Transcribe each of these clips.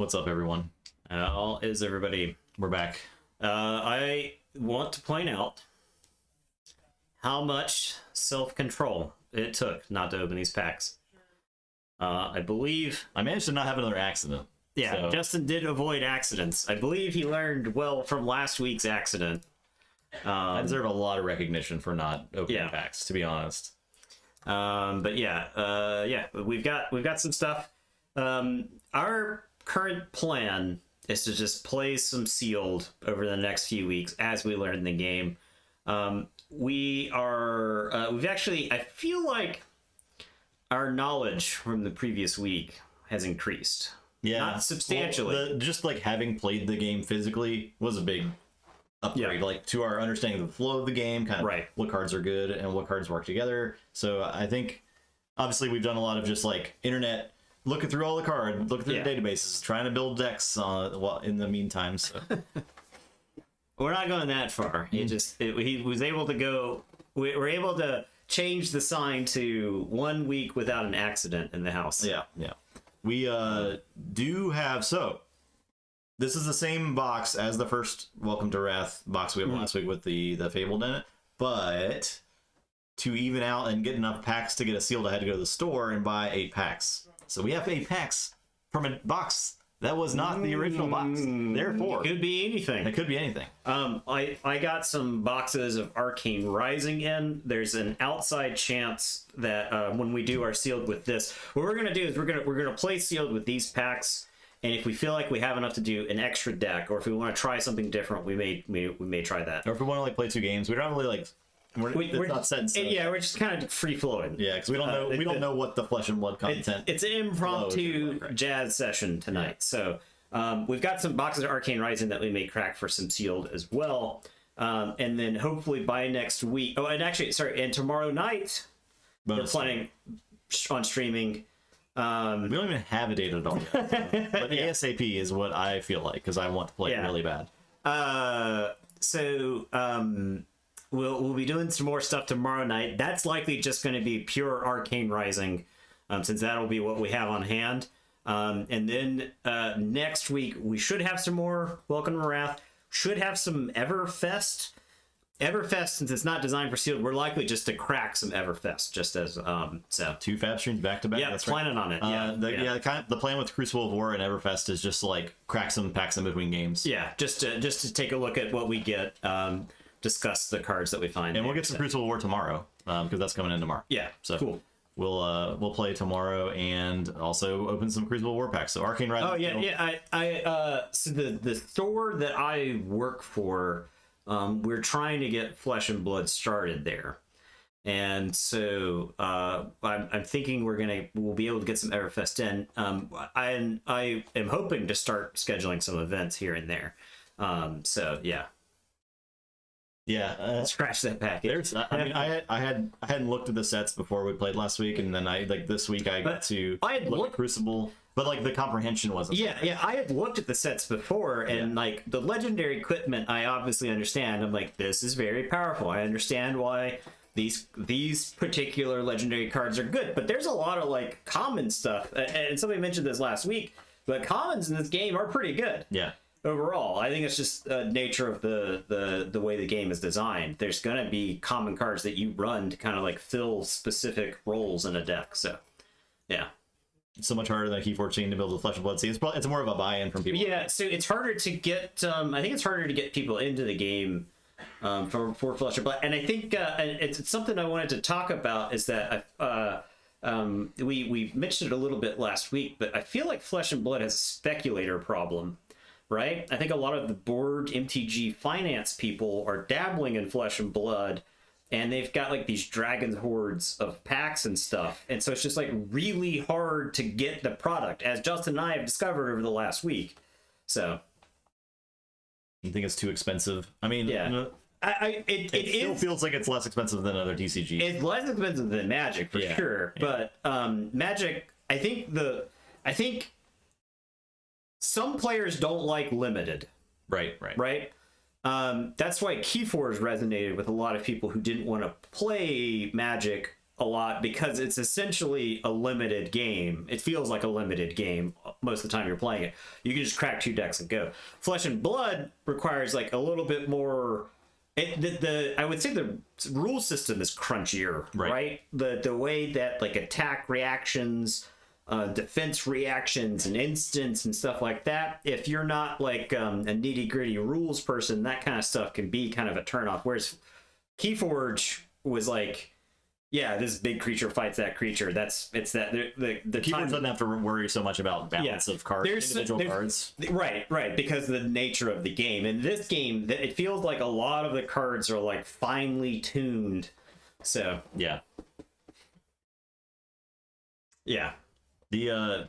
What's up, everyone? All is everybody. We're back. I want to point out how much self-control it took not to open these packs. I believe... I managed to not have another accident. Yeah, so. Justin did avoid accidents. I believe he learned well from last week's accident. I deserve a lot of recognition for not opening packs, to be honest. But yeah, we've got some stuff. Our current plan is to just play some sealed over the next few weeks as we learn the game. We've actually, I feel like our knowledge from the previous week has increased. Yeah, not substantially. Well, just like having played the game physically was a big upgrade, like to our understanding of the flow of the game, kind of what cards are good and what cards work together. So I think obviously we've done a lot of just like internet looking through all the cards, looking through the databases, trying to build decks in the meantime. So we're not going that far. He was able to go. We were able to change the sign to 1 week without an accident in the house. Yeah. We do have, so this is the same box as the first Welcome to Rathe box we had last week with the Fabled in it, but to even out and get enough packs to get a sealed, I had to go to the store and buy 8 packs. So we have 8 packs from a box that was not the original box. Therefore, it could be anything. It could be anything. I got some boxes of Arcane Rising in. There's an outside chance that when we do our sealed with this, what we're gonna do is we're gonna play sealed with these packs, and if we feel like we have enough to do an extra deck, or if we want to try something different, we may try that. Or if we want to like play 2 games, we don't really like. We're not set in stone. Yeah, we're just kind of free flowing. Yeah, because we don't know we don't know what the flesh and blood content. It's an impromptu jazz session tonight. So we've got some boxes of Arcane Rising that we may crack for some sealed as well, and then hopefully by next week. Oh, and actually, and tomorrow night we're planning on streaming. We don't even have a date at all yet, but ASAP is what I feel like because I want to play it really bad. We'll be doing some more stuff tomorrow night. That's likely just going to be pure Arcane Rising, since that'll be what we have on hand. And then next week, we should have some more Welcome to Rathe. Should have some Everfest. Everfest, since it's not designed for sealed, we're likely just to crack some Everfest, just as so. 2 Fab streams back to back. Yeah, that's planning on it. The plan with Crucible of War and Everfest is just to like crack some packs in between games. Yeah, just to take a look at what we get. Discuss the cards that we find, and we'll get some Crucible War tomorrow because that's coming in tomorrow. Yeah, so cool. We'll play tomorrow and also open some Crucible War packs. So Arcane Rising. Oh yeah. So the store that I work for, we're trying to get Flesh and Blood started there, and so I'm thinking we'll be able to get some Everfest in. I am hoping to start scheduling some events here and there. So yeah. Yeah, scratch that package. I hadn't looked at the sets before we played last week, and then this week I got to look at Crucible, but like the comprehension wasn't. Yeah, I had looked at the sets before, and like the legendary equipment, I obviously understand. I'm like, this is very powerful. I understand why these particular legendary cards are good, but there's a lot of like common stuff, and somebody mentioned this last week. But commons in this game are pretty good. Yeah. Overall, I think it's just nature of the way the game is designed. There's gonna be common cards that you run to kind of like fill specific roles in a deck. So, yeah, it's so much harder than Keyforge to build with Flesh and Blood. See, it's more of a buy-in from people. Yeah, so it's harder to get. I think it's harder to get people into the game for Flesh and Blood, and I think it's something I wanted to talk about. Is that we mentioned it a little bit last week, but I feel like Flesh and Blood has a speculator problem. Right? I think a lot of the board MTG finance people are dabbling in Flesh and Blood, and they've got like these dragon hordes of packs and stuff. And so it's just like really hard to get the product, as Justin and I have discovered over the last week. So you think it's too expensive? I mean, yeah. It still feels like it's less expensive than other TCGs. It's less expensive than Magic for sure. Yeah. But Magic, I think some players don't like limited. Right. That's why Keyforge resonated with a lot of people who didn't want to play Magic a lot because it's essentially a limited game. It feels like a limited game most of the time you're playing it. You can just crack 2 decks and go. Flesh and Blood requires like a little bit more. I would say the rule system is crunchier, right? The way that like attack reactions, defense reactions, and instants and stuff like that. If you're not like a nitty gritty rules person, that kind of stuff can be kind of a turnoff. Whereas Keyforge was like, yeah, this big creature fights that creature. The Keyforge doesn't have to worry so much about balance of cards, individual cards. Right, because of the nature of the game. In this game, it feels like a lot of the cards are like finely tuned. So yeah.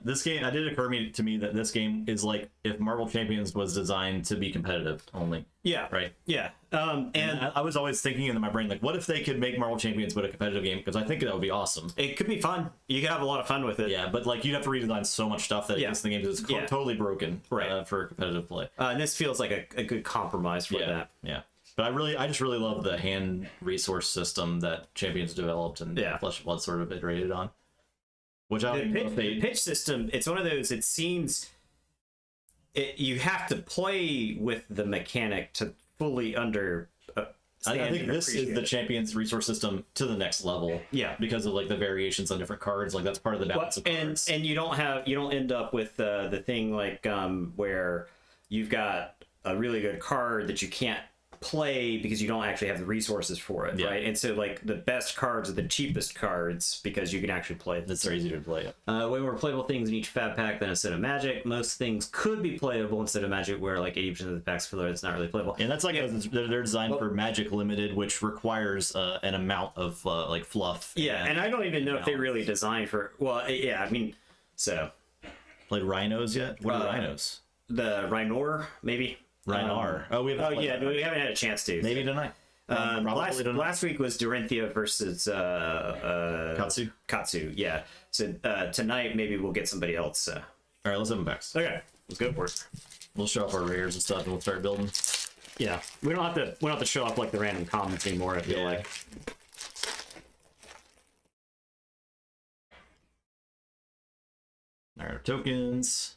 This game, it did occur to me that this game is like if Marvel Champions was designed to be competitive only. Yeah. Right. Yeah. And I was always thinking in my brain, like, what if they could make Marvel Champions but a competitive game? Because I think that would be awesome. It could be fun. You could have a lot of fun with it. Yeah, but like you'd have to redesign so much stuff that the game is totally broken for competitive play. And this feels like a good compromise for that. Yeah. But I just really love the hand resource system that Champions developed and Flesh and Blood sort of iterated on. Which the pitch system, it's one of those, it seems you have to play with the mechanic to fully I think this is the Champions resource system to the next level. Yeah. Because of like the variations on different cards. Like that's part of the balance of cards. And you don't end up with the thing like where you've got a really good card that you can't play because you don't actually have the resources for it, right? And so like the best cards are the cheapest cards because you can actually play it. It's easier to play it. Way more playable things in each fab pack than instead of Magic. Most things could be playable instead of Magic, where like 80% of the packs feel like it's not really playable. And that's like they're designed for Magic Limited, which requires an amount of like fluff. Yeah, and I don't even know if they really designed for. Well, yeah, I mean, so played Rhinos yet? What are Rhinos? The Rhinor, maybe. Rhinar. We haven't had a chance to. Maybe tonight. Last week was Dorinthia versus Katsu. Yeah. So tonight maybe we'll get somebody else. All right, let's have them back. Okay, let's go for it. We'll show off our rares and stuff, and we'll start building. Yeah, we don't have to show off like the random comments anymore. I feel like. All right, tokens.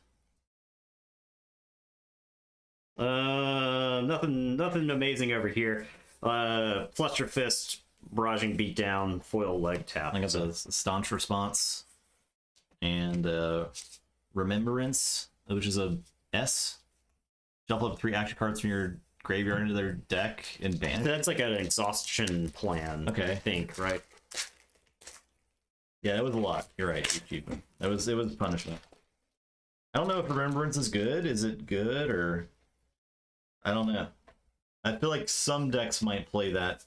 Nothing amazing over here. Fluster Fist, Barraging Beatdown, Foil Leg Tap. I think it's a Staunch Response. And Remembrance, which is a S. Shuffle up 3 action cards from your graveyard into their deck and banish. That's like an exhaustion plan. Okay. I think, right? Yeah, it was a lot. You're right. Achievement. It was punishment. I don't know if Remembrance is good. Is it good or... I don't know. I feel like some decks might play that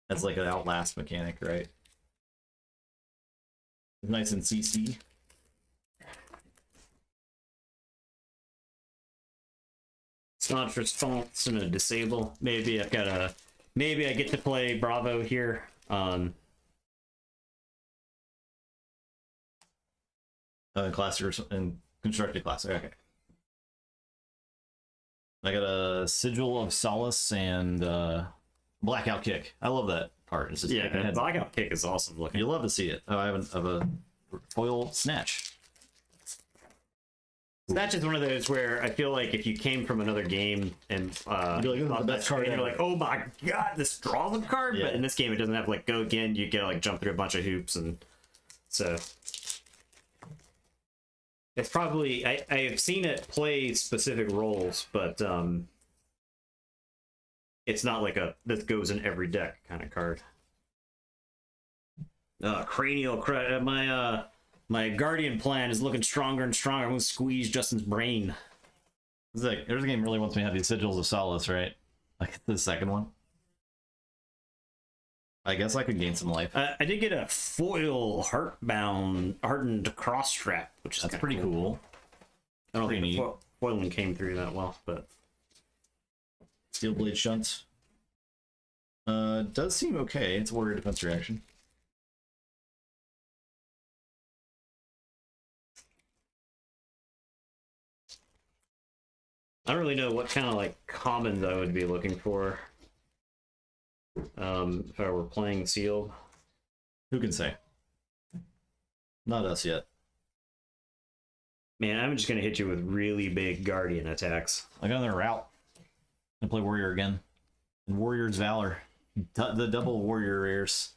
as like an outlast mechanic, right? Nice and CC. Staunch Response and a Disable. Maybe I get to play Bravo here. Classic and constructed classic. Okay. I got a Sigil of Solace and Blackout Kick. I love that part. It's just Blackout Kick is awesome looking. You love to see it. Oh, I have a foil Snatch. Snatch is one of those where I feel like if you came from another game and you're like, the best card, you're like, oh my god, this draws a card. Yeah. But in this game, it doesn't have like go again. You get like jump through a bunch of hoops, and so it's probably I have seen it play specific roles, but it's not like this goes in every deck kind of card. Cranial credit. My Guardian plan is looking stronger and stronger. I'm gonna squeeze Justin's brain. It's like there's a game really wants me to have these Sigils of Solace, right? Like the second one. I guess I could gain some life. I did get a foil hardened cross strap, which is pretty cool. I don't think the foiling came through that well, but Steel Blade Shunt does seem okay. It's warrior defense reaction. I don't really know what kind of like commons I would be looking for if I were playing sealed. Who can say? Not us yet. Man, I'm just gonna hit you with really big Guardian attacks. I got another route. I play Warrior again. And Warrior's Valor. The double Warrior rares.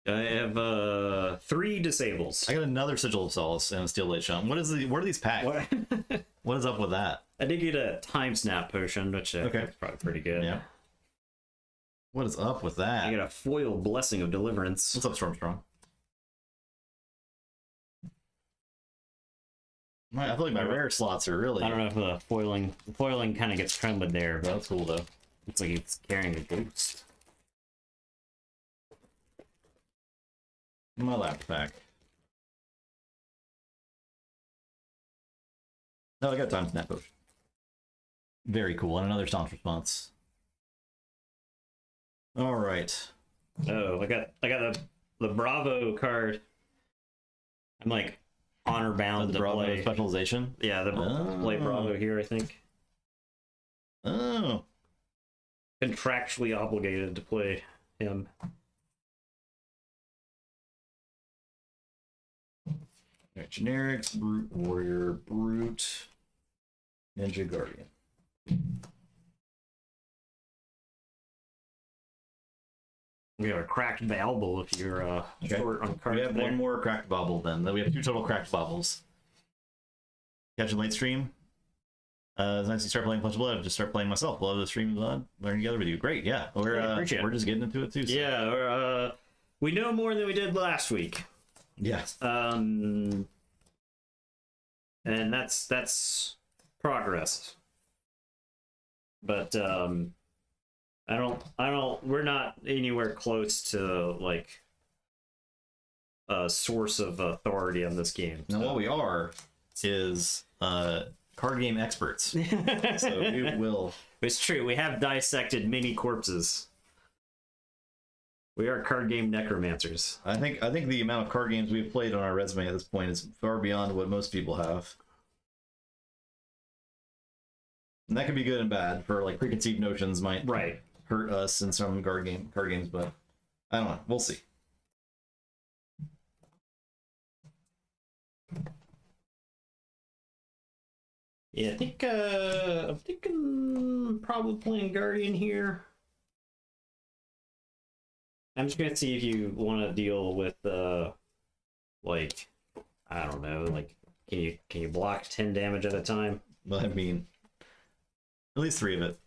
I have 3 disables. I got another Sigil of Solace and a Steel Blade Shot. What are these packs? What is up with that? I did get a Time Snap potion, which is probably pretty good. Yeah. What is up with that? I got a foil Blessing of Deliverance. What's up, Stormstrong? I feel like my rare slots are really... I don't know if the foiling kind of gets trembled there, but That's cool, though. looks like it's carrying a ghost. My last pack. Oh, I got a Time Snap potion. Very cool. And another Staunch Response. All right. Oh, I got the Bravo card. I'm like honor bound to Bravo play. specialization. Yeah, play Bravo here, I think. Oh. Contractually obligated to play him. All right, generics, Brute Warrior, Brute, Ninja Guardian. We have a cracked Babel if you're short on cards. We have there. one more cracked bobble then. We have 2 total cracked bobbles. Catching late stream. It's nice you start playing Punch of Blood. Just start playing myself. Love the stream blood. Learn together with you. Great, yeah. We're just getting into it too. So. Yeah, we know more than we did last week. Yeah. And that's progress. But we're not anywhere close to like a source of authority on this game. Now what we are is card game experts. So we will. It's true. We have dissected many corpses. We are card game necromancers. I think the amount of card games we've played on our resume at this point is far beyond what most people have. And that can be good and bad. For like preconceived notions might hurt us in some card games, but I don't know. We'll see. Yeah, I think I'm thinking probably playing Guardian here. I'm just gonna see if you want to deal with like I don't know, like can you block 10 damage at a time? Well, I mean, at least 3 of it.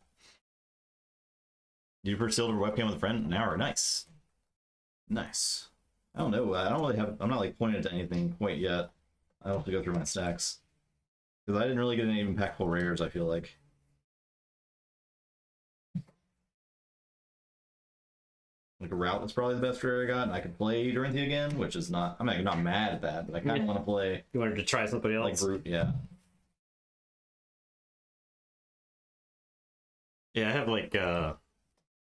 You first silver webcam with a friend? An hour. Nice. Nice. I don't know. I don't really have. I'm not like pointed to anything quite yet. I'll have to go through my stacks because I didn't really get any impactful rares. I feel like. Like a route is probably the best rare I got, and I could play Dorinthia again, which is not. I'm not mad at that, but I kind of want to play. You wanted to try somebody else? Like Brute, yeah. Yeah, I have like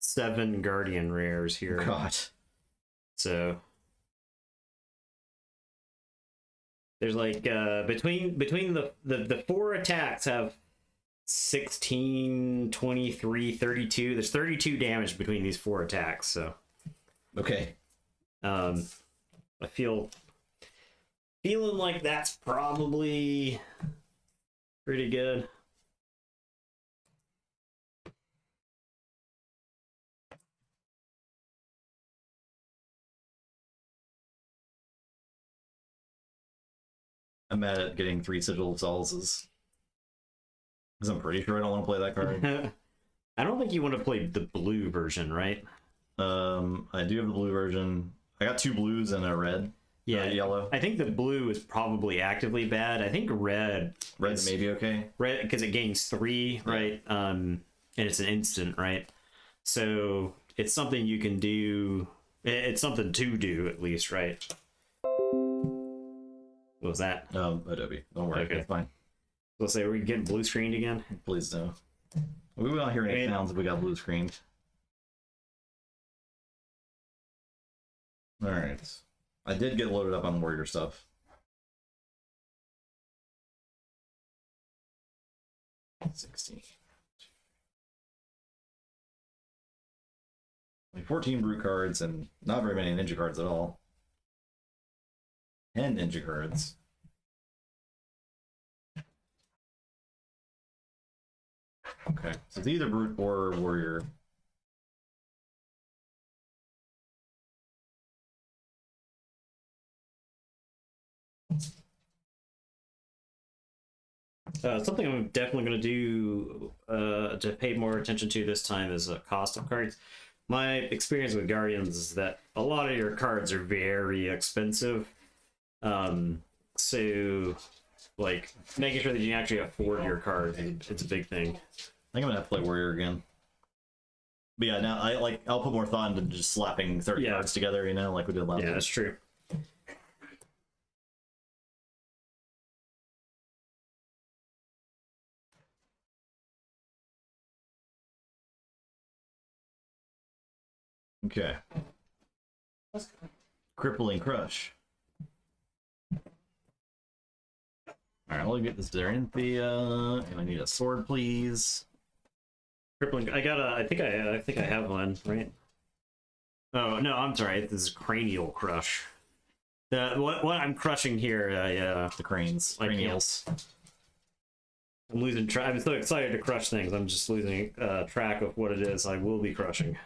7 Guardian rares here. God. So there's like between the 4 attacks have 16, 23, 32. There's 32 damage between these 4 attacks, so Okay. I feeling like that's probably pretty good. I'm mad at getting 3 Sigil of Solaces. Because I'm pretty sure I don't want to play that card. I don't think you want to play the blue version, right? I do have the blue version. I got 2 blues and a red. Yeah, yellow. I think the blue is probably actively bad. I think red Red's maybe okay. Red because it gains 3, right? And it's an instant, right? So it's something you can do. It's something to do at least, right? What was that? Adobe. Don't worry, Okay. it's fine. Let's say we're getting blue screened again. Please do. We won't hear any sounds if we got blue screened. All right. I did get loaded up on warrior stuff. 16. Like 14 brute cards and not very many ninja cards at all. 10 ninja cards. Okay, so it's either brute or warrior. Something I'm definitely going to do to pay more attention to this time is the cost of cards. My experience with Guardians is that a lot of your cards are very expensive. So, like, making sure that you actually afford your cards, it's a big thing. I think I'm gonna have to play warrior again. But yeah, now I'll put more thought into just slapping 30 cards together, you know, like we did last Yeah, week. that's true. Okay. Crippling Crush. Alright, let me get this Zarinthia. And I need a sword, please. Crippling. I think I have one, right? Oh no, I'm sorry. This is Cranial Crush. What I'm crushing here, The cranes. like Cranials. I'm losing track. I'm so excited to crush things. I'm just losing track of what it is I will be crushing.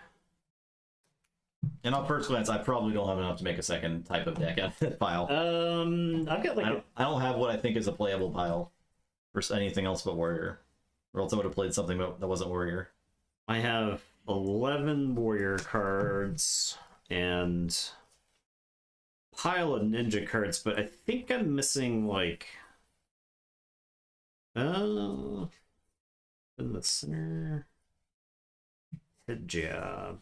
And on first glance, I probably don't have enough to make a second type of deck out of that pile. I've got like I don't have what I think is a playable pile for anything else but warrior. Or else I would have played something that wasn't warrior. I have 11 warrior cards and pile of ninja cards, but I think I'm missing like in the center head jab.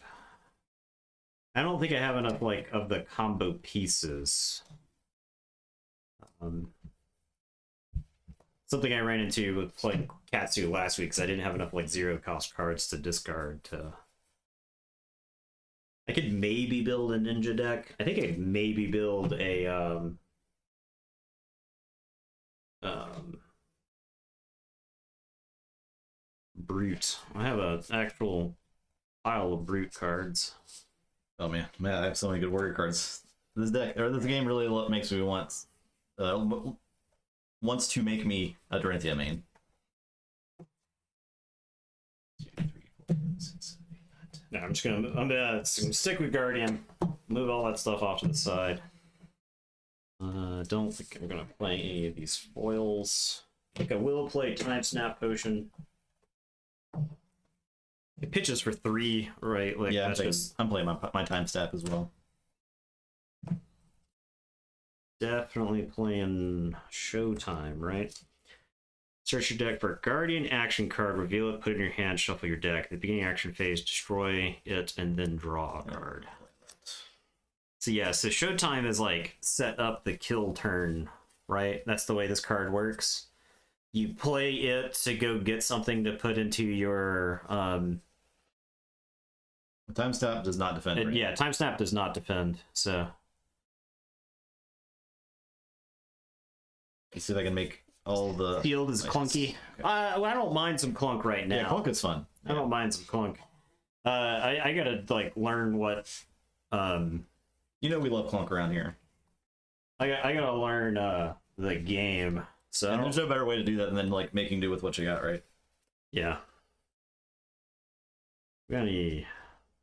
I don't think I have enough like of the combo pieces. Something I ran into with playing Katsu last week because I didn't have enough like zero cost cards to discard to. I could maybe build a ninja deck. I think I'd maybe build a brute. I have an actual pile of brute cards. Oh man, I have so many good warrior cards. This deck or this game really makes me wants to make me a Dorinthia main. 2, 3, 4, 5, 6, 7, 8, 9, 10. No, I'm gonna stick with Guardian. Move all that stuff off to the side. Don't think I'm gonna play any of these foils. I think I will play Time Snap Potion. It pitches for 3, right? Like Yeah, that's I'm playing my time step as well. definitely playing Showtime, right? Search your deck for a Guardian action card, reveal it, put it in your hand, shuffle your deck. At the beginning action phase, destroy it, and then draw a card. So yeah, so Showtime is like set up the kill turn, right? That's the way this card works. You play it to go get something to put into your Time step does not defend. Right? yeah, Time Snap does not defend, so let's see if I can make all the field is clunky. Okay. Well, I don't mind some clunk right now. Yeah, clunk is fun. I don't mind some clunk. I gotta like learn what You know we love clunk around here. I gotta learn the game. So And there's no better way to do that than like making do with what you got, right? yeah. We got any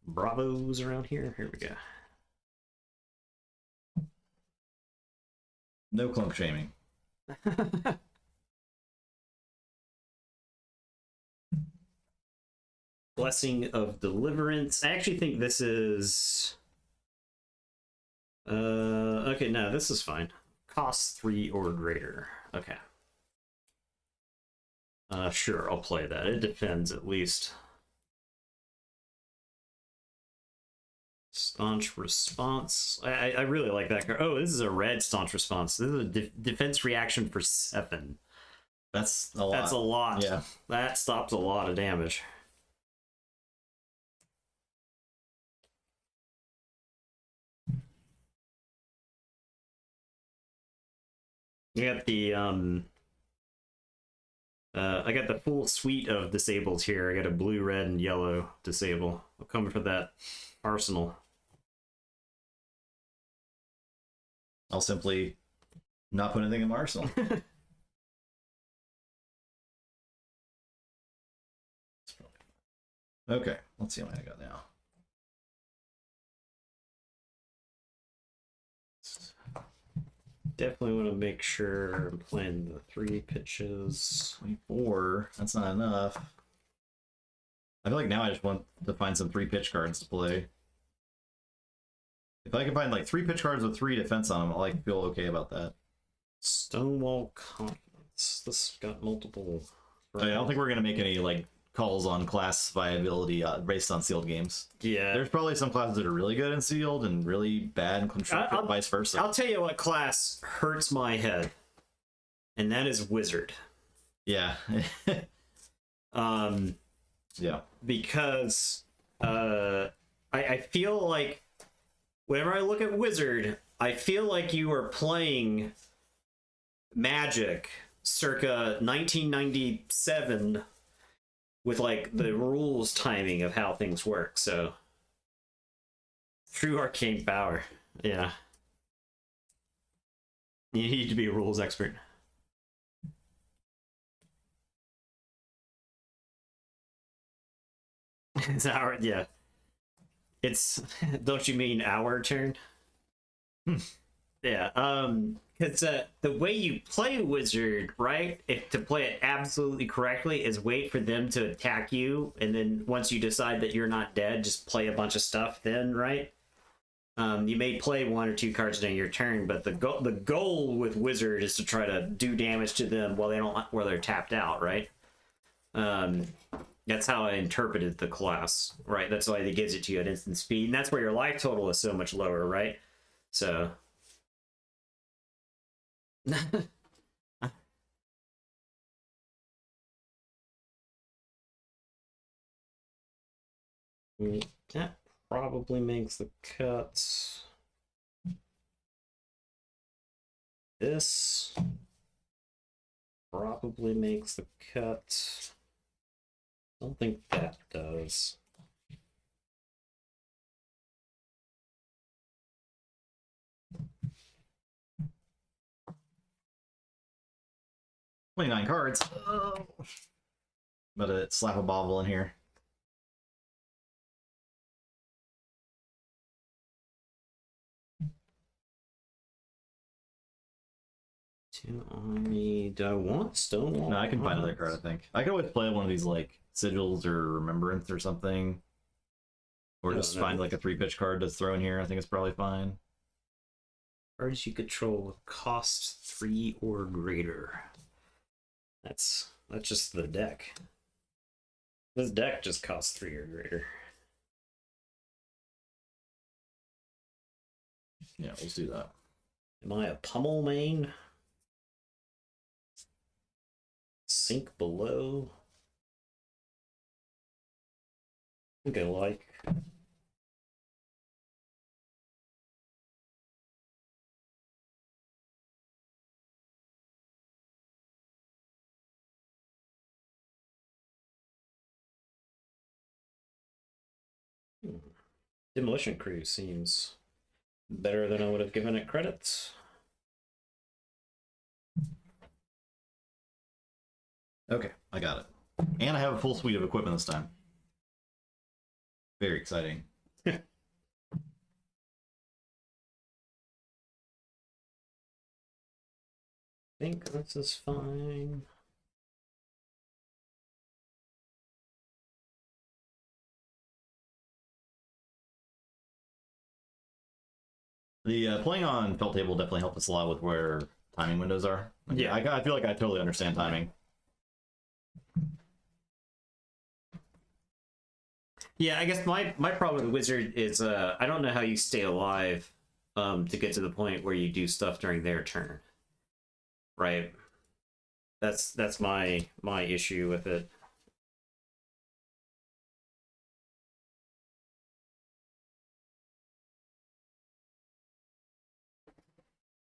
Bravos around here? Here we go. No clunk shaming. Blessing of Deliverance. I actually think this is okay, no, this is fine. Cost 3 or greater. Okay. Sure, I'll play that. It defends at least. Staunch Response. I really like that card. Oh, this is a red Staunch Response. This is a defense reaction for 7. That's a lot. That's a lot. Yeah. That stops a lot of damage. You got the I got the full suite of disables here. I got a blue, red, and yellow disable. I'm coming for that arsenal. I'll simply not put anything in my arsenal. Okay, let's see how many I got now. Definitely want to make sure I'm playing the 3 pitches. 24. That's not enough. I feel like now I just want to find some 3 pitch cards to play. If I can find like 3 pitch cards with 3 defense on them, I'll like feel okay about that. Stonewall Confidence. This got multiple. I don't think we're gonna make any like calls on class viability based on sealed games. Yeah. There's probably some classes that are really good in sealed and really bad in constructed, vice versa. I'll tell you what class hurts my head, and that is Wizard. Yeah. Yeah. Because I feel like whenever I look at Wizard, I feel like you are playing Magic circa 1997 with like the rules timing of how things work. So true arcane power. Yeah. You need to be a rules expert. It's our, yeah. It's, don't you mean our turn? Yeah, because the way you play Wizard, right, if to play it absolutely correctly, is wait for them to attack you, and then once you decide that you're not dead, just play a bunch of stuff then, right? You may play 1 or 2 cards during your turn, but the goal with Wizard is to try to do damage to them while they're tapped out, right? That's how I interpreted the class, right? That's why it gives it to you at instant speed, and that's where your life total is so much lower, right? So... That probably makes the cuts. This probably makes the cut. Don't think that does. $29 cards. Oh. But slap a bobble in here. Two army. Do I want Stonewall? No, I can find another card, I think. I can always play one of these like sigils or remembrance or something. Or just find like a 3 pitch card to throw in here. I think it's probably fine. Cards you control cost 3 or greater. That's just the deck. This deck just costs 3 or greater. Yeah, let's do that. Am I a pummel main? Sink below. I think I like. Demolition Crew seems better than I would have given it credit. Okay, I got it. And I have a full suite of equipment this time. Very exciting. I think this is fine. The playing on felt table definitely helped us a lot with where timing windows are. Like, Yeah. I feel like I totally understand timing. Yeah, I guess my problem with Wizard is I don't know how you stay alive to get to the point where you do stuff during their turn. Right? That's my issue with it.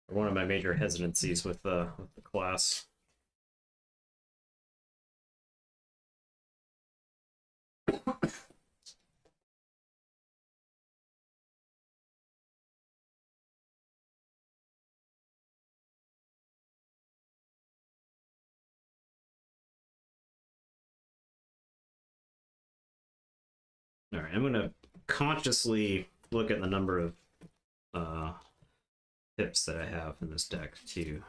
One of my major hesitancies with the class. All right, I'm gonna consciously look at the number of pips that I have in this deck too.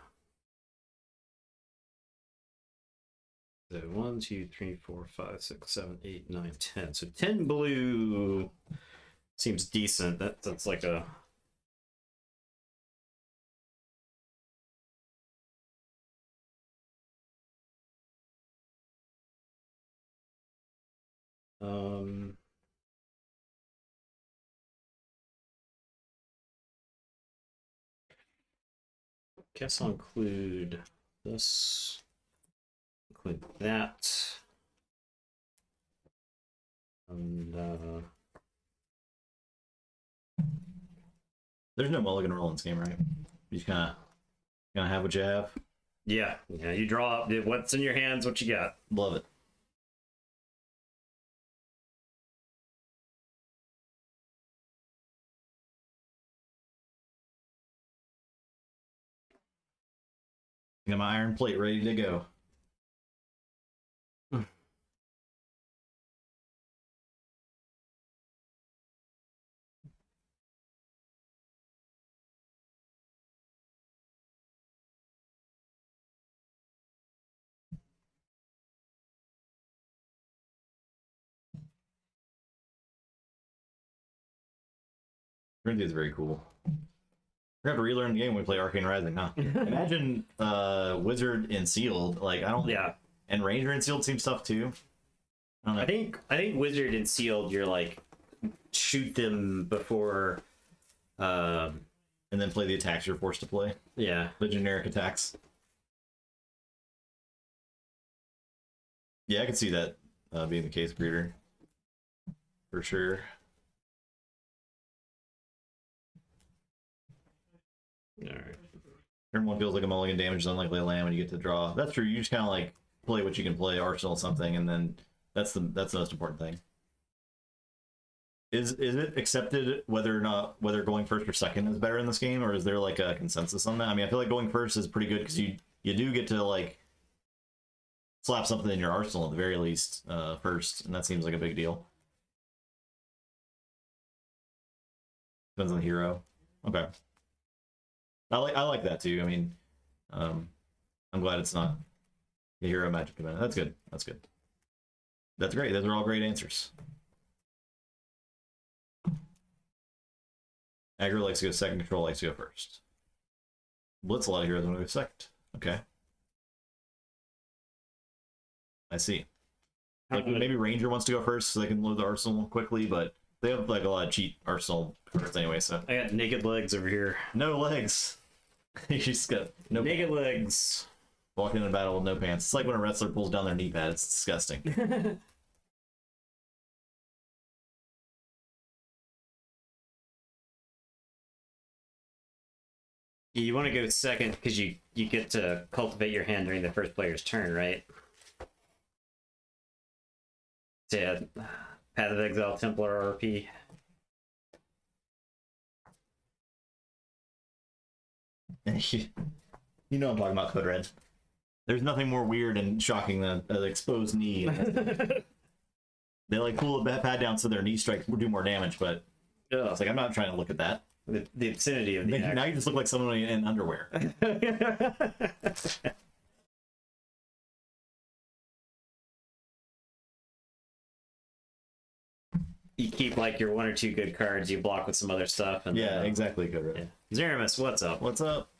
So 1, 2, 3, 4, 5, 6, 7, 8, 9, 10. So 10 blue seems decent. That's like a guess I'll include this, include that, and There's no mulligan roll in this game, right? You just kind of have what you have. yeah, you draw up what's in your hands, what you got. Love it. Got my iron plate ready to go. Trinity is very cool. We're gonna have to relearn the game when we play Arcane Rising, huh? Imagine Wizard and Sealed. Like I don't. Yeah. And Ranger and Sealed seems tough too. I don't know. I think Wizard and Sealed, you're like shoot them before, and then play the attacks you're forced to play. Yeah. The generic attacks. Yeah, I can see that being the case, Greeter. For sure. All right. Turn one feels like a mulligan, damage is unlikely to land when you get to draw. That's true. You just kind of like play what you can play, arsenal something, and then that's the most important thing. Is it accepted whether going first or second is better in this game, or is there like a consensus on that? I mean, I feel like going first is pretty good because you do get to like slap something in your arsenal at the very least first, and that seems like a big deal. Depends on the hero. Okay. I like that too. I mean, I'm glad it's not the hero magic command. That's good. That's good. That's great. Those are all great answers. Aggro likes to go second, control likes to go first. Blitz a lot of heroes want to go second. Okay. I see. Like maybe Ranger wants to go first so they can load the arsenal quickly, but they have like a lot of cheat arsenal cards anyway, so. I got naked legs over here. No legs. You just got no naked legs. Walking in a battle with no pants. It's like when a wrestler pulls down their knee pad. It's disgusting. You want to go second because you get to cultivate your hand during the first player's turn, right? So yeah, Path of Exile, Templar, RP. You know I'm talking about Code Red. There's nothing more weird and shocking than an exposed knee. They like pull the pad down so their knee strikes do more damage, but it's like I'm not trying to look at that. The obscenity of the now you just look like someone in underwear. You keep like your one or two good cards, you block with some other stuff, and yeah, exactly. Code Red. Yeah. Zeramus, what's up? What's up?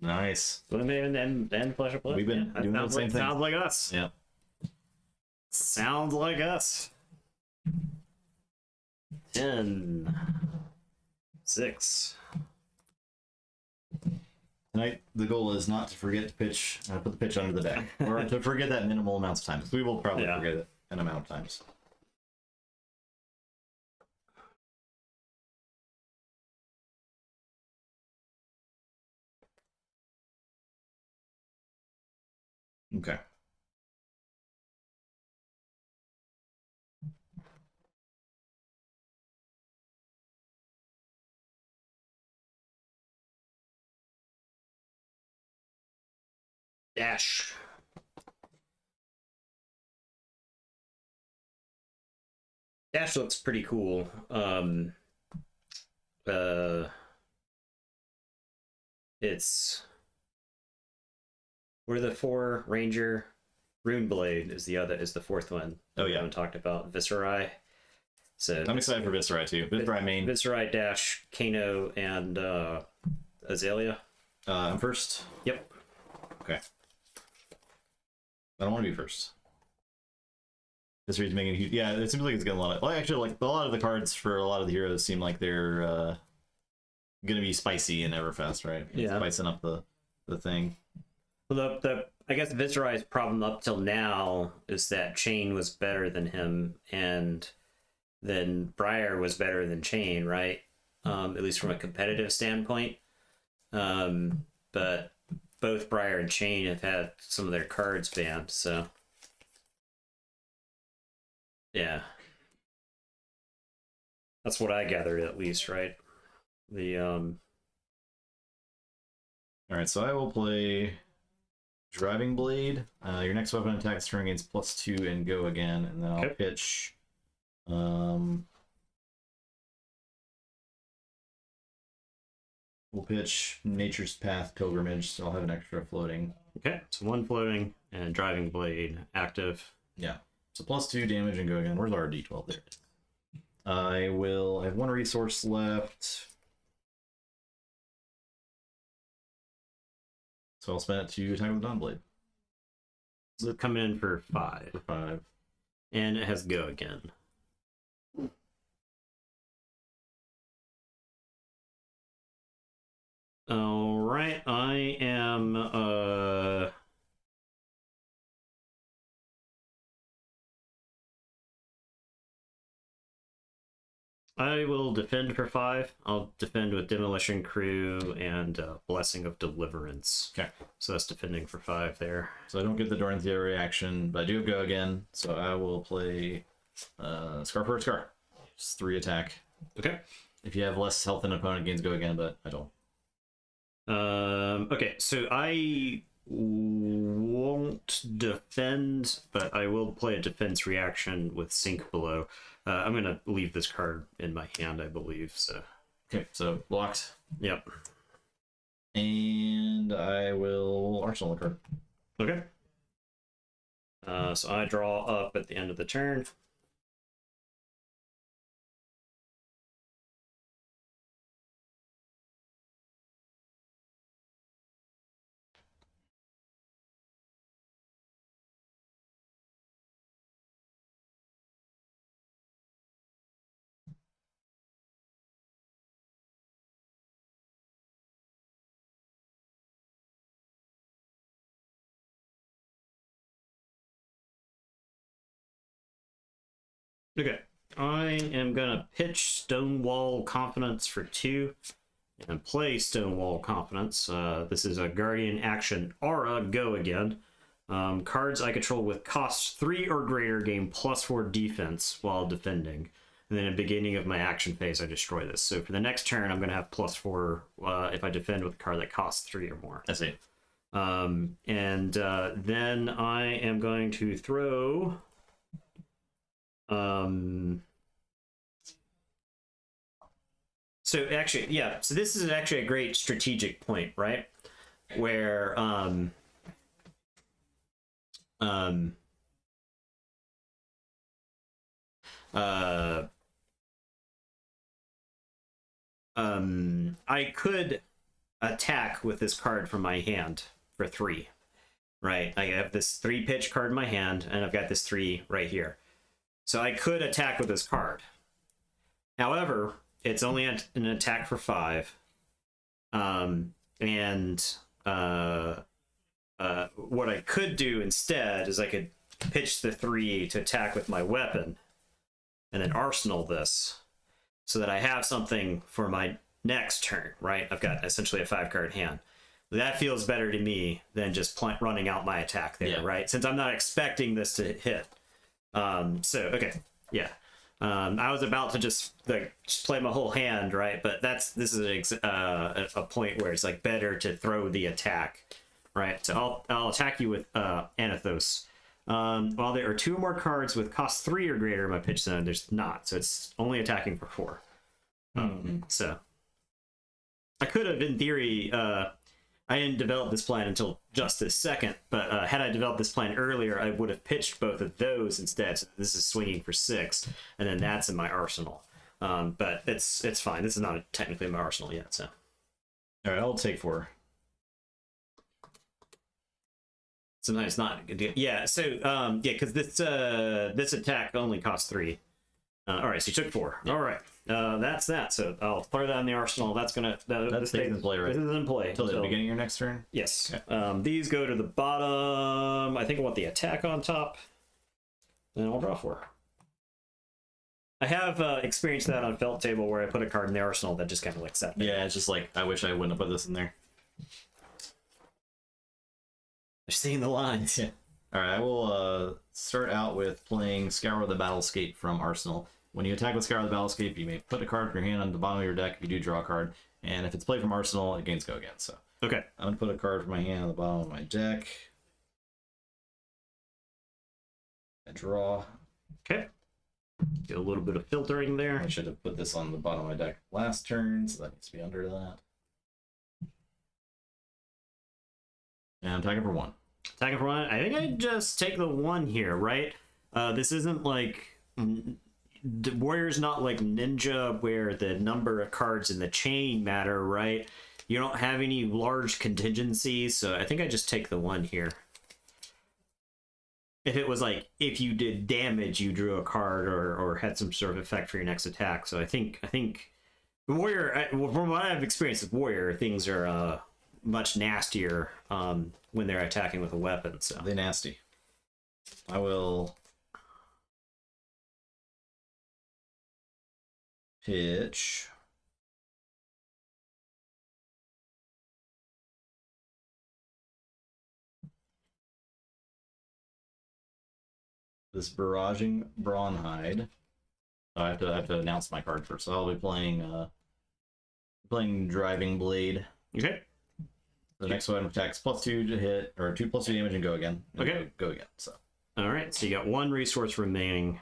Nice. Bloom and Flesh of Blood. We've been doing the same thing. Sounds like us. Yeah. Sounds like us. 10, 6. Tonight, the goal is not to forget to pitch, put the pitch under the deck, or to forget that minimal amounts of times. We will probably forget it an amount of times. Okay. Dash. Dash looks pretty cool. It's we're the 4 Ranger. Runeblade is the fourth one. Oh yeah, we haven't talked about Viscerai. So I'm excited for Viscerai too. Viscerai main. Viscerai, Dash, Kano, and Azalea. I'm first. Yep. Okay. I don't want to be first. This read's making huge. Yeah, it seems like it's getting a lot of. Well, actually, like a lot of the cards for a lot of the heroes seem like they're gonna be spicy in Everfest, right? Yeah, spicing up the thing. Well, I guess Viscerai's problem up till now is that Chain was better than him, and then Briar was better than Chain, right? At least from a competitive standpoint. But both Briar and Chain have had some of their cards banned, so yeah, that's what I gathered at least, right? All right, so I will play Driving Blade. Your next weapon attack turn gains +2 and go again, and then I'll pitch. We'll pitch Nature's Path Pilgrimage, so I'll have an extra floating. Okay, so 1 floating and Driving Blade active. Yeah, so +2 damage and go again. Where's our D12? There it is. I have 1 resource left. So I'll spend it to attack with Dawnblade. So it's coming in for 5. For 5. And it has go again. All right, I am I will defend for 5. I'll defend with Demolition Crew and Blessing of Deliverance. Okay. So that's defending for 5 there. So I don't get the Doranthea reaction, but I do have go again. So I will play Scar for a Scar. Just 3 attack. Okay. If you have less health than an opponent gains go again, but I don't. Okay, so I won't defend, but I will play a defense reaction with Sink Below. I'm going to leave this card in my hand, I believe, so... Okay, so blocked. Yep. And I will Arsenal a card. Okay. So I draw up at the end of the turn. Okay, I am gonna pitch Stonewall Confidence for 2 and play Stonewall Confidence. This is a Guardian action aura, go again. Cards I control with cost 3 or greater gain +4 defense while defending. And then at the beginning of my action phase, I destroy this. So for the next turn, I'm gonna have +4 if I defend with a card that costs 3 or more. I see. Then I am going to throw... So actually, yeah, so this is actually a great strategic point, right? Where I could attack with this card from my hand for 3. right? I have this 3 pitch card in my hand, and I've got this 3 right here. So I could attack with this card. However, it's only an attack for 5. What I could do instead is I could pitch the 3 to attack with my weapon, and then arsenal this, so that I have something for my next turn, right? I've got essentially a 5-card hand. That feels better to me than just running out my attack there, right? Since I'm not expecting this to hit. Okay, yeah. I was about to just play my whole hand, right? But this is a point where it's like better to throw the attack, right? So I'll attack you with Anathos. While there are 2 more cards with cost 3 or greater in my pitch zone, there's not. So it's only attacking for 4. So I could have, in theory, I didn't develop this plan until just this second, but had I developed this plan earlier, I would have pitched both of those instead. So this is swinging for 6, and then that's in my arsenal. But it's fine. This is not technically in my arsenal yet. So, all right, I'll take 4. Sometimes not. Yeah. So because this attack only costs 3. All right, so you took 4. All right, that's that. So I'll throw that in the arsenal. That's gonna That's in play, right? This is in play Until the beginning of your next turn. Yes. Okay. These go to the bottom. I think I want the attack on top. And I'll draw 4. I have experienced that on Felt Table where I put a card in the arsenal that just kind of like sat there. Yeah, it's just like I wish I wouldn't have put this in there. They're seeing the lines. Yeah. All right, I will start out with playing Scour the Battlescape from Arsenal. When you attack with Scour the Battlescape, you may put a card from your hand on the bottom of your deck if you do draw a card. And if it's played from Arsenal, it gains go again. So Okay. I'm going to put a card from my hand on the bottom of my deck. I draw. Okay. Get a little bit of filtering there. I should have put this on the bottom of my deck last turn, so that needs to be under that. And I'm attacking for 1. Attacking for 1. I think I just take the 1 here, right? This isn't like... The Warrior's not like Ninja where the number of cards in the chain matter, right? You don't have any large contingencies, so I think I just take the 1 here. If it was like, if you did damage, you drew a card or had some sort of effect for your next attack. So I think the Warrior, from what I've experienced with Warrior, things are much nastier when they're attacking with a weapon. So They're nasty. I will pitch this Barraging Brawnhide. Oh, I have to announce my card first. So I'll be playing Driving Blade. okay. The next one attacks +2 to hit, or 2+2 damage and go again. And Okay. Go again. So All right, so you got 1 resource remaining.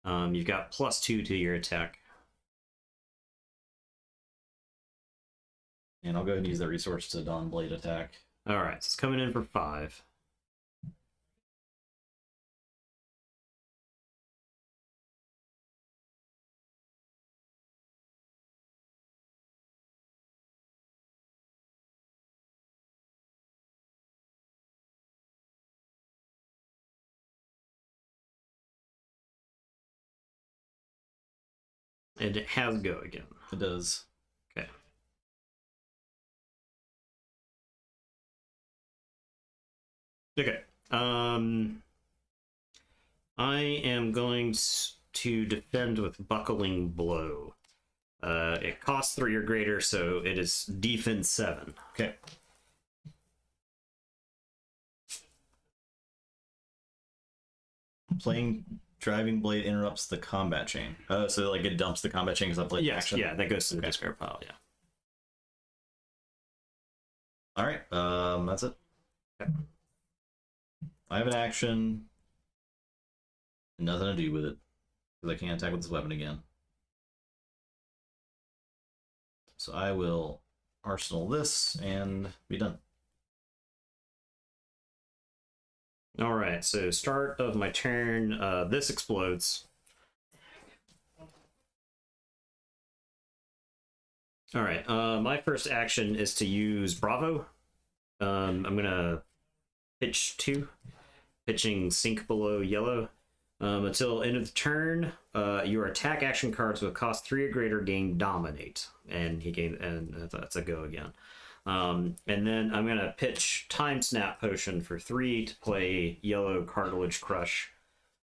You've got +2 to your attack. and I'll go ahead and use that resource to Dawn Blade attack. All right, so it's coming in for 5. And it has go again. It does. Okay. Okay. I am going to defend with Buckling Blow. It costs 3 or greater, so it is defense 7. Okay. Playing Driving Blade interrupts the combat chain. So like it dumps the combat chain because I played Yes, action. yeah, that goes to the discard pile, yeah. All right, that's it. Okay. I have an action. Nothing to do with it because I can't attack with this weapon again. So I will arsenal this and be done. All right, so start of my turn, this explodes. All right, my first action is to use Bravo. I'm gonna pitch 2. Pitching Sink Below Yellow. Until end of the turn, your attack action cards with cost 3 or greater gain Dominate. And he gained, and that's a go again. And then I'm going to pitch Time Snap Potion for 3 to play Yellow Cartilage Crush,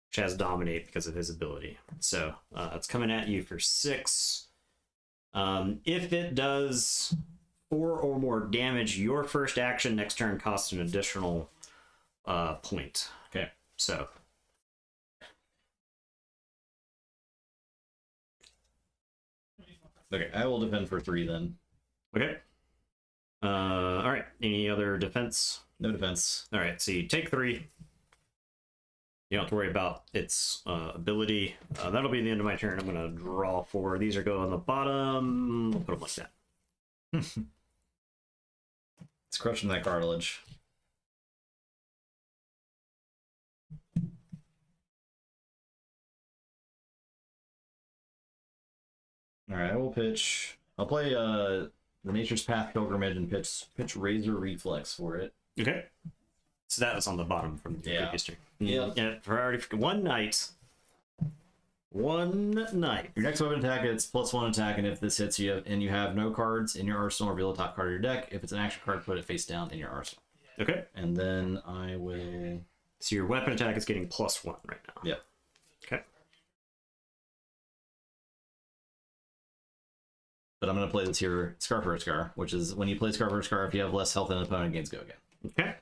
which has Dominate because of his ability. So it's coming at you for 6. If it does 4 or more damage, your first action next turn costs an additional point. Okay. So. Okay, I will defend for 3 then. Okay. All right. Any other defense? No defense. All right. So you take 3. You don't have to worry about its ability. That'll be the end of my turn. I'm going to draw 4. These are going on the bottom. We'll put them like that. It's crushing that cartilage. All right, I will pitch. I'll play the Nature's Path Pilgrimage and pitch Razor Reflex for it. Okay. So that was on the bottom from the previous turn. Yeah. For 1 night. 1 night. Your next weapon attack, it's +1 attack, and if this hits you and you have no cards in your arsenal, reveal the top card of your deck. If it's an action card, put it face down in your arsenal. Okay. And then I will. So your weapon attack is getting +1 right now. Yep. Okay. But I'm going to play this here, Scar for a Scar, which is when you play Scar for a Scar, if you have less health than an opponent, gains go again. Okay.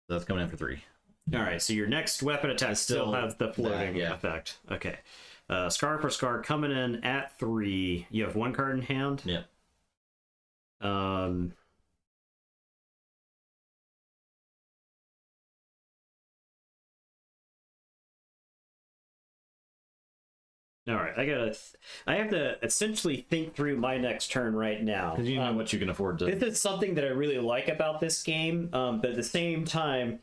So that's coming in for 3. All right, so your next weapon attack still has the floating effect. Okay. Scar for Scar coming in at 3. You have 1 card in hand? Yep. All right, I have to essentially think through my next turn right now. Because you know what you can afford to. This is something that I really like about this game, but at the same time,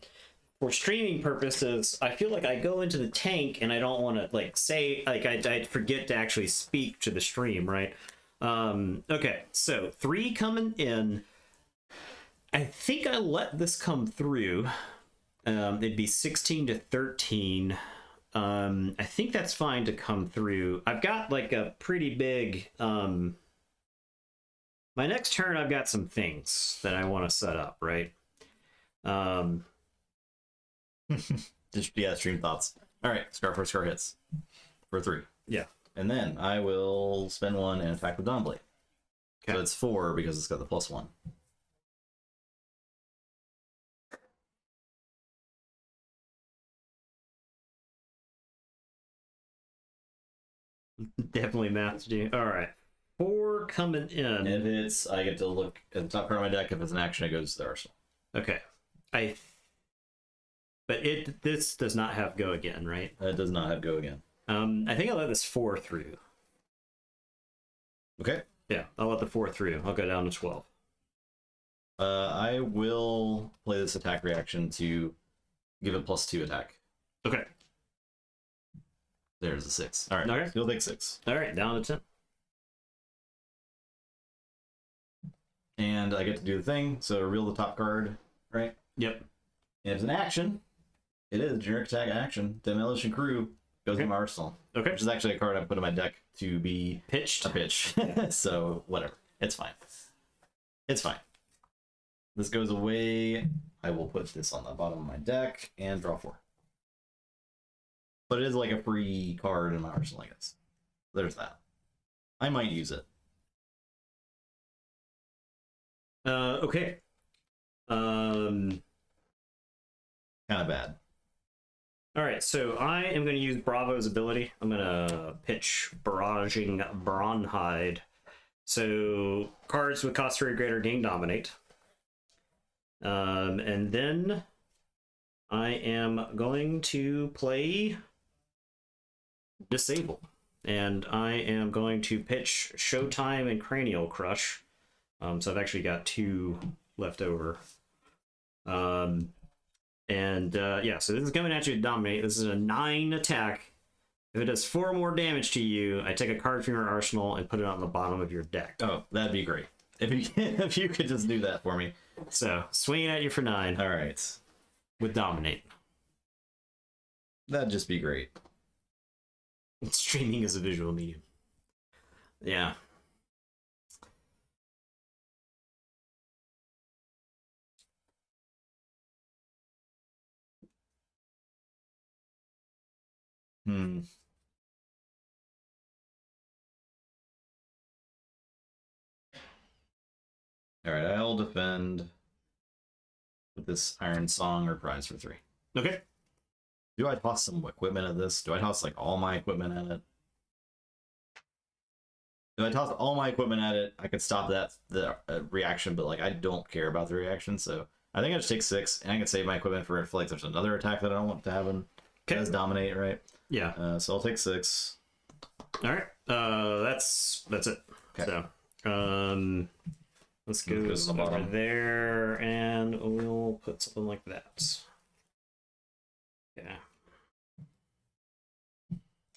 for streaming purposes, I feel like I go into the tank and I don't want to say I forget to actually speak to the stream, right? Okay, so 3 coming in. I think I let this come through. It'd be 16 to 13. I think that's fine to come through. I've got a pretty big my next turn I've got some things that I want to set up, right? Just stream thoughts. All right, Scar for Scar hits for 3. Yeah. And then I will spend 1 and attack with Dawnblade. Okay. So it's 4 because it's got the +1. Definitely math to do. All right. 4 coming in. And if it's, I get to look at the top card of my deck. If it's an action, it goes to the arsenal. Okay. But this does not have go again, right? It does not have go again. I think I'll let this 4 through. Okay. Yeah, I'll let the 4 through. I'll go down to 12. I will play this attack reaction to give it +2 attack. Okay. There's a 6. All right. Okay. So you'll take 6. All right, down to 10. And I get to do the thing. So reveal the top card, right? Yep. And if it's an action, it is generic attack action. Demolition Crew goes in my arsenal. Okay. Which is actually a card I put in my deck to be Pitched. a pitch. So whatever. It's fine. It's fine. This goes away. I will put this on the bottom of my deck and draw 4. But it is like a free card in my arsenal, I guess. There's that. I might use it. Okay. Kind of bad. All right, so I am going to use Bravo's ability. I'm going to pitch Barraging Bronhide. So cards with cost 3 or greater gain Dominate. And then I am going to play Disable. And I am going to pitch Showtime and Cranial Crush. So I've actually got 2 left over. Yeah, so this is coming at you to Dominate. This is a 9 attack. If it does 4 more damage to you, I take a card from your arsenal and put it on the bottom of your deck. Oh, that'd be great. If you could just do that for me. So, swinging at you for 9. All right. with dominate. That'd just be great. Streaming is a visual medium. Yeah. Hmm. All right, I'll defend with this Iron Song or Prize for 3. Okay. Do I toss some equipment at this? Do I toss like all my equipment at it? If I toss all my equipment at it, I could stop the reaction, but like I don't care about the reaction, so I think I just take 6, and I can save my equipment for if like there's another attack that I don't want to happen. Okay. As dominate, right? Yeah. So I'll take 6. All right. That's it. Okay. So, let's go Goes on the over bottom. there, and we'll put something like that. Yeah.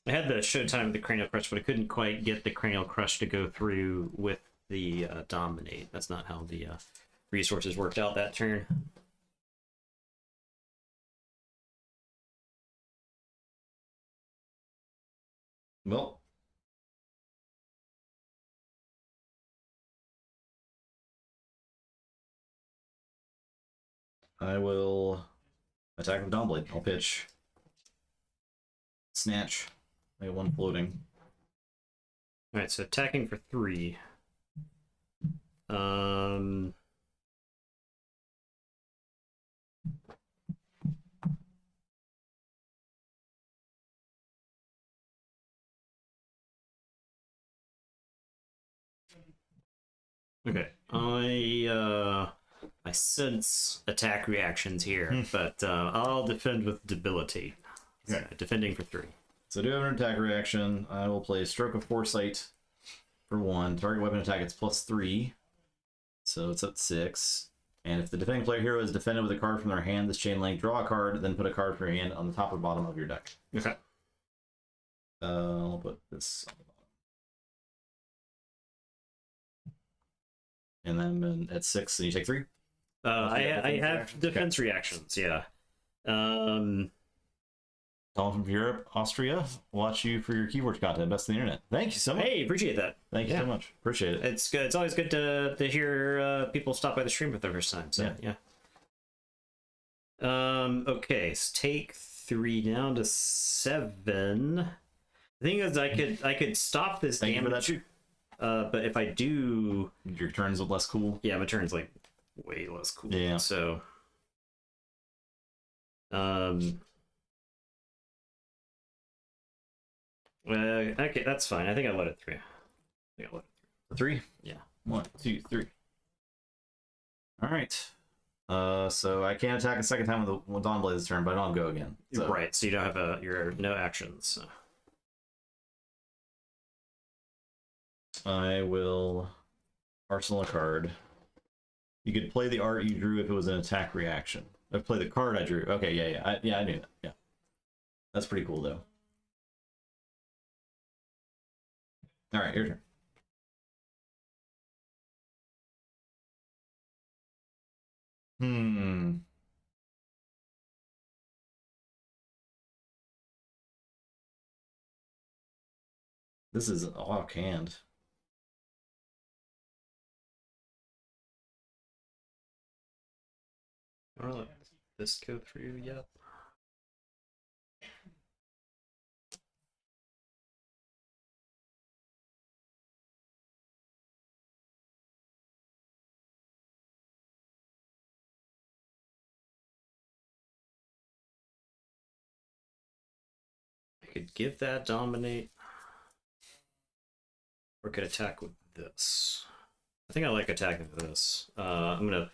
I had the showtime of the cranial crush, but I couldn't quite get the cranial crush to go through with the dominate. That's not how the resources worked out that turn. Well, I will attack with Dawnblade. I'll pitch. Snatch. I got 1 floating. All right, so attacking for 3. Okay, I sense attack reactions here, but I'll defend with debilitate. Okay. So, defending for 3. So I do have an attack reaction. I will play Stroke of Foresight for 1. Target weapon attack, it's +3. So it's at 6. And if the defending player hero is defended with a card from their hand, this chain link, draw a card, then put a card from your hand on the top or bottom of your deck. Okay. I'll put this on the bottom. And then at 6, and you take 3. I have defense reactions, yeah. Calling from Europe, Austria. Watch you for your keyboard content. Best in the internet. Thank you so much. Hey, appreciate that. Thank you so much. Appreciate it. It's good. It's always good to hear people stop by the stream for the first time. So yeah. Okay, so take 3 down to 7. The thing is, I could stop this Thank you for damage. that. But if I do, Your turns with less cool. yeah, my turn's like way less cool. Yeah. So, okay, that's fine. I think I let it through. 3. Yeah. 1, 2, 3. All right. So I can't attack a second time with Dawnblade's turn, but I don't go again. So. Right. So you don't have your no actions. So. I will arsenal a card. You could play the art you drew if it was an attack reaction. Or play the card I drew. Okay, yeah. I knew that. Yeah. That's pretty cool, though. All right, your turn. This is offhand. I don't let this go through yet. I could give that dominate, or could attack with this. I think I like attacking with this. I'm gonna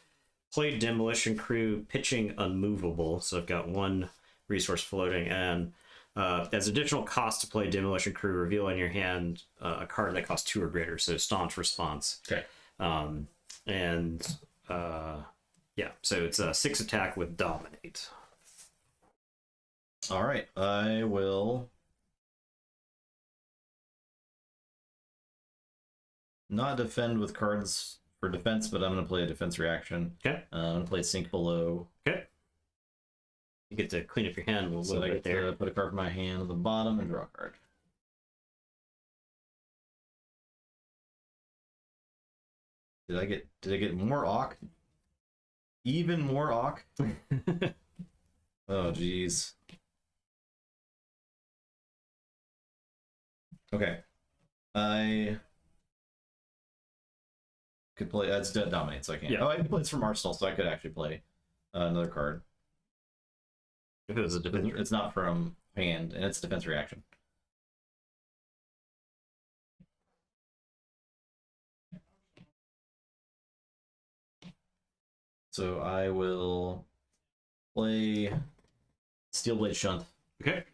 play Demolition Crew, pitching Unmovable, so I've got 1 resource floating, and as additional cost to play Demolition Crew, reveal in your hand a card that costs 2 or greater, so Staunch Response. Okay. Yeah, so it's a 6 attack with Dominate. All right, I will not defend with cards for defense, but I'm going to play a defense reaction. Okay. I'm going to play Sink Below. Okay. get to clean up your hand a little So I bit get there. to put a card in my hand on the bottom and draw a card. Did I get more awk? Even more awk? Oh jeez. Okay. I could play that's dominate, so I can't. Yeah. Oh, I can play this from Arsenal, so I could actually play another card. If it was a defense. It's not from hand, and it's a defense reaction. So I will play Steelblade Shunt, Okay.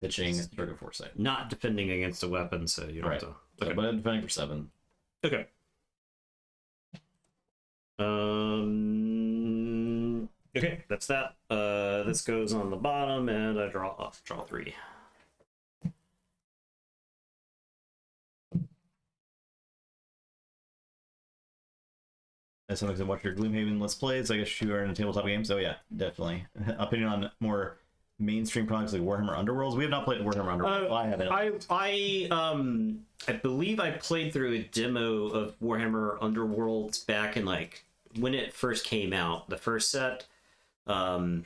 pitching Circuit Foresight. Not defending against a weapon, so you don't Right. have to. So, but I'm defending for 7. Okay. Okay, that's that. This goes on the bottom, and I draw 3. As someone can watch your Gloomhaven Let's Plays, I guess you are in a tabletop game, so yeah, definitely. Opinion on more mainstream products like Warhammer Underworlds. We have not played Warhammer Underworlds. Well, I haven't. I believe I played through a demo of Warhammer Underworlds back in like when it first came out, the first set. Back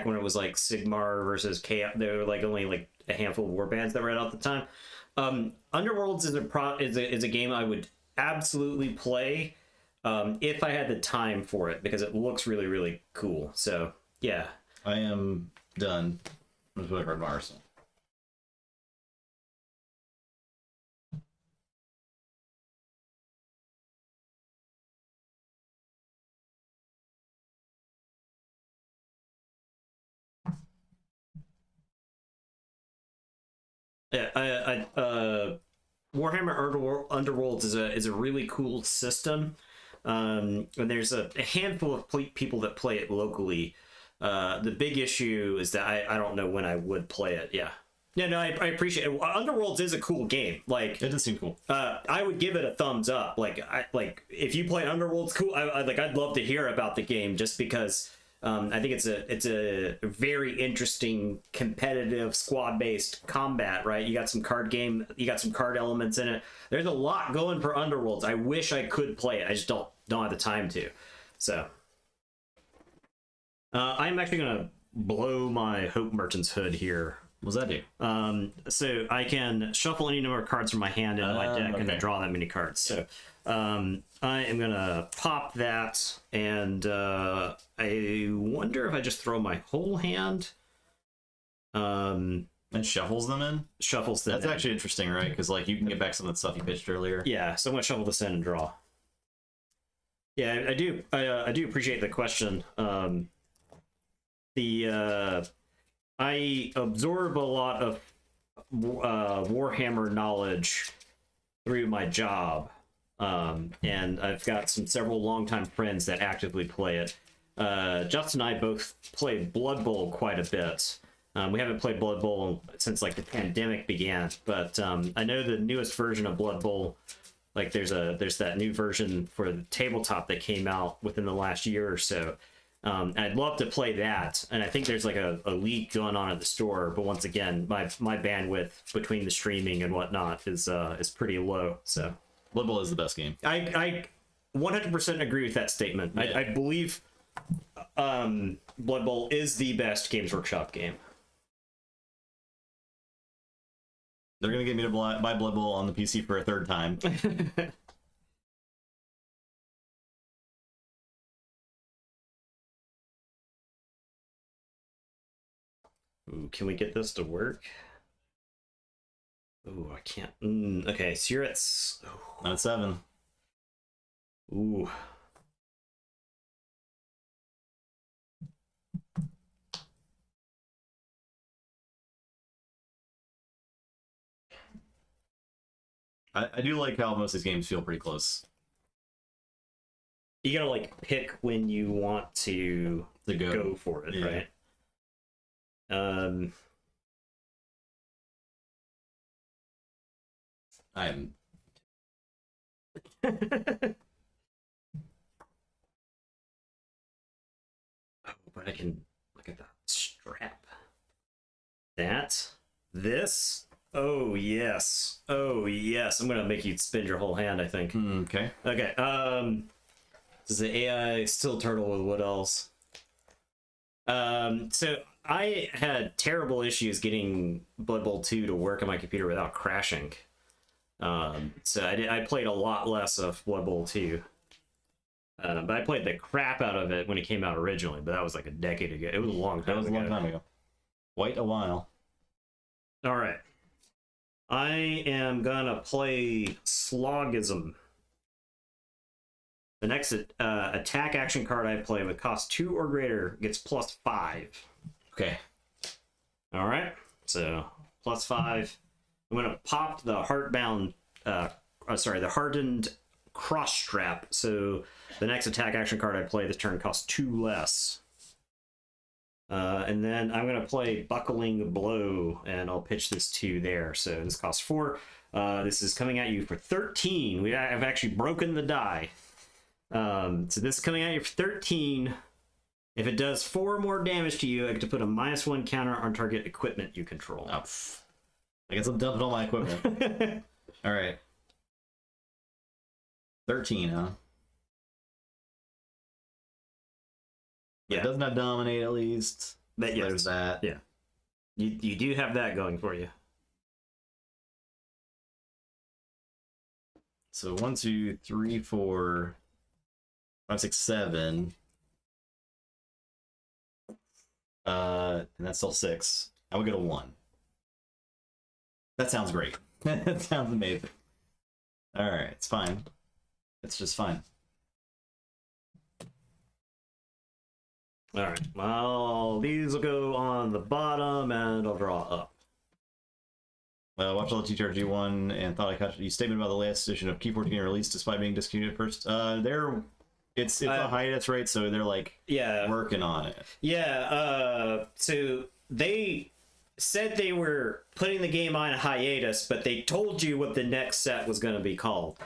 when it was like Sigmar versus Chaos, there were like only like a handful of war bands that were out at the time. Underworlds is a game I would absolutely play if I had the time for it, because it looks really, really cool. So yeah, I am done with what I've heard of Arsenal. yeah. Warhammer Underworlds is a really cool system, and there's a handful of people that play it locally. The big issue is that I don't know when I would play it. Yeah. Yeah, no, I appreciate it. Underworlds is a cool game. Like, It does seem cool. I would give it a thumbs up. Like, if you play Underworlds, cool. I'd love to hear about the game, just because I think it's a very interesting competitive squad based combat. Right, you got some card elements in it. There's a lot going for Underworlds. I wish I could play it. I just don't have the time to. So I'm actually gonna blow my Hope Merchant's hood here. What does that do? So I can shuffle any number of cards from my hand into my deck and then draw that many cards. So I am gonna pop that, and I wonder if I just throw my whole hand. And shuffles them in? Shuffles them. That's actually interesting, right? Because like you can get back some of the stuff you pitched earlier. Yeah, so I'm gonna shuffle this in and draw. Yeah, I do appreciate the question. I absorb a lot of Warhammer knowledge through my job, and I've got several longtime friends that actively play it. Justin and I both play Blood Bowl quite a bit. We haven't played Blood Bowl since like the pandemic began, but I know the newest version of Blood Bowl. Like there's that new version for the tabletop that came out within the last year or so. I'd love to play that, and I think there's like a leak going on at the store. But once again, my bandwidth between the streaming and whatnot is pretty low. So Blood Bowl is the best game. I 100% agree with that statement. Yeah. I believe Blood Bowl is the best Games Workshop game. They're gonna get me to buy Blood Bowl on the PC for a third time. Ooh, can we get this to work? Ooh, I can't. Okay, so you're at... Not 7. Ooh. I do like how most of these games feel pretty close. You gotta like pick when you want to go for it, yeah. Right? I'm but I can look at the strap. This. Oh yes. Oh yes. I'm gonna make you spend your whole hand, I think. Okay. Okay. This is the AI still turtle with wood elves. So I had terrible issues getting Blood Bowl 2 to work on my computer without crashing. So I played a lot less of Blood Bowl 2. But I played the crap out of it when it came out originally, but that was like a decade ago. It was a long time ago. That was a long time ago. Quite a while. All right. I am gonna play Slogism. The next attack action card I play with cost 2 or greater gets +5. Okay. All right. So +5. I'm gonna pop the the hardened cross strap. So the next attack action card I play this turn costs 2 less. And then I'm going to play Buckling Blow, and I'll pitch this 2 there. So this costs 4. This is coming at you for 13. I've actually broken the die. So this is coming at you for 13. If it does 4 more damage to you, I get to put a -1 counter on target equipment you control. Oh, I guess I'm dumping all my equipment. All right. 13, huh? Yeah. It doesn't have Dominate, at least. But yes. There's that. Yeah. You do have that going for you. So 1, 2, 3, 4, 5, 6, 7. And that's still 6. I would go to 1. That sounds great. That sounds amazing. All right, it's fine. It's just fine. All right. Well, these will go on the bottom, and I'll draw up. Watch all the teacher G1 and thought I caught your statement about the last edition of Key 14 released despite being discontinued at first. It's a hiatus, right? So they're like working on it. Yeah. So they said they were putting the game on hiatus, but they told you what the next set was going to be called,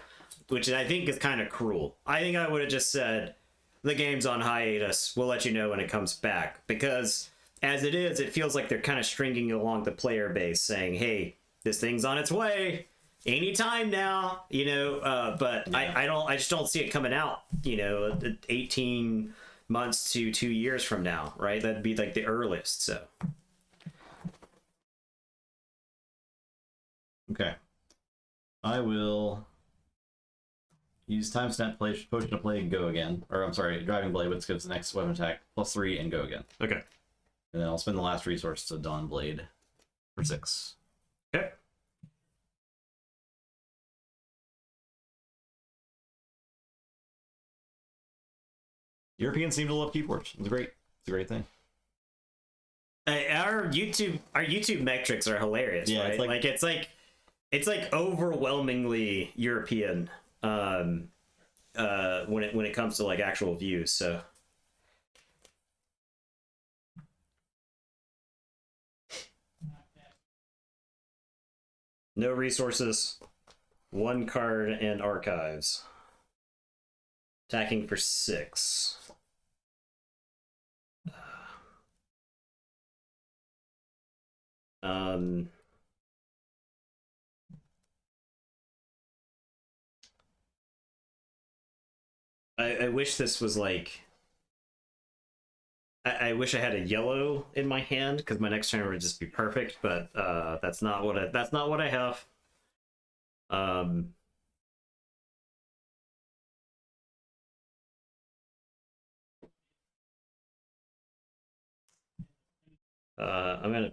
which I think is kind of cruel. I think I would have just said, the game's on hiatus. We'll let you know when it comes back. Because as it is, it feels like they're kind of stringing along the player base, saying, hey, this thing's on its way anytime now, but yeah. I just don't see it coming out, 18 months to 2 years from now, right? That'd be like the earliest. So okay, I will use time snap potion to play and go again. Or I'm sorry, driving blade, which gives the next weapon attack +3 and go again. Okay. And then I'll spend the last resource to Dawn Blade for 6. Okay. Europeans seem to love keyboards. It's great. It's a great thing. Our YouTube metrics are hilarious, yeah, right? It's like overwhelmingly European when it comes to like actual views. So no resources, 1 card and archives. Attacking for 6. I wish this was like, I wish I had a yellow in my hand because my next turn would just be perfect, but that's not what I have. I'm gonna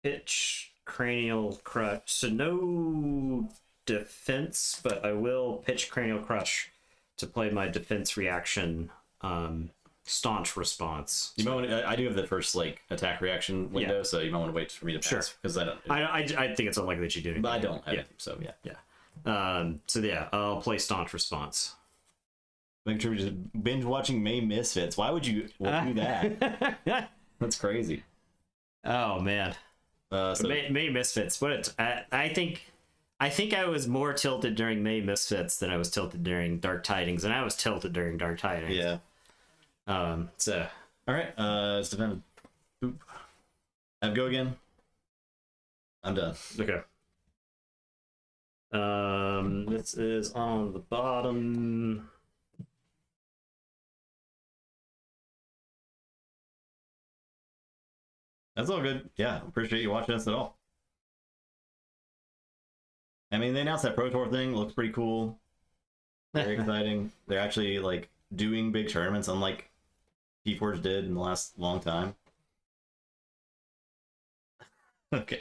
pitch Cranial Crush. So no defense, but I will pitch Cranial Crush to play my defense reaction, Staunch Response. You might want to, I do have the first attack reaction window, so you might want to wait for me to pass because I don't. I think it's unlikely that you do anything. But I don't have it, so yeah. So yeah, I'll play Staunch Response. Make sure you're just binge watching May Misfits. Why would you do that? That's crazy. Oh man. So May Misfits. I think I was more tilted during May Misfits than I was tilted during Dark Tidings, and I was tilted during Dark Tidings. Yeah. So All right. It's defended. Boop. Have go again. I'm done. Okay. This is on the bottom. That's all good. Yeah, appreciate you watching us at all. I mean, they announced that Pro Tour thing. Looks pretty cool. Very exciting. They're actually like doing big tournaments, unlike Keyforge did in the last long time. Okay.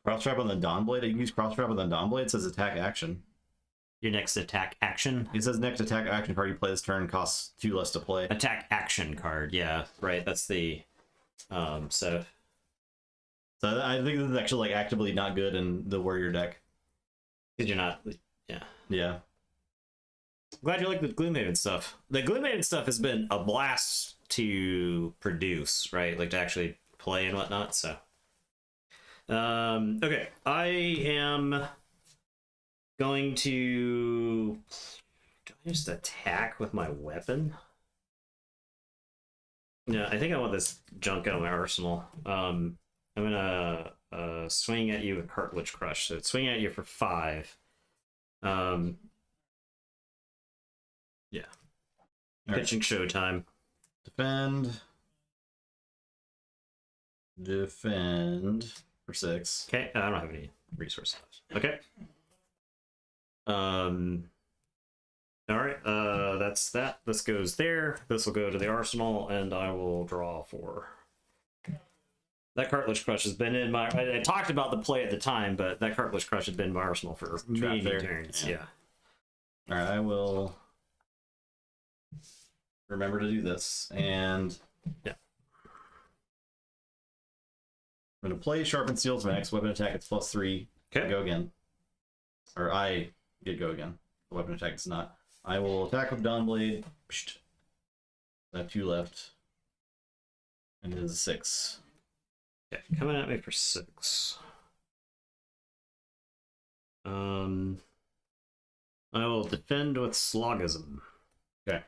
Cross trap on the Dawn Blade. You can use cross trap on the Dawn Blade. It says attack action. Your next attack action. It says next attack action card you play this turn costs 2 less to play. Attack action card. Yeah, right. That's the so. So I think this is actually like actively not good in the warrior deck. Because you're not. Yeah. Yeah. Glad you like the Gloomhaven stuff. The Gloomhaven stuff has been a blast to produce, right? Like to actually play and whatnot. So. Okay, I am going to do I just attack with my weapon. No, I think I want this junk out of my arsenal. I'm gonna swing at you with Cartilage Crush. So it's swinging at you for 5. Yeah. Pitching showtime. Defend for 6. Okay, I don't have any resources. Okay. All right, that's that. This goes there. This will go to the arsenal, and I will draw 4. That Cartilage Crush has been in my... I talked about the play at the time, but that Cartilage Crush has been in my arsenal for many turns. Yeah. All right, I will remember to do this, and yeah. I'm going to play Sharpened Steel. My next weapon attack, it's +3. Okay. Go again. Or I get go again. The weapon attack is not. I will attack with Dawn Blade. I have 2 left. And it is a 6. Okay, coming at me for 6. I will defend with Slogism. Okay.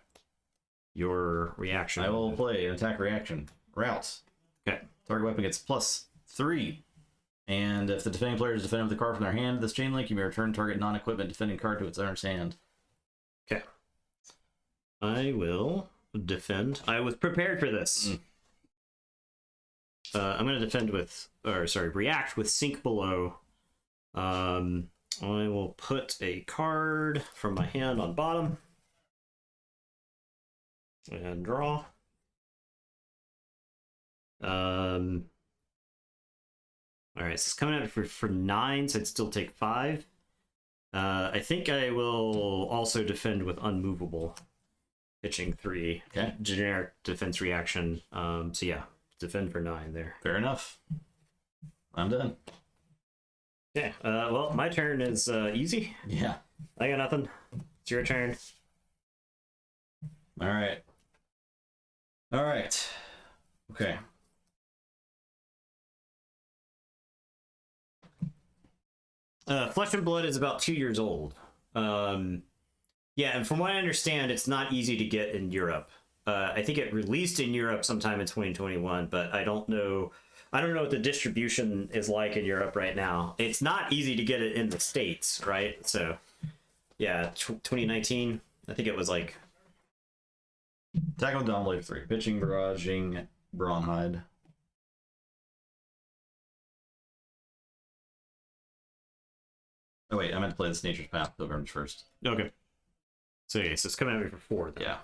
Your reaction. I will play an attack reaction. Route. Okay. Target weapon gets +3. And if the defending player is defending with a card from their hand, this chain link, you may return target non-equipment defending card to its owner's hand. Okay. I will defend. I was prepared for this. I'm going to defend with, or sorry, react with Sink Below. I will put a card from my hand on bottom. And draw. All right, so it's coming out for 9, so I'd still take 5. I think I will also defend with Unmovable, pitching 3. Okay. Generic defense reaction. So yeah, defend for 9 there. Fair enough. I'm done. Yeah. Well, my turn is easy. Yeah. I got nothing. It's your turn. All right. All right. Okay. Flesh and Blood is about 2 years old. Yeah, and from what I understand, it's not easy to get in Europe. I think it released in Europe sometime in 2021, but I don't know. I don't know what the distribution is like in Europe right now. It's not easy to get it in the States, right? So, yeah, 2019. I think it was like Attack on Dawn Blade 3. Pitching, barraging, Brawnhide. Oh wait, I meant to play this Nature's Path Pilgrims first. okay. So yeah, so it's coming at me for 4. Then. Yeah.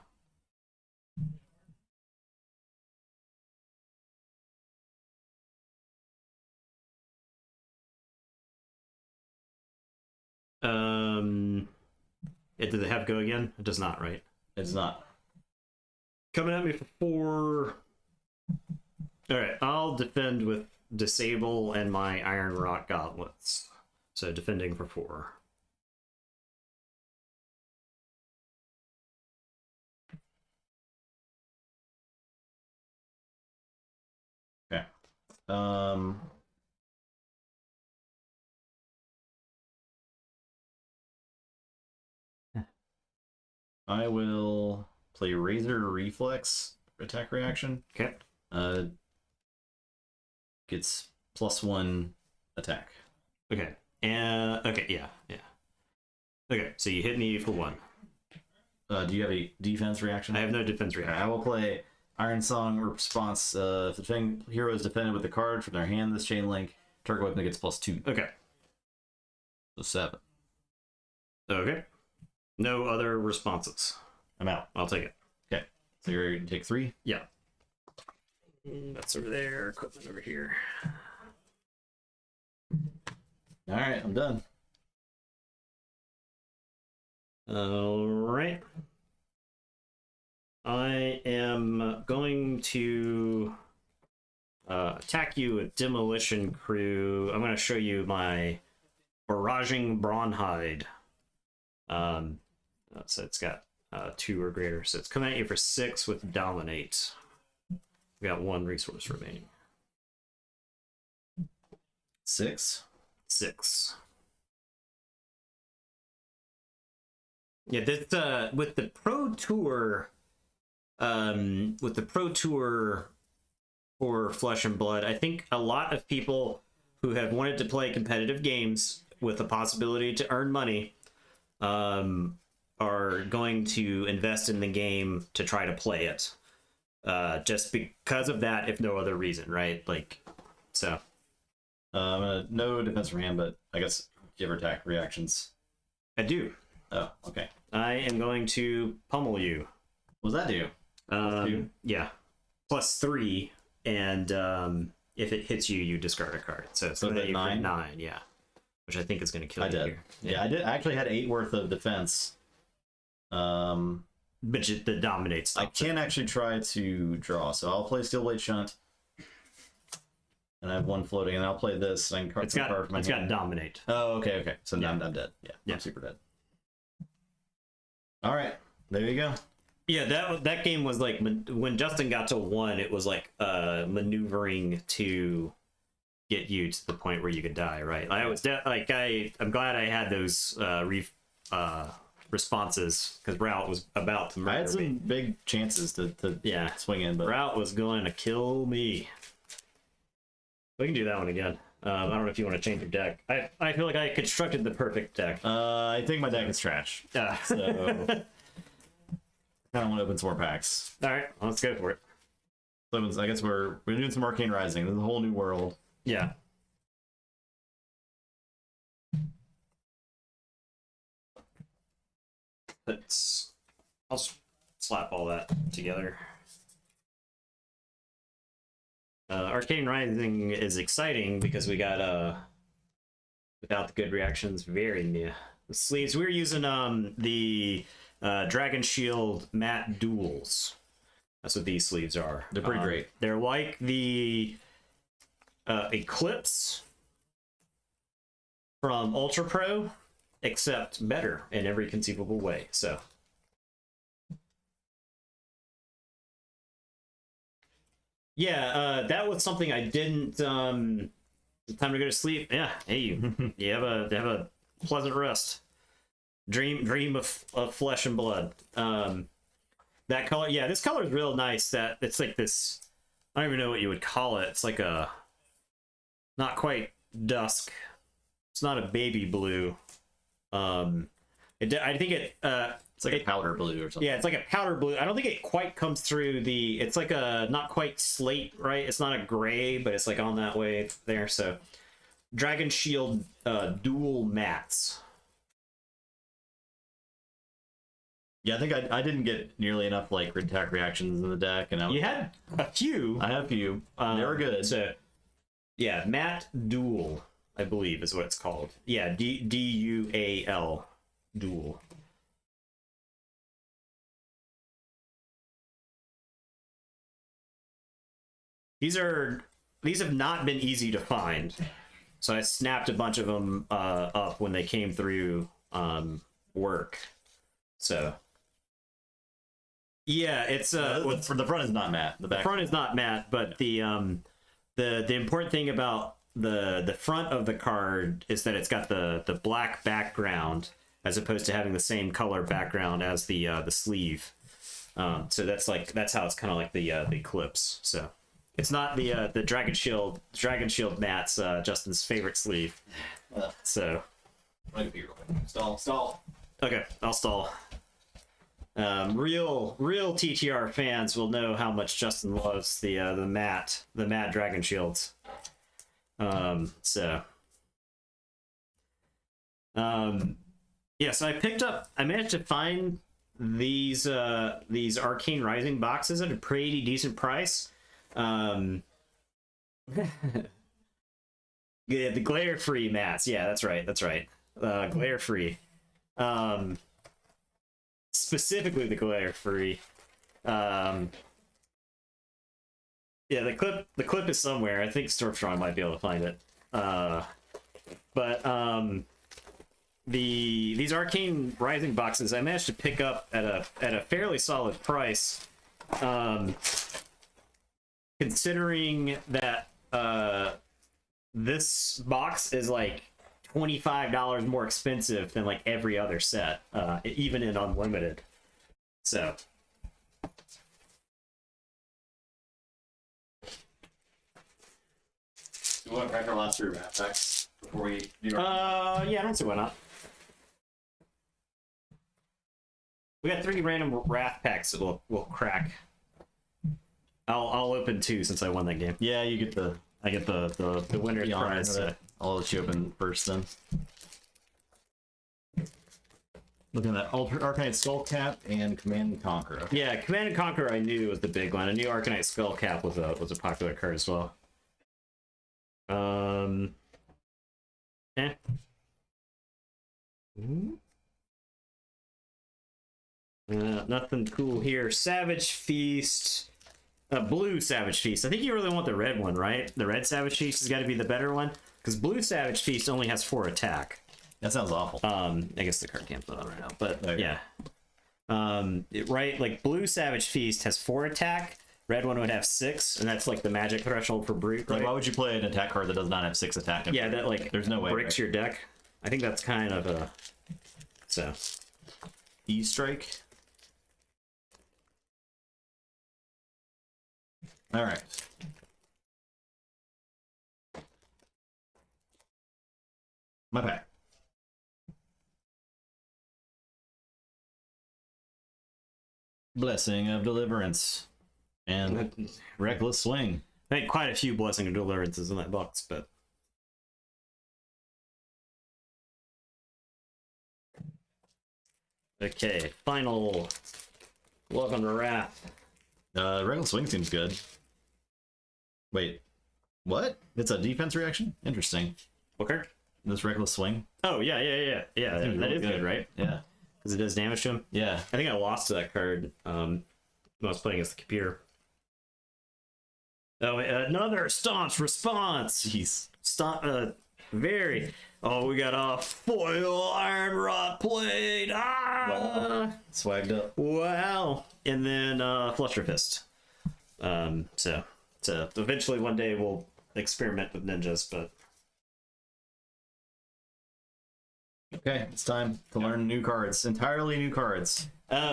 Does it have go again? It does not, right? It's not. Coming at me for 4. All right, I'll defend with Disable and my Iron Rock Gauntlets. So defending for 4. Okay. I will play Razor Reflex attack reaction. Okay. Gets +1 attack. Okay. And okay, yeah. Okay, so you hit me for 1. Do you have a defense reaction? I have no defense Okay, reaction. I will play Iron Song response. If the hero is defended with the card from their hand, this chain link, target weapon gets +2. Okay. So 7. Okay. No other responses. I'm out. I'll take it. Okay. So you're going to take 3? Yeah. That's over there. Equipment over here. All right, I'm done. All right. I am going to attack you with Demolition Crew. I'm going to show you my Barraging Brawnhide. So it's got 2 or greater. So it's coming at you for 6 with Dominate. We got 1 resource remaining. 6. 6. Yeah, this with the Pro Tour for Flesh and Blood, I think a lot of people who have wanted to play competitive games with the possibility to earn money are going to invest in the game to try to play it. Just because of that, if no other reason, right? Like, so. No defense from hand, but I guess give or attack reactions. I do. Oh, okay. I am going to pummel you. What does that do? +2? Yeah. +3, and if it hits you, you discard a card. So it's going to 9? 9, yeah. Which I think is going to kill I you did. here. Yeah, I did. I actually had 8 worth of defense. But the dominates. I can actually try to draw, so I'll play Steel Blade Shunt. And I have 1 floating, and I'll play this. And I can It's got dominate. Oh, okay. So Yeah. I'm dead. Yeah, Yeah. I'm super dead. All right, there you go. Yeah, that game was like when Justin got to 1, it was like maneuvering to get you to the point where you could die. Right? I'm glad I had those responses because Route was about to murder I had some me. big chances to swing in, but Route was going to kill me. We can do that one again. I don't know if you want to change your deck. I feel like I constructed the perfect deck. I think my deck is trash. So I kind of want to open some more packs. All right, let's go for it. So I guess we're doing some Arcane Rising. This is a whole new world. Yeah. I'll slap all that together. Arcane Rising is exciting because we got without the good reactions, very near the sleeves. We're using the Dragon Shield matte duels. That's what these sleeves are. They're pretty great. They're like the Eclipse from Ultra Pro, except better in every conceivable way. So. Yeah, that was something I didn't. Time to go to sleep. Yeah, hey, you have a pleasant rest. Dream of flesh and blood. That color, yeah, this color is real nice. That it's like this. I don't even know what you would call it. It's like a not quite dusk. It's not a baby blue. I think it. It's like a powder blue or something. Yeah, it's like a powder blue. I don't think it quite comes through the. It's like a not quite slate, right? It's not a gray, but it's like on that way there. So, Dragon Shield dual mats. Yeah, I think I didn't get nearly enough like attack reactions in the deck, and You had a few. I have a few. They were good. So, yeah, matte dual, I believe is what it's called. Yeah, DUAL dual. These have not been easy to find, so I snapped a bunch of them up when they came through work. So yeah, it's the front is not matte. The back front is not matte, but the important thing about the front of the card is that it's got the black background, as opposed to having the same color background as the sleeve. So that's how it's kind of like the Eclipse. So it's not the Dragon Shield Matt's Justin's favorite sleeve. So stall. Okay, I'll stall. Real TTR fans will know how much Justin loves the matte Dragon Shields. Yeah, so I managed to find these Arcane Rising boxes at a pretty decent price. Yeah, the glare free mats. Yeah, that's right. Glare free. Specifically the glare free. Yeah, the clip is somewhere. I think Stormstrong might be able to find it. These Arcane Rising boxes I managed to pick up at a fairly solid price, considering that this box is like $25 more expensive than like every other set, even in Unlimited. So Do you want to crack our last 3 Rathe packs before we do yeah, I don't see why not. We got 3 random Rathe packs that we'll crack. I'll open 2 since I won that game. Yeah, you get I get the winner's prize. I'll let you open first then. Looking at that Arcanite Skullcap and Command and Conquer. Yeah, Command and Conquer I knew was the big one. I knew Arcanite Skullcap was a popular card as well. Nothing cool here. Savage Feast. Blue Savage Feast. I think you really want the red one, right? The red Savage Feast has got to be the better one, because Blue Savage Feast only has 4 attack. That sounds awful. I guess the card can't put on right now, but okay. Yeah. Right, like Blue Savage Feast has 4 attack. Red one would have 6, and that's like the magic threshold for Brute. Right? Like, why would you play an attack card that does not have 6 attack? Yeah, that like there's no way breaks your deck. I think that's kind of a so. E-Strike. All right. My pack. Blessing of Deliverance and Reckless Swing. I think quite a few Blessing of Deliverances in that box, but okay, final Welcome to Rathe. Reckless Swing seems good. Wait, what? It's a defense reaction? Interesting. Okay. This Reckless Swing? Oh, yeah. That is good, right? Yeah. Because it does damage to him? Yeah. I think I lost to that card when I was playing against the computer. Oh, another staunch response! Jeez. Very. Oh, we got a foil iron rod plate! Ah! Wow. Swagged up. Wow. And then Fluster Fist. So eventually one day we'll experiment with ninjas, but okay, it's time to learn new cards. Entirely new cards.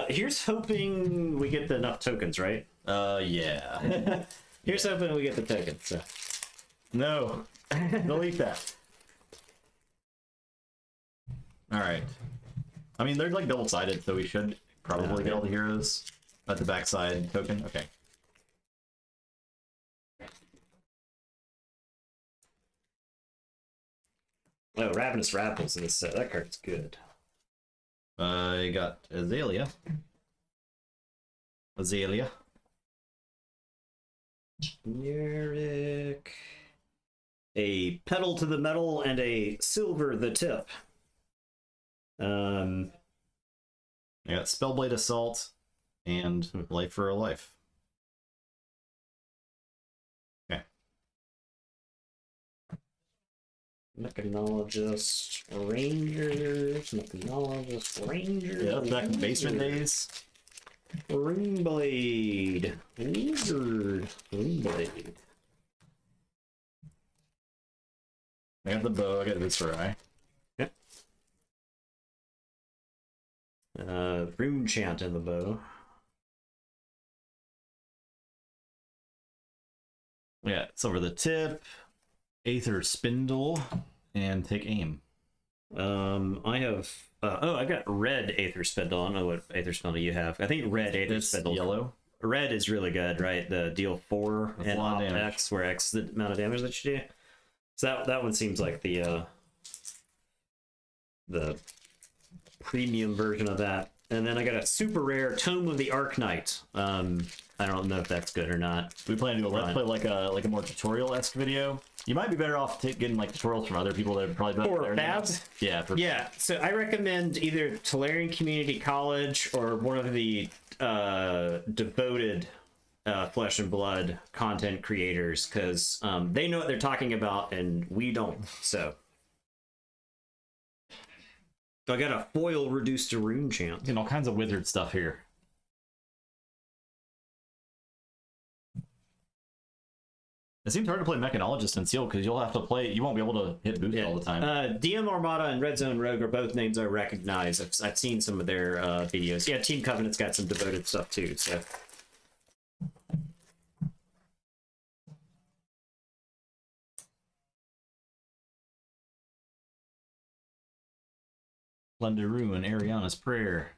Here's hoping we get enough tokens, right? Yeah. Here's hoping we get the tokens. So. No. Delete that. Alright. I mean, they're like double-sided, so we should probably get all the heroes at the backside token. Okay. Oh, Ravenous Raffles in this set. That card's good. I got Azalea. Generic. A Pedal to the Metal and a Silver the Tip. I got Spellblade Assault and Life for a Life. Okay. Mechanologist Rangers. Yeah, back in basement days. Ringblade. Ringblade. I got the bow, I got this for eye. Yep. Rune chant in the bow. Yeah, it's over the tip. Aether spindle and take aim. I have. I got red Aether Spindle. I don't know what Aether Spindle you have. I think red Aether Spindle. Yellow. Red is really good, right? The deal 4 That's and a lot of op damage. X, where X is the amount of damage that you do. So that one seems like the premium version of that. And then I got a super rare Tome of the Arknight. I don't know if that's good or not. We plan to do a let's play like a more tutorial-esque video. You might be better off getting like tutorials from other people that have probably done Or Fabs? Yeah. Yeah, so I recommend either Tolarian Community College or one of the devoted Flesh and Blood content creators, because they know what they're talking about and we don't. So I got a foil reduced to rune chant. And all kinds of wizard stuff here. It seems hard to play Mechanologist and Seal because you'll have to play. You won't be able to hit boost all the time. DM Armada and Red Zone Rogue are both names I recognize. I've seen some of their videos. Yeah, Team Covenant's got some devoted stuff too. So Plunder Ruin, Ariana's Prayer.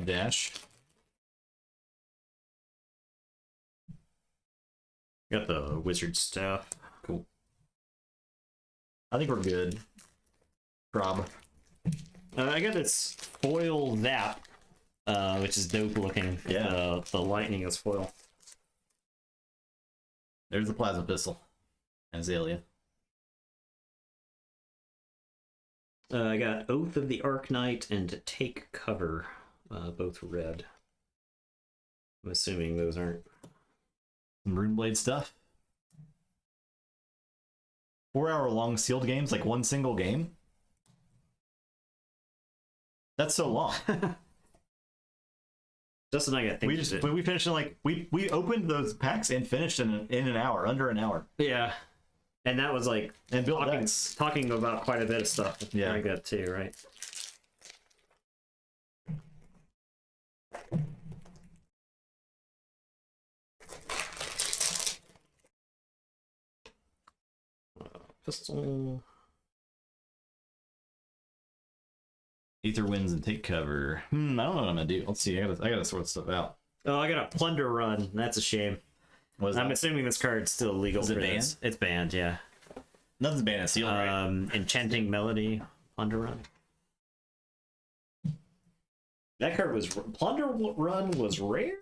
Dash. got the wizard staff. Cool. I think we're good. Prob. I got this foil Zap, which is dope looking. Yeah. The lightning is foil. There's the plasma pistol. Azalea. I got Oath of the Arknight and Take Cover, both red. I'm assuming those aren't. Some Runeblade stuff. 4-hour long sealed games, like one single game. That's so long. Justin and I got things. We finished in like we opened those packs and finished in an hour, under an hour. Yeah, and that was like and built talking about quite a bit of stuff. Yeah, I got too, right. Pistol. Aether wins and take cover. I don't know what I'm gonna do. Let's see. I gotta sort stuff out. Oh, I got a plunder run. That's a shame. I'm assuming this card's still legal. Is it for banned? this. It's banned, yeah. Nothing's banned at sealed, right? Enchanting Melody, plunder run. That card was plunder run was rare.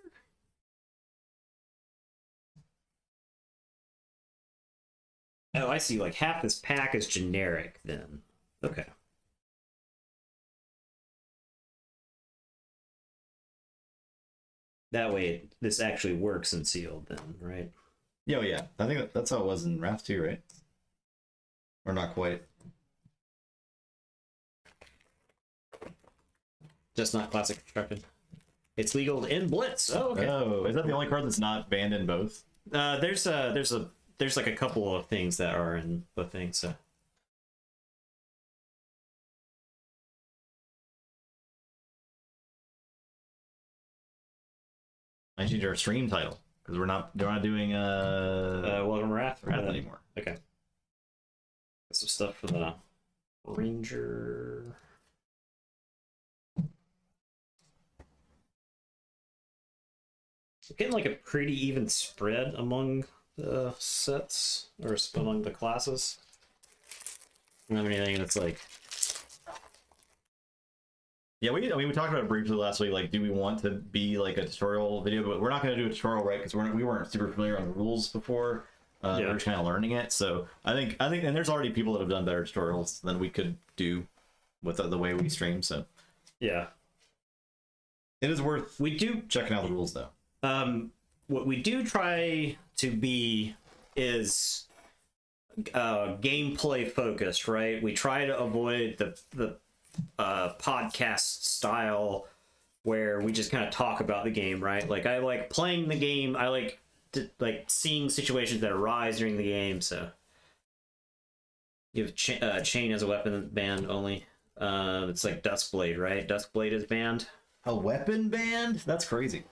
Oh, I see. Like half this pack is generic. Then, okay. That way, this actually works in sealed. Then, right? Yeah, yeah. I think that's how it was in Rathe too, right? Or not quite. Just not classic constructed. It's legal in Blitz. Oh, okay. Oh, is that the only card that's not banned in both? There's like a couple of things that are in both things. So. I changed our stream title because we're not doing Welcome Rathe anymore. Okay. Got some stuff for the Ranger. Getting like a pretty even spread among the sets or among the classes. I don't have anything that's like. Yeah, we talked about it briefly last week. Like, do we want to be like a tutorial video? But we're not going to do a tutorial, right? Because we weren't super familiar on the rules before. We were just kind of learning it. So I think, and there's already people that have done better tutorials than we could do with the way we stream. So yeah, it is worth checking out the rules though. What we do try to be is gameplay focused, right? We try to avoid the podcast style where we just kind of talk about the game, right? Like I like playing the game. I like seeing situations that arise during the game. So You have chain as a weapon banned only. It's like Duskblade, right? Duskblade is banned. A weapon banned? That's crazy.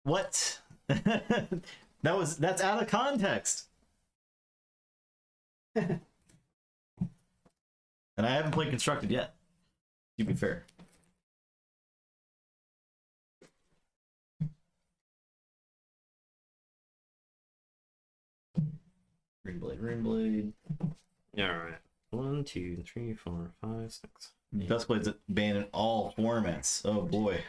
What? That's out of context. And I haven't played Constructed yet. To be fair. Rainblade. Alright. 1, 2, 3, 4, 5, 6. Duskblade's banned in all formats. Oh boy.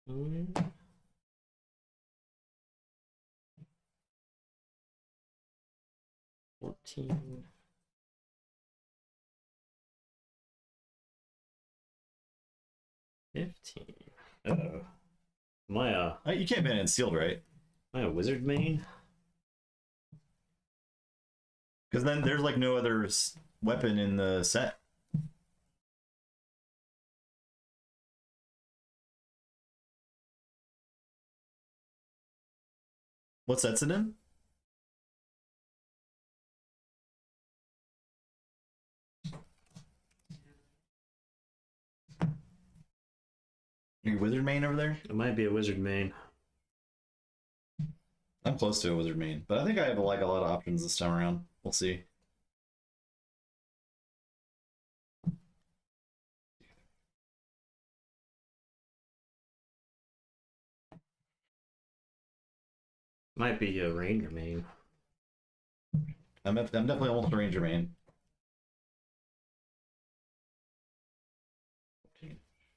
Mm. 14. 15. Uh-oh. You can't ban it in sealed, right? Am I a wizard main? Because then there's like no other weapon in the set. What set's it in? Are you wizard main over there? It might be a wizard main. I'm close to a wizard main, but I think I have like a lot of options this time around. We'll see. Might be a ranger main. I'm definitely almost a ranger main.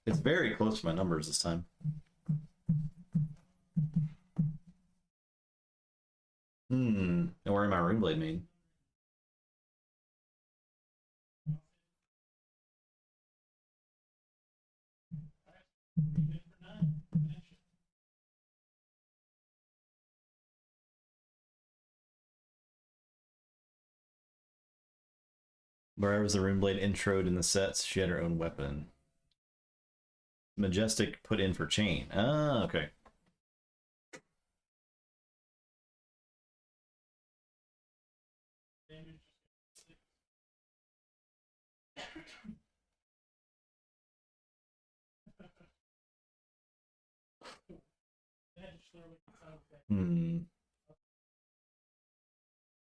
It's very close to my numbers this time. And where am I Rainblade main? Where was the Rainblade introed in the sets? She had her own weapon. Majestic put in for chain. Ah, okay.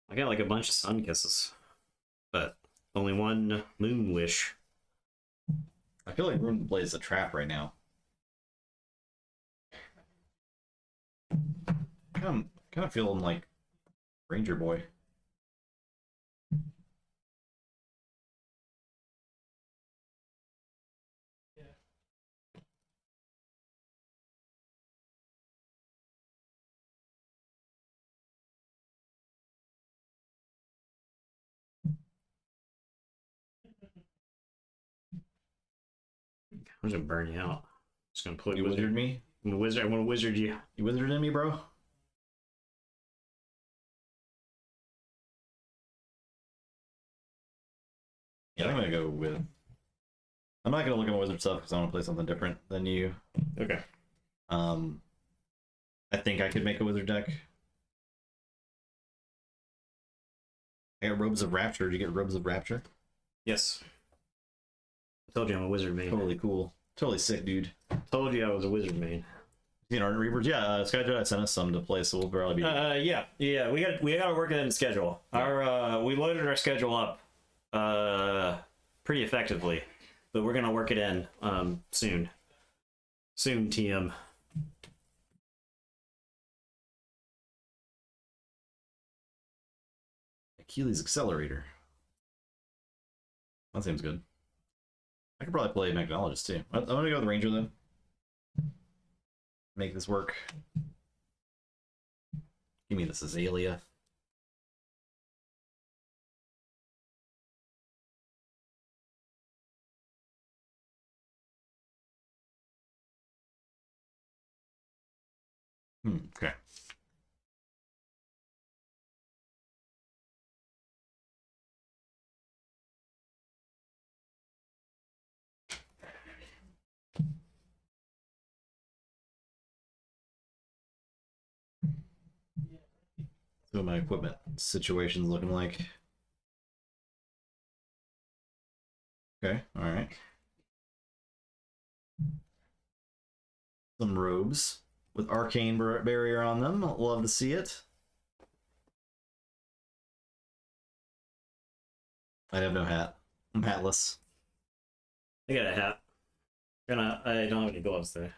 I got like a bunch of sun kisses, but only one moon wish. I feel like Rainblade is a trap right now. Kind of feeling like Ranger Boy. I'm just gonna burn you out. Just gonna play You wizard me? I'm a wizard. I want to wizard you. You wizard in me, bro? Yeah, I'm gonna go with. I'm not gonna look at my wizard stuff because I want to play something different than you. Okay. I think I could make a wizard deck. I got Robes of Rapture. Did you get Robes of Rapture? Yes. I told you I'm a wizard main. Totally cool. Totally sick, dude. Told you I was a wizard main. You know, Reapers. Yeah, Sky Jedi sent us some to play, so we'll probably be. Yeah. We got to work it in the schedule. Yeah. We loaded our schedule up, pretty effectively, but we're gonna work it in, soon. Soon, TM. Achilles Accelerator. That seems good. I could probably play Magnologist too. I'm gonna go with Ranger though. Make this work. Give me this Azalea. Okay. what my equipment situation's looking like. Okay, all right. Some robes with arcane barrier on them. Love to see it. I have no hat. I'm hatless. I got a hat. I don't have any gloves though.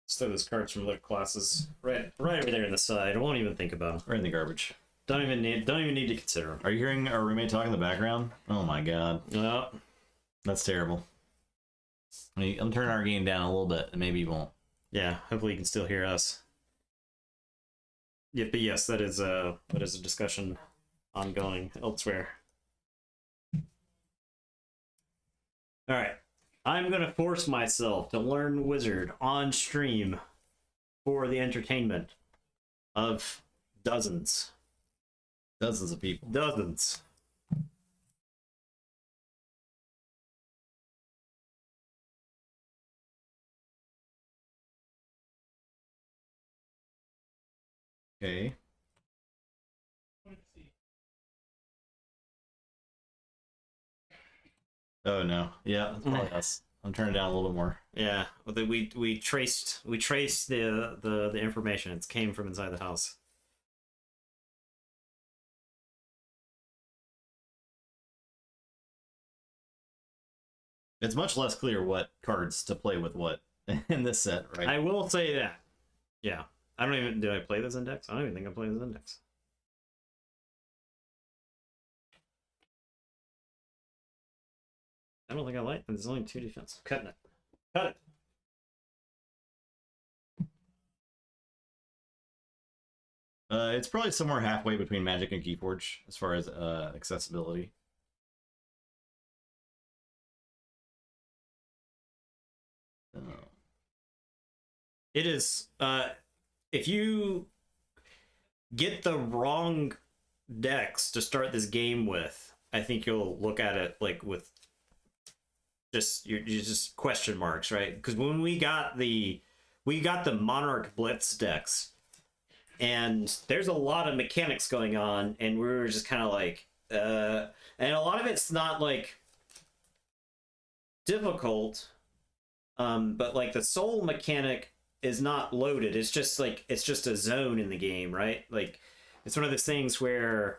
Just throw those cards from other classes right over there in the side. I won't even think about them. Or in the garbage. Don't even need to consider them. Are you hearing our roommate talk in the background? Oh my god. No. That's terrible. I'm turning our game down a little bit, and maybe you won't. Yeah, hopefully you can still hear us. Yeah, but yes, that is a discussion ongoing elsewhere. All right, I'm gonna force myself to learn Wizard on stream for the entertainment of dozens Dozens of people. Dozens. Okay. Oh no. Yeah, that's probably us. I'm turning down a little bit more. Yeah, we traced the information. It came from inside the house. It's much less clear what cards to play with what in this set, right? I will say that. Yeah. I don't even... Do I play this index? I don't even think I play this index. I don't think I like it. There's only 2 defense. Cutting it. Cut it. It's probably somewhere halfway between Magic and Keyforge as far as accessibility. It is... if you get the wrong decks to start this game with, I think you'll look at it like with you're just question marks, right? Because when we got the Monarch Blitz decks, and there's a lot of mechanics going on, and we were just kind of like, and a lot of it's not like difficult, but like the soul mechanic is not loaded. It's just like it's just a zone in the game, right? Like it's one of those things where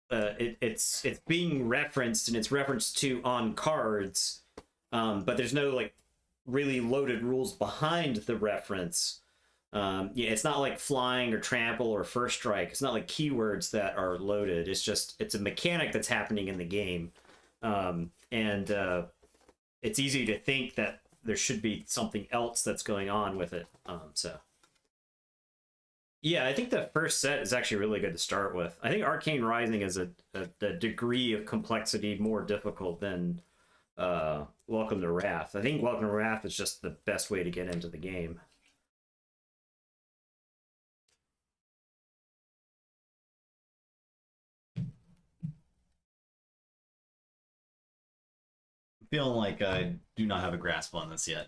it's being referenced, and it's referenced to on cards, but there's no like really loaded rules behind the reference. Yeah, it's not like flying or trample or first strike. It's not like keywords that are loaded. It's a mechanic that's happening in the game, and it's easy to think that there should be something else that's going on with it. So yeah, I think the first set is actually really good to start with. I think Arcane Rising is a degree of complexity more difficult than Welcome to Rathe. I think Welcome to Rathe is just the best way to get into the game. I'm feeling like I do not have a grasp on this yet.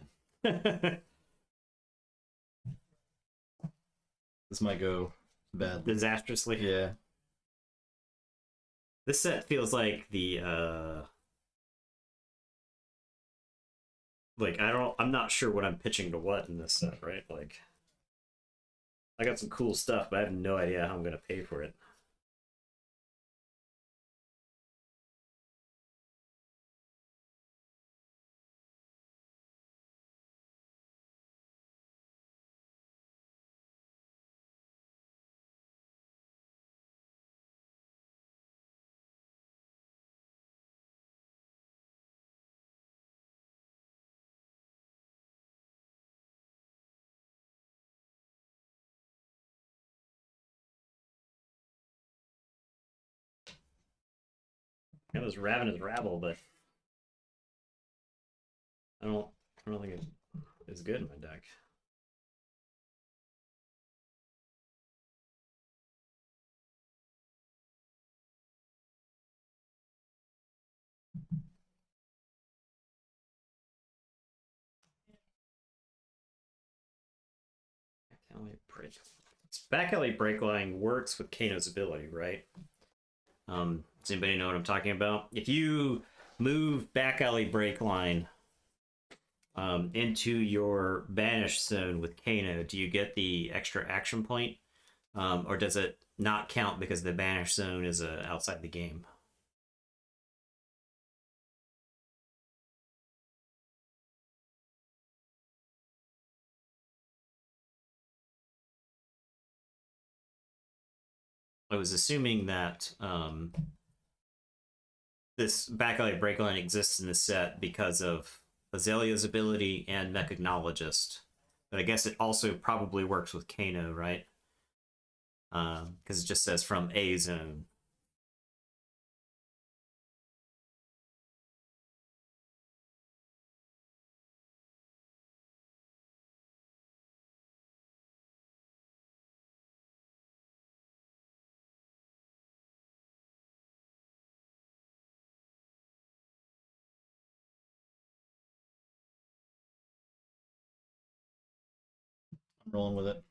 This might go bad. Disastrously. Yeah. This set feels like the like I'm not sure what I'm pitching to what in this set, right? Like I got some cool stuff, but I have no idea how I'm gonna pay for it. It was Ravenous Rabble, but I don't think it's good in my deck. Back alley break line works with Kano's ability, right? Does anybody know what I'm talking about? If you move back alley break line into your banish zone with Kano, do you get the extra action point? Or does it not count because the banish zone is outside the game? I was assuming that this back alley break line exists in the set because of Azalea's ability and Mechagnologist. But I guess it also probably works with Kano, right? Because it just says from a zone. I'm rolling with it.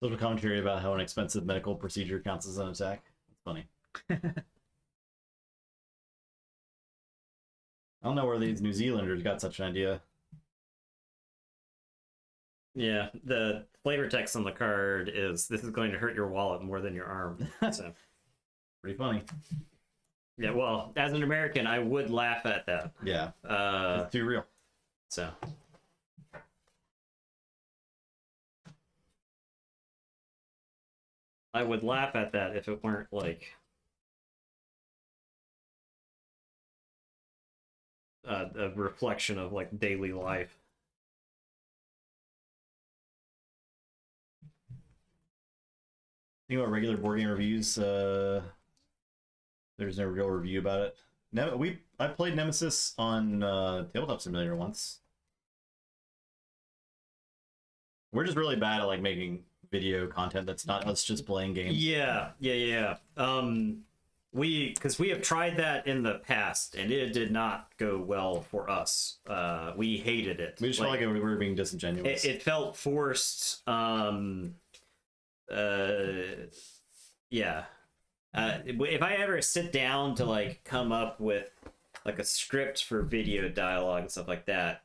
Little commentary about how an expensive medical procedure counts as an attack. It's funny. I don't know where these New Zealanders got such an idea. Yeah, the flavor text on the card is "This is going to hurt your wallet more than your arm." So, pretty funny. Yeah, well, as an American, I would laugh at that. Yeah, it's too real. So, I would laugh at that if it weren't like a reflection of like daily life. Think about regular board game reviews. There's no real review about it. No, I played Nemesis on Tabletop Simulator once. We're just really bad at like making video content that's not us just playing games. Yeah. Because we have tried that in the past and it did not go well for us. We hated it. We just felt like we were being disingenuous. It felt forced. Yeah. If I ever sit down to like come up with like a script for video dialogue and stuff like that,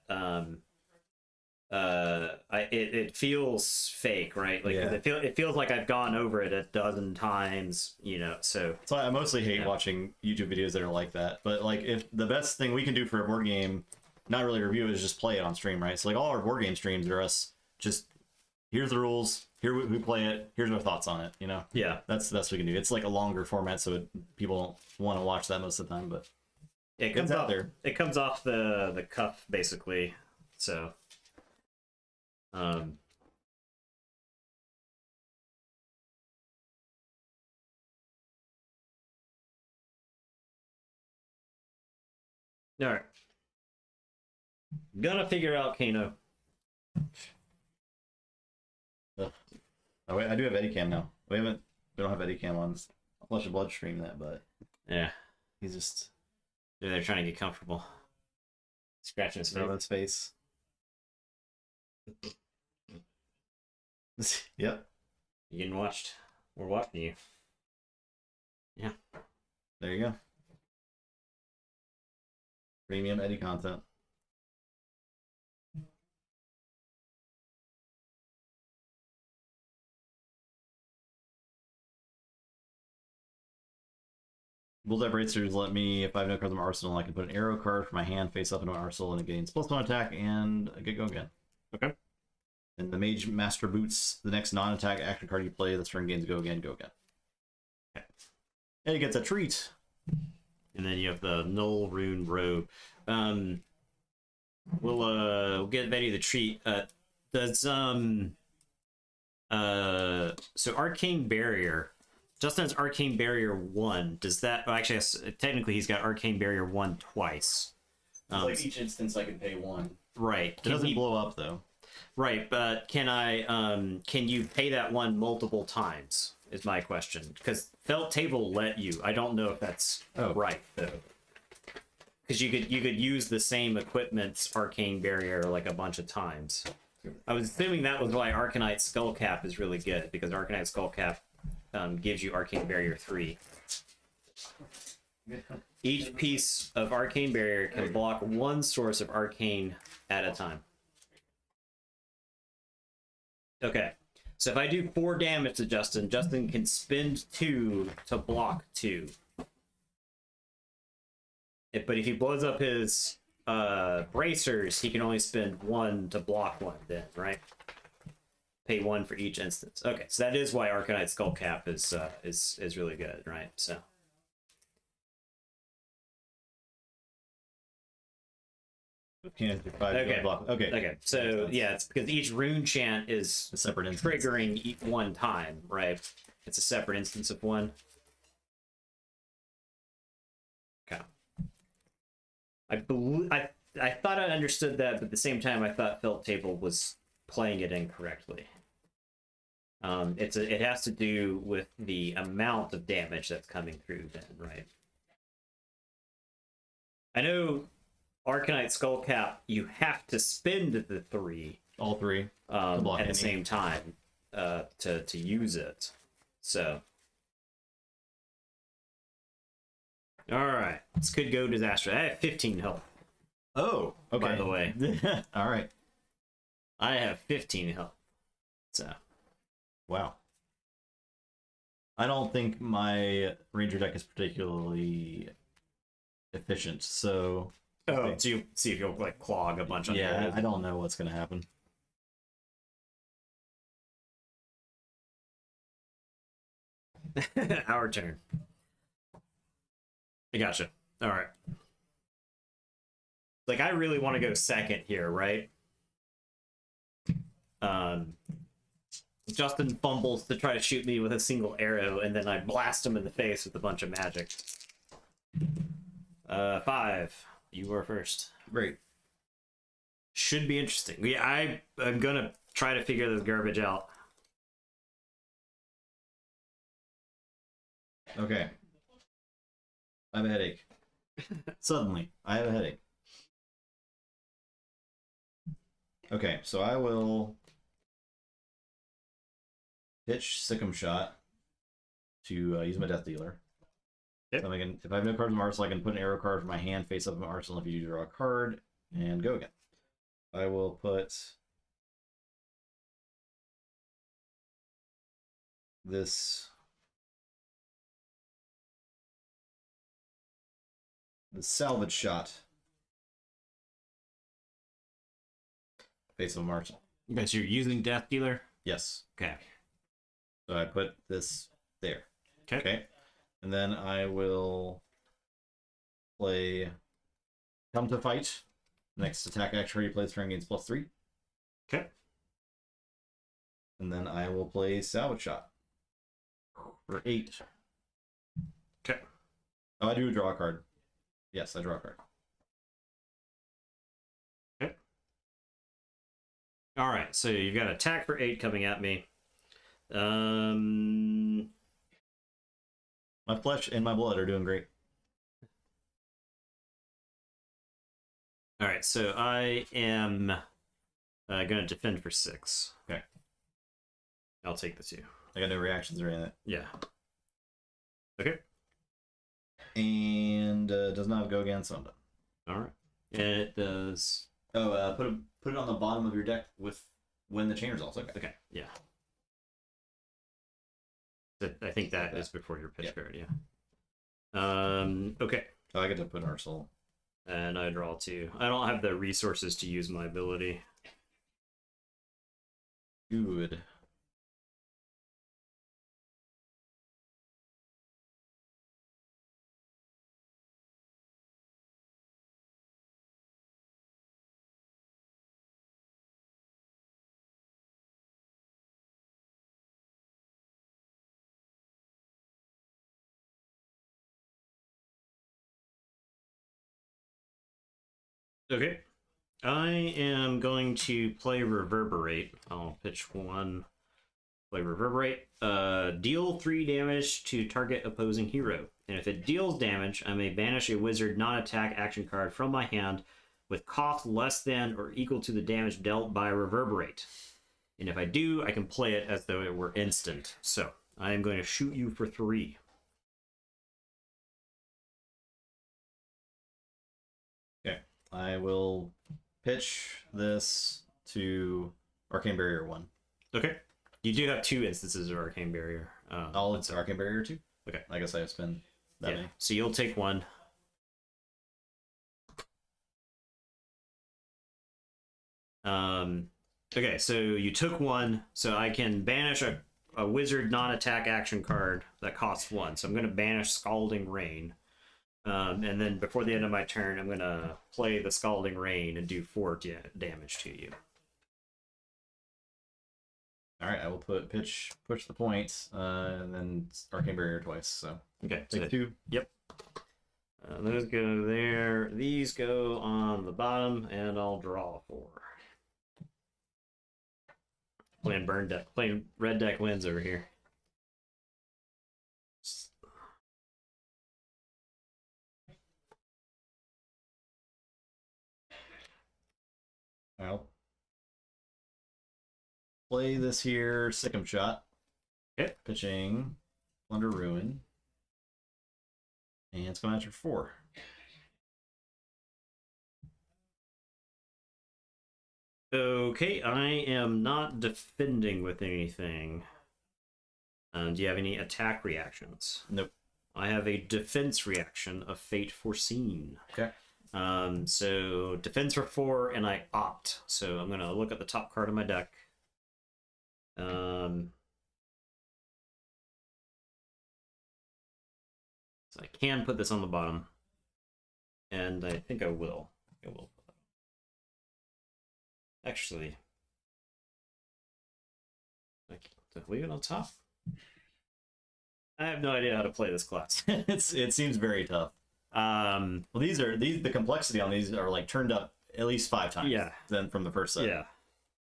it feels fake, right? Like it feels like I've gone over it a dozen times, so I mostly hate watching YouTube videos that are like that. But like, if the best thing we can do for a board game, not really review it, is just play it on stream, right? So like all our board game streams are us just, here's the rules, here we play it, here's our thoughts on it, Yeah, that's the best we can do. It's like a longer format, so people don't want to watch that most of the time, but it comes out there. It comes off the cuff basically, so all right, gonna figure out Kano. Oh wait, I do have Eddie Cam now. We don't have Eddie Cam on Flesh of Blood stream that, but Yeah, he's just they're trying to get comfortable, scratching his face. Yep. You getting watched? We're watching you. Yeah. There you go. Premium Eddie content. Bullseye Bracers let me, if I have no cards in my arsenal, I can put an arrow card from my hand face up into my arsenal and it gains +1 attack and get go again. Okay. And the Mage Master Boots, the next non-attack action card you play this turn gains go again, go again. Okay. And he gets a treat. and then you have the Null Rune Robe. We'll get Betty the treat. Does so Arcane Barrier. Justin's Arcane Barrier 1. Does that? Well, actually, technically, he's got Arcane Barrier 1 twice. It's like each instance I can pay 1. Right. It doesn't blow up though. Right, but can you pay that 1 multiple times? Is my question, because Felt Table let you. I don't know if that's right though. Because you could use the same equipment's Arcane Barrier like a bunch of times. I was assuming that was why Arcanite Skullcap is really good, because Arcanite Skullcap gives you Arcane Barrier 3. Each piece of Arcane Barrier can block 1 source of Arcane at a time. Okay, so if I do 4 damage to Justin, Justin can spend 2 to block 2. But if he blows up his bracers, he can only spend 1 to block 1 then, right? Pay 1 for each instance. Okay, so that is why Arcanite Skullcap is really good, right? So Okay. Okay. So yeah, it's because each rune chant is A separate instance. triggering 1 time, right? It's a separate instance of 1. Okay. I thought I understood that, but at the same time, I thought Felt Table was playing it incorrectly. It has to do with the amount of damage that's coming through then, right? I know Arcanite Skullcap, you have to spend the 3 All 3 at block the any. same time to use it. So, all right, this could go disaster. I have 15 health. Oh, okay. By the way, All right. I have 15 health. So, Wow. I don't think my Ranger deck is particularly efficient, so so you see if you'll like clog a bunch of yeah, I don't know what's gonna happen. Our turn. I gotcha. All right. Like, I really want to go second here, right? Justin fumbles to try to shoot me with a single arrow, and then I blast him in the face with a bunch of magic. 5. You were first. Great. Should be interesting. Yeah, I'm gonna try to figure this garbage out. Okay. I have a headache. Suddenly, I have a headache. Okay, so I will pitch Sick'em Shot to use my Death Dealer. Yep. So if I have no cards in my arsenal, I can put an arrow card from my hand face up in my arsenal if you do draw a card, and go again. I will put this the Salvage Shot face of my arsenal. Okay, so you're using Death Dealer? Yes. Okay. So I put this there. Okay. And then I will play Come to Fight. Next attack action you play this turn gains +3. Okay. And then I will play Salvage Shot for 8. Okay. Oh, I do draw a card. Yes, I draw a card. Okay. All right, so you've got attack for 8 coming at me. My flesh and my blood are doing great. All right, so I am going to defend for 6. Okay. I'll take the 2. I got no reactions or anything. Yeah. Okay. And does not go again, so I'm done. All right. It does. Oh, put it on the bottom of your deck with when the chain results. Okay. Okay. Yeah. I think that is before your pitch card. Yeah. Okay. Oh, I get to put Arsenal. And I draw 2. I don't have the resources to use my ability. Good. Okay. I am going to play Reverberate. I'll pitch one. Play Reverberate. Deal 3 damage to target opposing hero. And if it deals damage, I may banish a wizard non-attack action card from my hand with cost less than or equal to the damage dealt by Reverberate. And if I do, I can play it as though it were instant. So, I am going to shoot you for 3. Okay. I will pitch this to Arcane Barrier 1. Okay. You do have 2 instances of Arcane Barrier. Oh, it's Arcane Barrier 2? Okay. I guess I have spent that many. So you'll take 1. Okay, so you took 1, so I can banish a wizard non-attack action card that costs 1. So I'm going to banish Scalding Rain. And then before the end of my turn, I'm going to play the Scalding Rain and do 4 damage to you. Alright, I will push the point, and then Arcane Barrier twice, so. Okay, Take so 2. Yep. Those go there. These go on the bottom, and I'll draw 4. Playing burn deck, playing red deck wins over here. I'll play this here, Sick'em Shot. Okay. Pitching Plunder Ruin. And it's going after 4. Okay, I am not defending with anything. Do you have any attack reactions? Nope. I have a defense reaction of Fate Foreseen. Okay. So defense for 4, and I opt. So I'm gonna look at the top card of my deck. So I can put this on the bottom, and I think I will. Actually, I can leave it on top. I have no idea how to play this class. It seems very tough. Well, the complexity on these are like turned up at least 5 times. Yeah. Then from the first set. Yeah.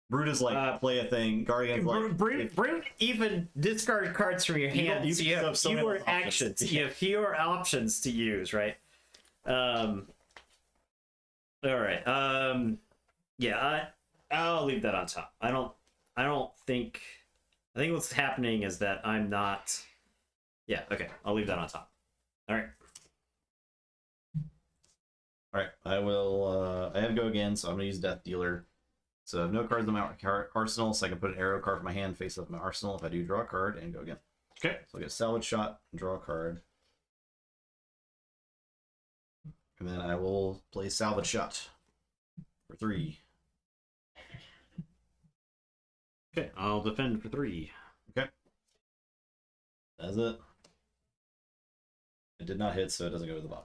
Brute is like play a thing. Guardian's like Brute even discard cards from your hand. You have fewer actions. You have fewer options to use, right? All right. Yeah. I'll leave that on top. I don't think. I think what's happening is that I'm not. Yeah. Okay. I'll leave that on top. All right. All right. I will. I have go again, so I'm gonna use Death Dealer. So I have no cards in my arsenal, so I can put an arrow card from my hand face up my arsenal if I do draw a card and go again. Okay. So I get Salvage Shot and draw a card. And then I will play Salvage Shot for 3. Okay. I'll defend for 3. Okay. That's it. It did not hit, so it doesn't go to the bottom.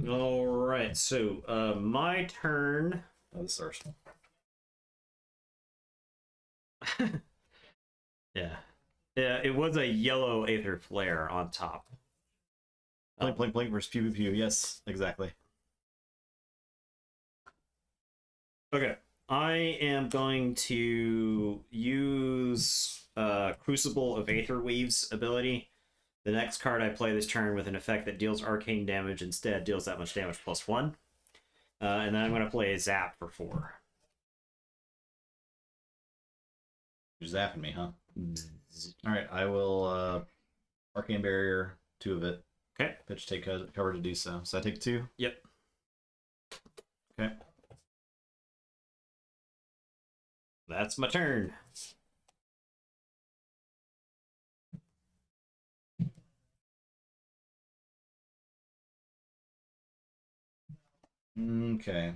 All right. So my turn. Oh, this is arsenal. Yeah. Yeah, it was a yellow Aether Flare on top. Blink, blink, blink versus pew, pew, pew. Yes, exactly. Okay. I am going to use Crucible of Aether Weave's ability. The next card I play this turn with an effect that deals arcane damage instead deals that much damage plus 1. And then I'm going to play a Zap for 4. You're zapping me, huh? Alright, I will Arcane Barrier 2 of it. Okay. Pitch take cover to do so. So I take 2? Yep. Okay. That's my turn. Okay.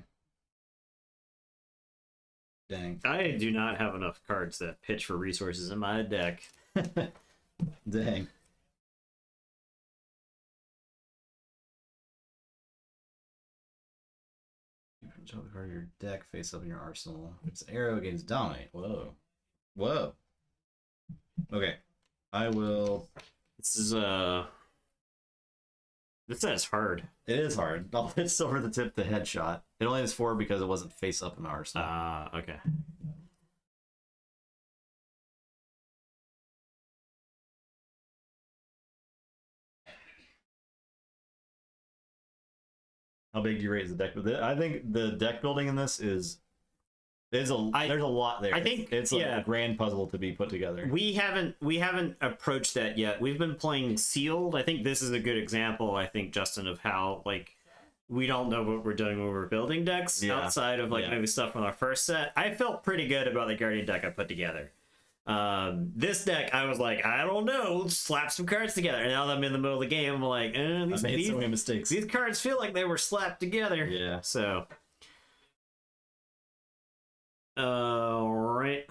Dang. I do not have enough cards that pitch for resources in my deck. Dang. Control the card of your deck face up in your arsenal. It's arrow against dominate. Whoa. Whoa. Okay. I will. This is This is hard. It is hard. It's over the tip the headshot. It only has 4 because it wasn't face up in ours. Okay. How big do you rate the deck? I think the deck building in this there's a lot there. I think it's a grand puzzle to be put together. We haven't approached that yet. We've been playing sealed. I think this is a good example, I think, Justin, of how like we don't know what we're doing when we're building decks outside of like maybe stuff from our first set. I felt pretty good about the Guardian deck I put together. This deck, I was like, I don't know, we'll just slap some cards together. And now that I'm in the middle of the game, I'm like, I made so many mistakes. These cards feel like they were slapped together. Yeah. So, all right.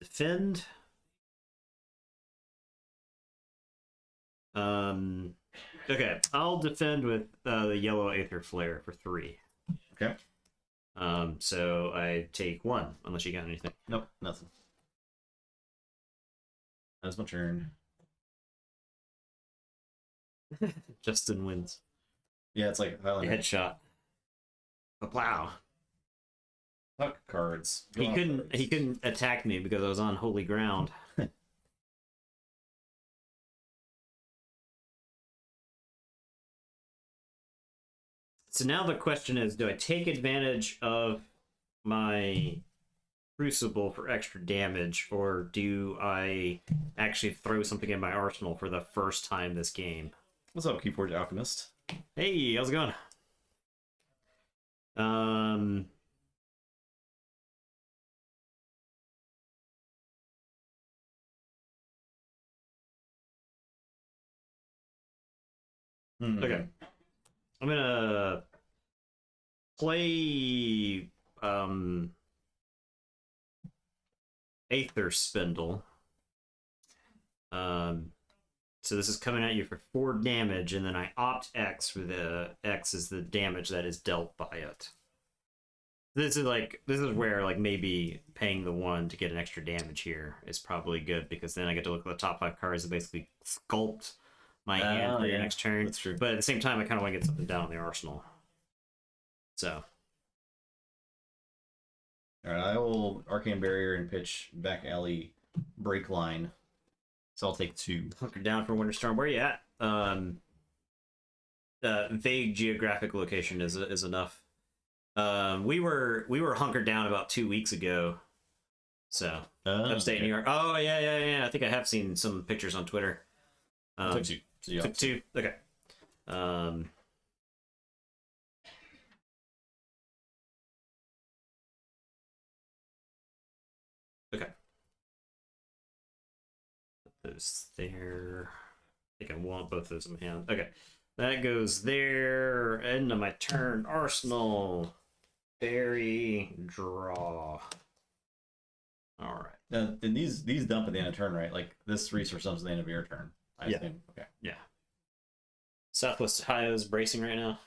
Defend. Okay, I'll defend with the yellow Aether Flare for 3. Okay. So I take 1, unless you got anything. Nope, nothing. That's my turn. Justin wins. Yeah, it's like Highlander. Headshot. Wow. Tuck cards. He couldn't attack me because I was on holy ground. So now the question is, do I take advantage of my Crucible for extra damage, or do I actually throw something in my arsenal for the first time this game? What's up, Keyforge Alchemist? Hey, how's it going? Okay. I'm gonna play Aether Spindle. So this is coming at you for 4 damage, and then I opt X for the X is the damage that is dealt by it. This is where like maybe paying the 1 to get an extra damage here is probably good, because then I get to look at the top 5 cards and basically sculpt my hand for your next turn. That's true. But at the same time, I kind of want to get something down in the arsenal. So. Alright, I will Arcane Barrier and pitch Back Alley Break Line. So I'll take 2. Hunker down for Winterstorm. Where are you at? Vague geographic location is enough. We were hunkered down about 2 weeks ago. So upstate New York. Oh yeah. I think I have seen some pictures on Twitter. Took 2. So you took 2. Okay. Okay. Put those there. I think I want both those in my hand. Okay. That goes there. End of my turn. Arsenal. Bury. Draw. Alright. Now, and these dump at the end of turn, right? Like this resource dumps at the end of your turn. I assume. Okay. Yeah. Southwest Ohio's bracing right now.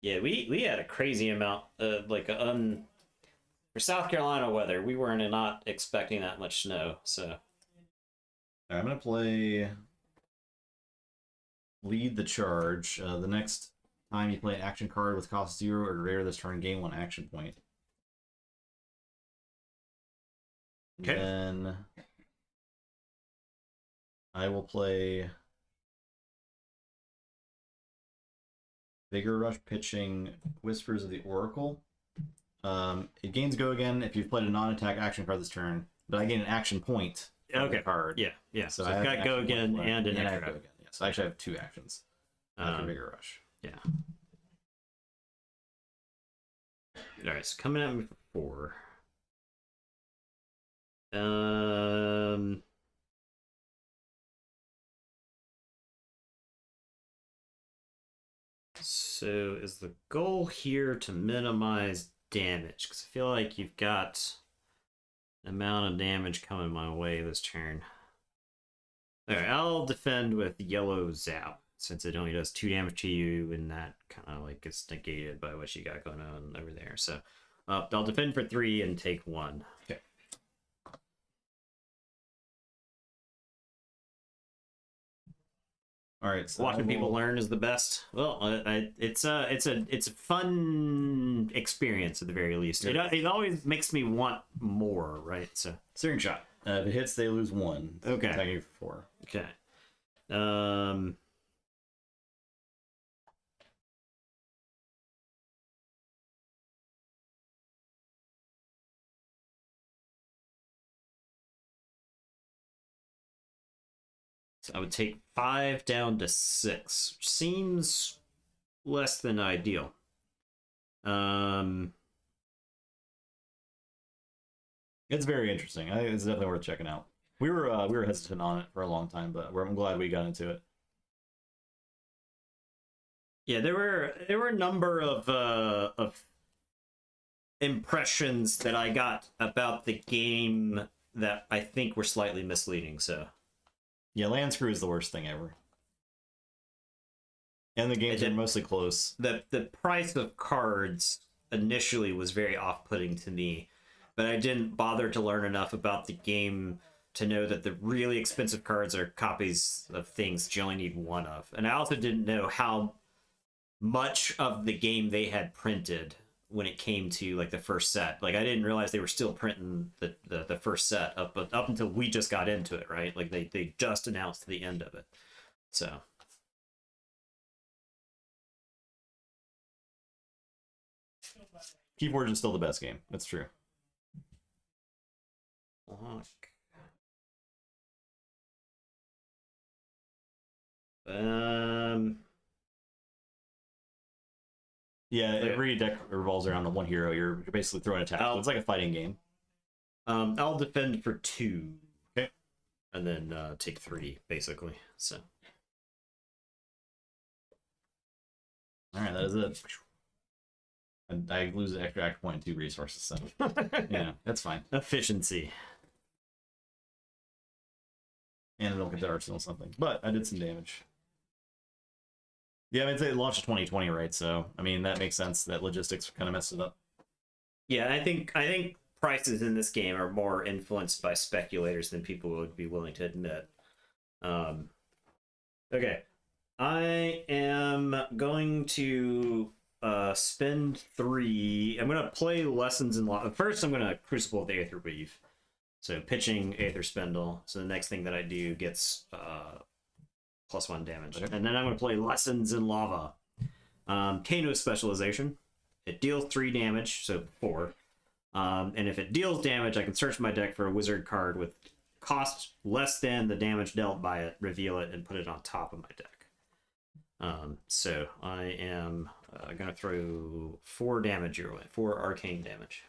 Yeah, we had a crazy amount of for South Carolina weather. We weren't not expecting that much snow, so. All right, I'm gonna play Lead the Charge. The next time you play an action card with cost 0 or greater this turn, gain 1 action point. Okay. Then I will play Vigor Rush, pitching Whispers of the Oracle. It gains go again if you've played a non-attack action card this turn, but I gain an action point from the card. Yeah. So I've got go again and an extra. Go again. Yeah. So I actually have 2 actions after Vigor Rush. Yeah. All right, so coming at me for 4. So is the goal here to minimize damage? Because I feel like you've got an amount of damage coming my way this turn. Alright, I'll defend with yellow zap, since it only does 2 damage to you, and that kind of like gets negated by what you got going on over there. So I'll defend for 3 and take 1. Okay. All right, so Watching people learn is the best. Well, it's a fun experience at the very least. It always makes me want more, right? So searing shot. If it hits, they lose 1. Okay. Attacking for 4. okay. So I would take 5 down to 6, which seems less than ideal. It's very interesting. I think it's definitely worth checking out. We were hesitant on it for a long time, but I'm glad we got into it. Yeah, there were a number of impressions that I got about the game that I think were slightly misleading. So yeah, land screw is the worst thing ever, and the games are mostly close. The price of cards initially was very off-putting to me, but I didn't bother to learn enough about the game to know that the really expensive cards are copies of things that you only need 1 of. And I also didn't know how much of the game they had printed when it came to like the first set. Like I didn't realize they were still printing the first set up until we just got into it, right? Like they just announced the end of it. So Keyforge is still the best game. That's true. Yeah, every deck revolves around the 1 hero. You're basically throwing attack. So it's like a fighting game. I'll defend for 2. Okay. And then take 3, basically. So. All right, that is it. And I lose an extra act point and 2 resources. So yeah, that's fine. Efficiency. And it'll get to arsenal something. But I did some damage. Yeah, I mean, it launched in 2020, right? So, I mean, that makes sense that logistics kind of messed it up. Yeah, I think prices in this game are more influenced by speculators than people would be willing to admit. Okay. I am going to spend 3. I'm going to play Lessons in Lava. First, I'm going to Crucible of the Aether Weave. So pitching Aether Spindle. So the next thing that I do gets +1 damage. Okay. And then I'm going to play Lessons in Lava. Kano Specialization. It deals 3 damage, so 4. And if it deals damage, I can search my deck for a wizard card with cost less than the damage dealt by it, reveal it, and put it on top of my deck. So I am going to throw 4 damage your way, 4 arcane damage.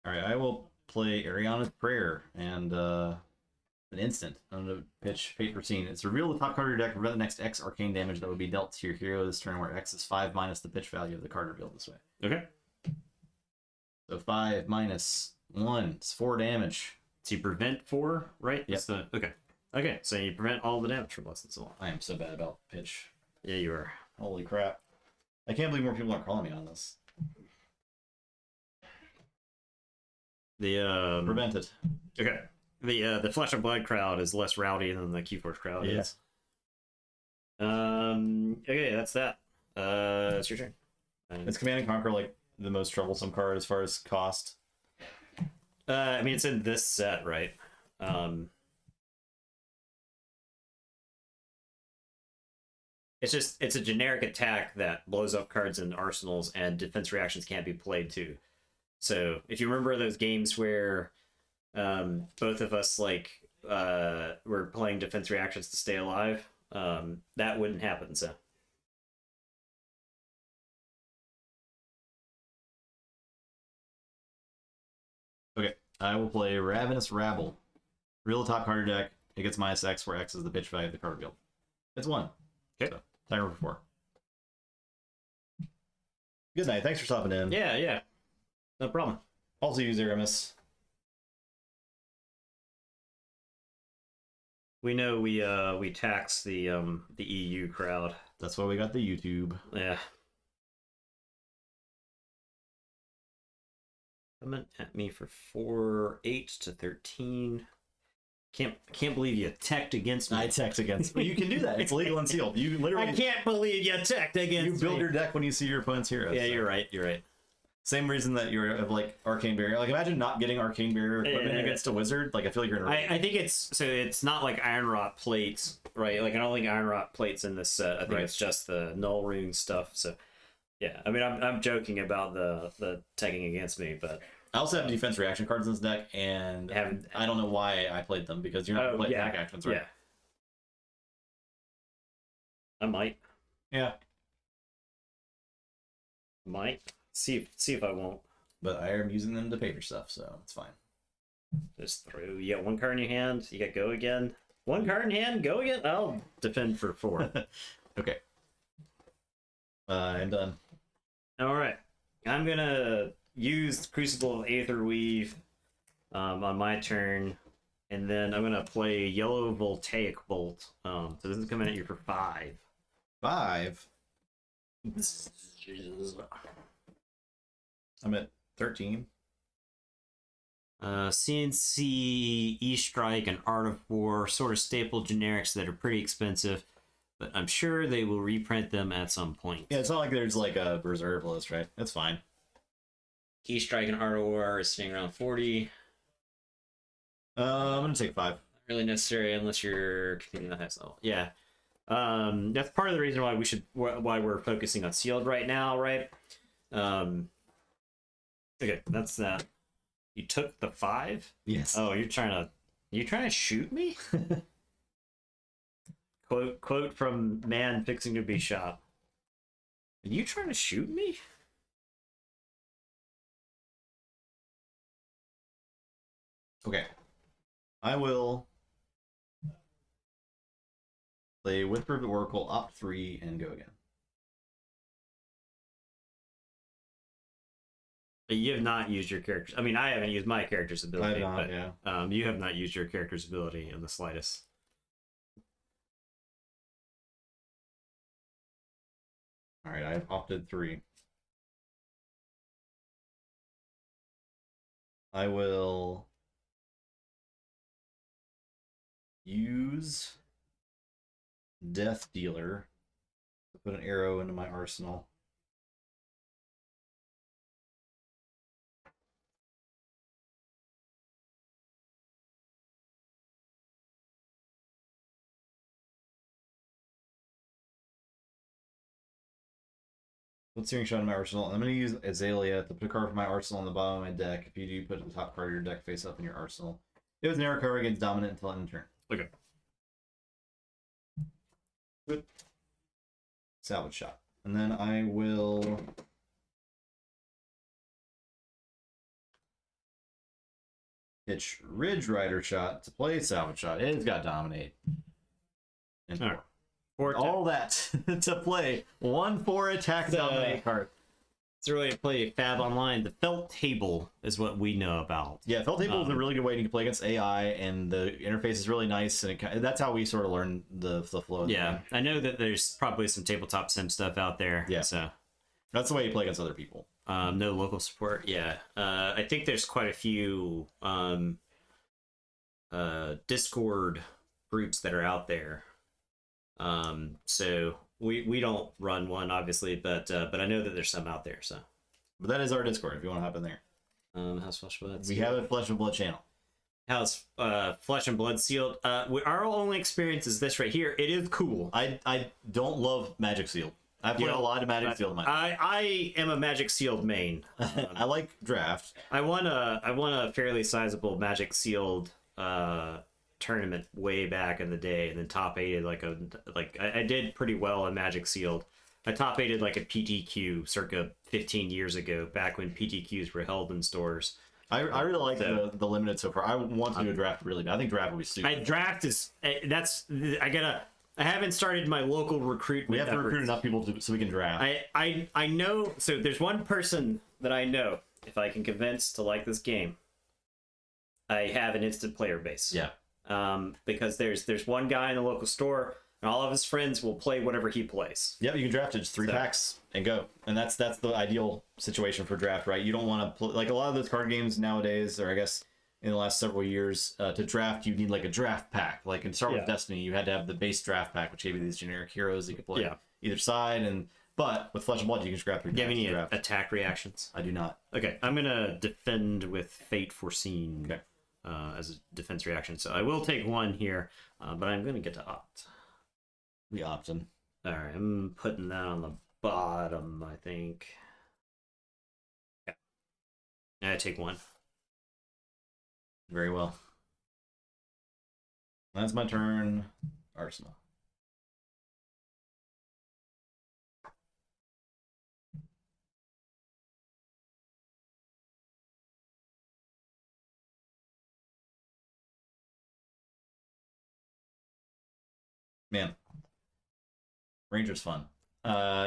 All right, I will play Ariana's Prayer and an instant. I'm going to pitch Fate Routine. It's reveal the top card of your deck, reveal the next X arcane damage that would be dealt to your hero this turn, where X is 5 minus the pitch value of the card revealed this way. Okay. So 5 minus 1. It's 4 damage. So you prevent 4, right? Yes. Okay. Okay, so you prevent all the damage from Lessons in Lava. I am so bad about pitch. Yeah, you are. Holy crap. I can't believe more people aren't calling me on this. The Prevent it. Okay. The Flesh and Blood crowd is less rowdy than the Keyforge crowd is. Okay, that's that. It's your turn. Is Command and Conquer like the most troublesome card as far as cost? I mean, it's in this set, right? It's a generic attack that blows up cards in arsenals, and defense reactions can't be played too. So if you remember those games where both of us were playing defense reactions to stay alive, that wouldn't happen. So okay, I will play Ravenous Rabble. Reveal the top card of your deck. It gets minus X, where X is the pitch value of the card revealed. It's 1. Okay. So, timer for 4. Good night. Thanks for stopping in. Yeah. No problem. Also use Aramis. We know we tax the EU crowd. That's why we got the YouTube. Yeah. Coming at me for 8 to 13. Can't believe you teched against me. I text against. Well, you can do that. It's legal and sealed. You literally. I can't believe you teched against me. You build your deck when you see your opponent's heroes. Yeah, you're right. You're right. Same reason that you're of like Arcane Barrier. Like imagine not getting Arcane Barrier equipment against a wizard. Like I feel like you're in a I think it's not like Iron Rot plates, right? Like I don't think Iron Rot plates in this set. I think it's just the null rune stuff. So yeah, I mean I'm joking about the tagging against me, but I also have defense reaction cards in this deck, and I don't know why I played them because you're not gonna play attack actions, right? Yeah. I might. Yeah. Might. See if I won't. But I am using them to pay for stuff, so it's fine. Just through. You got one card in your hand. You got go again. One card in hand. Go again. I'll defend for 4. Okay. I'm done. All right. I'm gonna use Crucible of Aetherweave on my turn, and then I'm gonna play Yellow Voltaic Bolt. So this is coming at you for 5. 5. I'm at 13. CNC, E-Strike, and Art of War, sort of staple generics that are pretty expensive, but I'm sure they will reprint them at some point. Yeah, it's not like there's like a reserve list, right? That's fine. E-Strike and Art of War is sitting around 40. I'm gonna take 5. Not really necessary unless you're competing at the highest level. Yeah. That's part of the reason why we're focusing on sealed right now, right? Okay, that's that. You took the 5? Yes. Oh, you're trying to shoot me? Quote from man fixing to be shot. Are you trying to shoot me? Okay. I will play Whisper of the Oracle, opt 3, and go again. You have not used your character. I mean, I haven't used my character's ability. I but, yeah. You have not used your character's ability in the slightest. All right, I've opted 3. I will use Death Dealer to put an arrow into my arsenal. Put Searing Shot in my arsenal. I'm going to use Azalea to put a card from my arsenal on the bottom of my deck. If you do, put the top card of your deck face up in your arsenal. It was an arrow cover against dominant until end of turn. Okay. Good. Salvage Shot. And then I will pitch Ridge Rider Shot to play Salvage Shot. It's got Dominate. And 4. All right. All that to play 1/4 attack dominate card. It's really to play Fab Online. The Felt Table is what we know about. Yeah, Felt Table is a really good way to play against AI, and the interface is really nice, and that's how we sort of learn the flow. Yeah, I know that there's probably some tabletop sim stuff out there. Yeah, so that's the way you play against other people. No local support. Yeah, I think there's quite a few Discord groups that are out there. So we don't run one obviously, but I know that there's some out there. So, but that is our Discord if you want to hop in there. How's Flesh and Blood? We have a Flesh and Blood channel. How's Flesh and Blood sealed? Our only experience is this right here. It is cool. I don't love Magic Sealed. I've played a lot of Magic Sealed. I am a Magic Sealed main. I like Draft. I won a fairly sizable Magic Sealed tournament way back in the day, and then top 8'd I did pretty well in Magic Sealed. I top 8'd like a PTQ circa 15 years ago, back when PTQs were held in stores. I really like the limited so far. I want to do a draft really bad. I think draft would be stupid. Draft is I haven't started my local recruitment. We have to recruit enough people so we can draft. I know. So there's one person that I know, if I can convince to like this game, I have an instant player base. Yeah. Because there's one guy in the local store, and all of his friends will play whatever he plays. Yep, you can draft it just 3 packs and go, and that's the ideal situation for draft, right? You don't want to play like a lot of those card games nowadays, or I guess in the last several years, to draft, you need like a draft pack. Like in Star Wars Yeah. Destiny, you had to have the base draft pack, which gave you these generic heroes you could play Yeah. either side. But with Flesh and Blood, you can just grab 3 Do you have packs any to draft. attack reactions? I do not. Okay, I'm gonna defend with Fate Foreseen Okay. As a defense reaction. So I will take 1 here, but I'm gonna get to opt. The option. All right, I'm putting that on the bottom, I think. Yeah. I take 1. Very well. That's my turn. Arsenal. Man, Ranger's fun.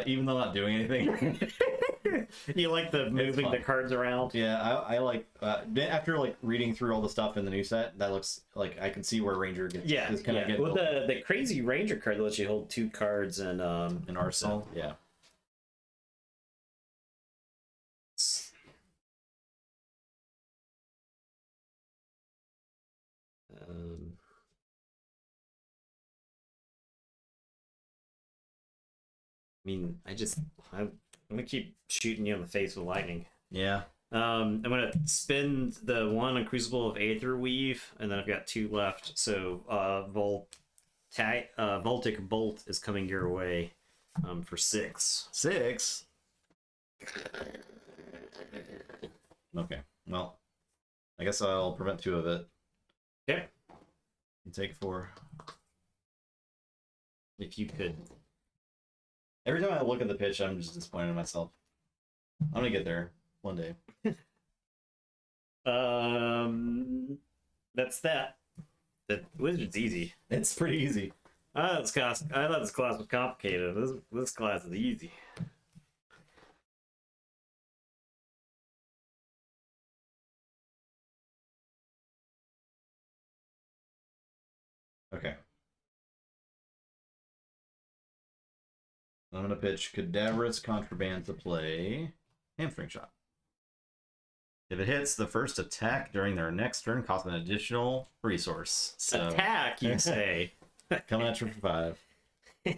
Even though not doing anything. You like the moving the fun. cards around? Yeah, I like after like reading through all the stuff in the new set. That looks like I can see where Ranger gets. Yeah, is kind of getting Well, the crazy Ranger card that lets you hold 2 cards and an arsenal. Yeah. Um, I mean, I'm gonna keep shooting you in the face with lightning. Yeah. I'm gonna spin the 1 on Crucible of Aether Weave, and then I've got 2 left. So Voltic Bolt is coming your way for 6. 6. Okay. Well, I guess I'll prevent 2 of it. Okay. You take 4. If you could. Every time I look at the pitch, I'm just disappointed in myself. I'm gonna get there one day. That's that. The Wizard's easy. It's pretty easy. I thought this class was complicated. This class is easy. Okay. I'm gonna pitch Cadaverous Contraband to play Hamstring Shot. If it hits, the first attack during their next turn costs an additional resource. So Attack, you say? coming at you for 5.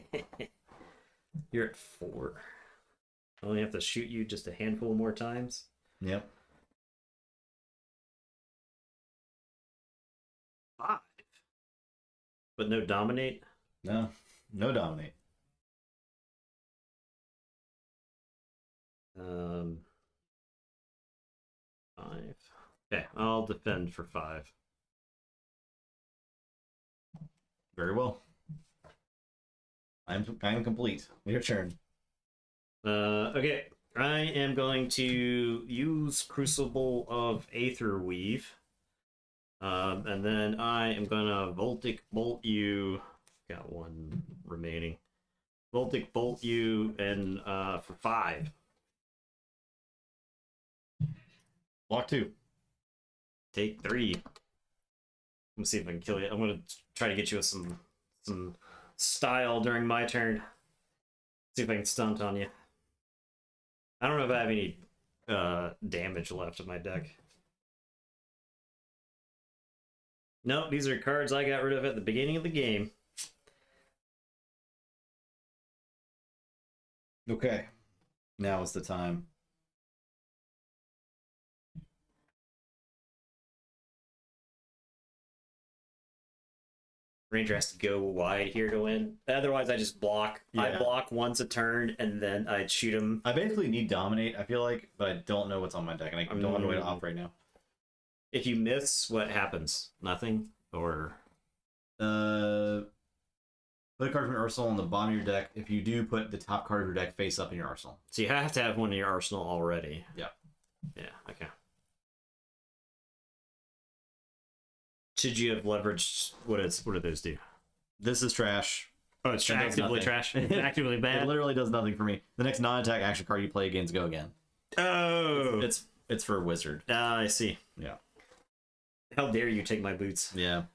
You're at 4. I only have to shoot you just a handful more times. Yep. 5. But no dominate? No. No dominate. 5. Okay, I'll defend for 5. Very well. I'm complete. Your turn. Okay, I am going to use Crucible of Aether Weave. And then I am gonna Voltic Bolt you. Got 1 remaining. Voltic Bolt you and for 5. Block 2. Take 3. Let me see if I can kill you. I'm gonna try to get you with some style during my turn. See if I can stunt on you. I don't know if I have any damage left in my deck. No, these are cards I got rid of at the beginning of the game. Okay. Now is the time. Ranger has to go wide here to win. Otherwise, I just block. I Yeah. block once a turn, and then I'd shoot him. I basically need Dominate, I feel like, but I don't know what's on my deck, and I don't have a way to opt right now. If you miss, what happens? Nothing? Or... Put a card from your arsenal on the bottom of your deck. If you do, put the top card of your deck face up in your arsenal. So you have to have one in your arsenal already. Yeah. Yeah, okay. Should you have leveraged... What do those do? This is trash. Oh, it's It does actively nothing. trash? Actively It bad? literally does nothing for me. The next non-attack action card you play gains go again. Oh! It's for a wizard. I see. Yeah. How dare you take my boots? Yeah.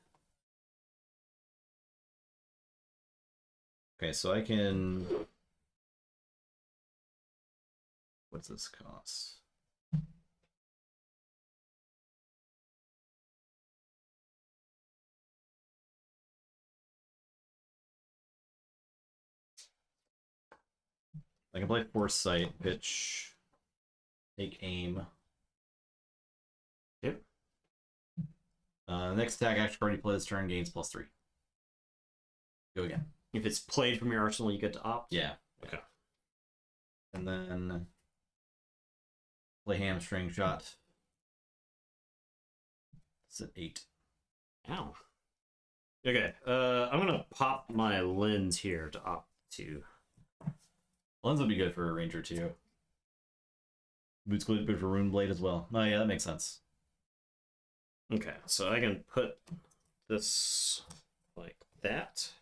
Okay, so I can... What's this cost? I can play Foresight, pitch, take aim. Yep. Next attack action card you play this turn gains +3. Go again. If it's played from your arsenal, you get to opt? Yeah. Okay. And then play hamstring shot. It's at 8. Ow. Okay, I'm gonna pop my lens here to opt to. Lens would be good for a ranger too. Boots good for Rune Blade as well. Oh yeah, that makes sense. Okay, so I can put this like that.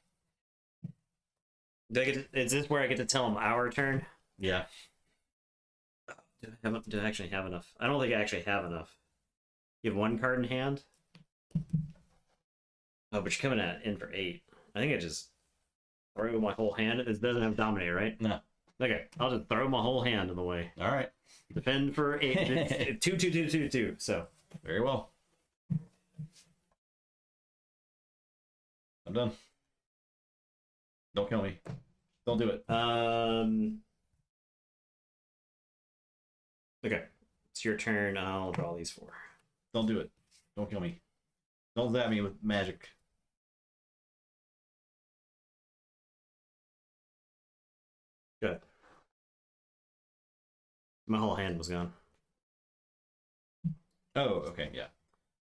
Is this where I get to tell them our turn? Yeah. Do I actually have enough? I don't think I actually have enough. You have 1 card in hand? Oh, but you're coming in for 8. I think I just throw my whole hand. It doesn't have Dominate, right? No. Okay, I'll just throw my whole hand in the way. All right. Defend for 8. It's 2, 2, 2, 2, 2. So very well. I'm done. Don't kill me. Don't do it. Okay, it's your turn. I'll draw these 4. Don't do it. Don't kill me. Don't zap me with magic. Good. My whole hand was gone. Oh, okay, yeah.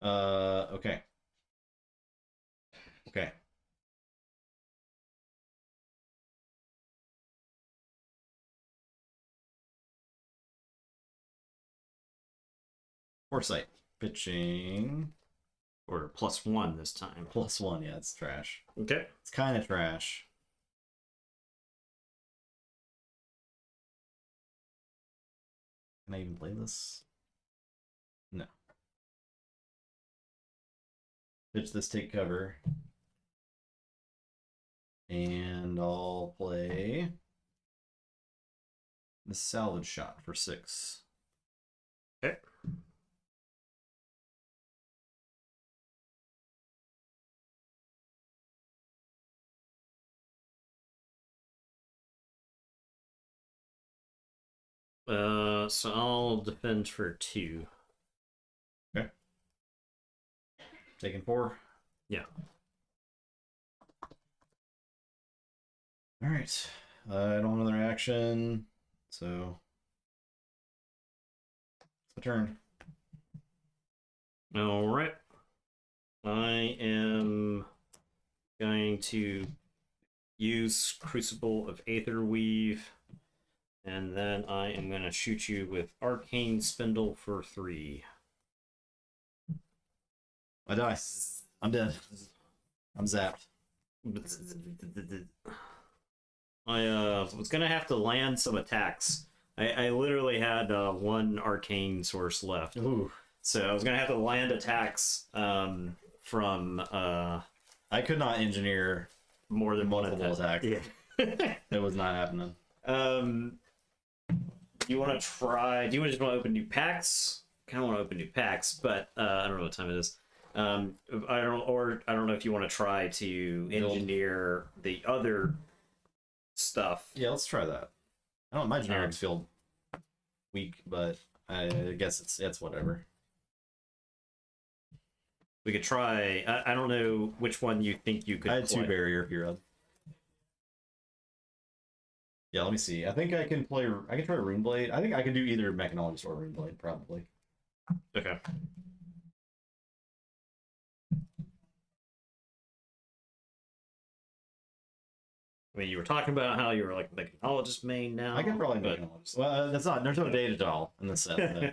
Okay. Okay. Foresight. Pitching. Or +1 this time. +1, yeah, it's trash. Okay. It's kind of trash. Can I even play this? No. Pitch this, take cover. And I'll play the salvage shot for 6. Okay. So I'll defend for 2. Okay. Taking 4. Yeah. All right. I don't have another action, so it's my turn. All right. I am going to use Crucible of Aetherweave, and then I am going to shoot you with Arcane Spindle for 3. I die. I'm dead. I'm zapped. I was gonna have to land some attacks. I literally had 1 arcane source left. Ooh. So I was gonna have to land attacks from I could not engineer more than one multiple attack. attacks. Yeah. It was not happening. You want to try? Do you just want to open new packs? Kind of want to open new packs, but I don't know what time it is. I don't know if you want to try to engineer the other stuff. Yeah, let's try that. I don't. My generics feel weak, but I guess it's whatever. We could try. I don't know which one you think you could. I had play. 2 barrier hero. Yeah, let me see. I think I can play. I can try Rune Blade. I think I can do either Mechanologist or Rune Blade, probably. Okay. I mean, you were talking about how you were like Mechanologist main now. I can probably but... Mechanologist. Well, that's not. There's no data doll in the set. No.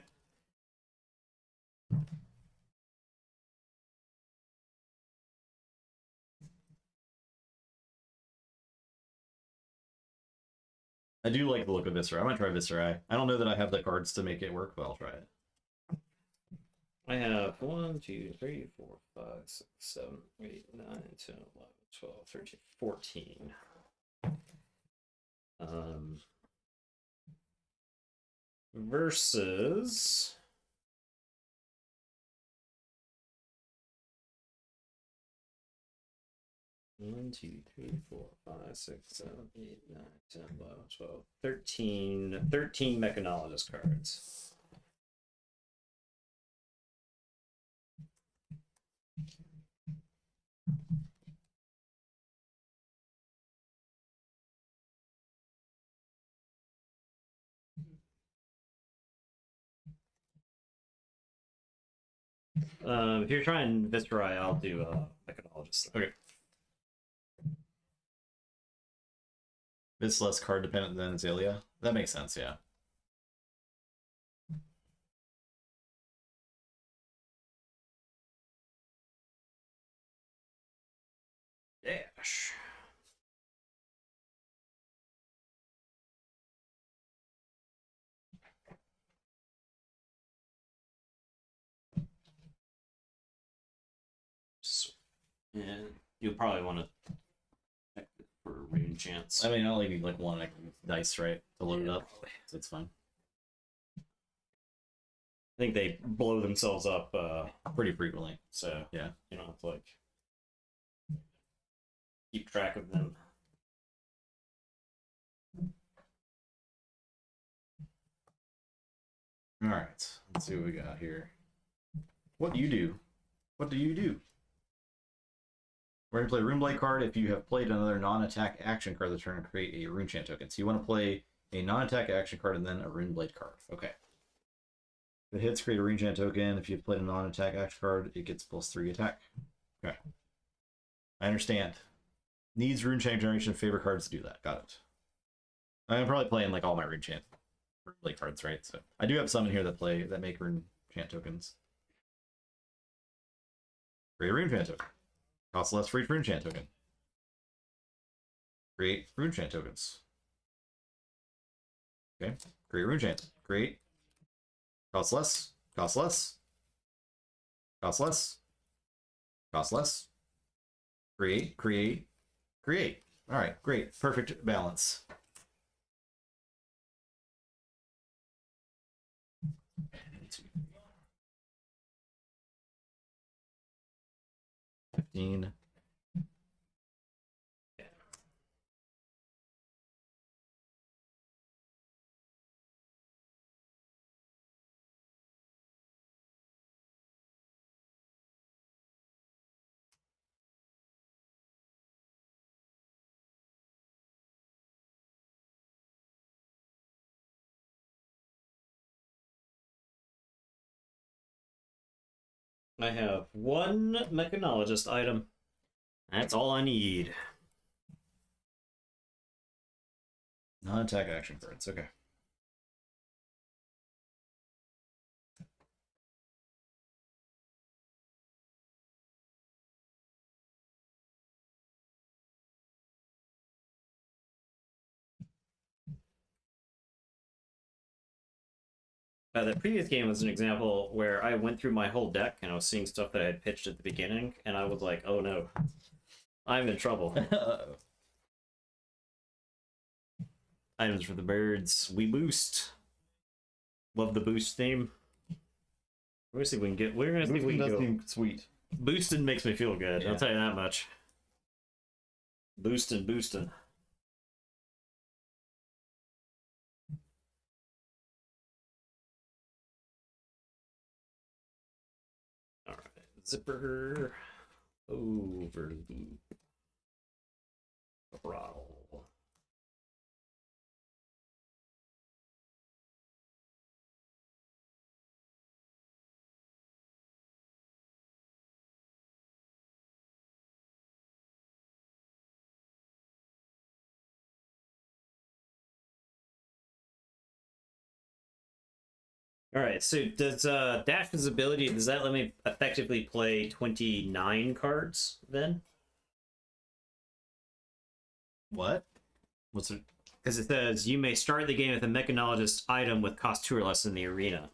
I do like the look of Viscera. I might try Viscera. I don't know that I have the cards to make it work, but I'll try it. I have 1, 2, 3, 4, 5, 6, 7, 8, 9, 10, 11, 12, 13, 14. Versus 1, 2, 3, 4, 5, 6, 7, 8, 9, 10, 11, 12, 13. 13 mechanologist cards. If you're trying Viscerai, I'll do mechanologist. Okay. It's less card dependent than Azalea. That makes sense, yeah. Dash. And you'll probably want to check it for rune chance. I mean, I only need like one dice, right, to load it up, Probably. so it's fine. I think they blow themselves up Pretty frequently. so Yeah. you don't have to like keep track of them. All right. Let's see what we got here. What do you do? What do you do? We're going to play a Runeblade card. If you have played another non-attack action card this turn, and create a Rune Chant token. So you want to play a non-attack action card and then a Runeblade card. Okay. If it hits, create a Rune Chant token. If you've played a non-attack action card, it gets +3 attack. Okay. I understand. Needs Rune Chant generation favorite cards to do that. Got it. I'm probably playing like all my Rune Chant Runeblade cards, right? So I do have some in here that make Rune Chant tokens. Create a Rune Chant token. Costs less for each Rune Chant token. Create Rune Chant tokens. Okay. Create Rune Chant. Create. Costs less. Costs less. Costs less. Costs less. Create. Create. Create. All right. Great. Perfect balance. $15. I have one mechanologist item. That's all I need. Non-attack action cards. Okay. The previous game was an example where I went through my whole deck and I was seeing stuff that I had pitched at the beginning, and I was like, oh no, I'm in trouble. Items for the birds. We boost. Love the boost theme. We're gonna see if we can get. We're gonna see if we can go. Seem sweet. Boosting makes me feel good. Yeah. I'll tell you that much. Boosting. All right, zipper over the throttle. All right, so does dash visibility, does that let me effectively play 29 cards then? What? What's it? Because it says you may start the game with a mechanologist item with cost 2 or less in the arena.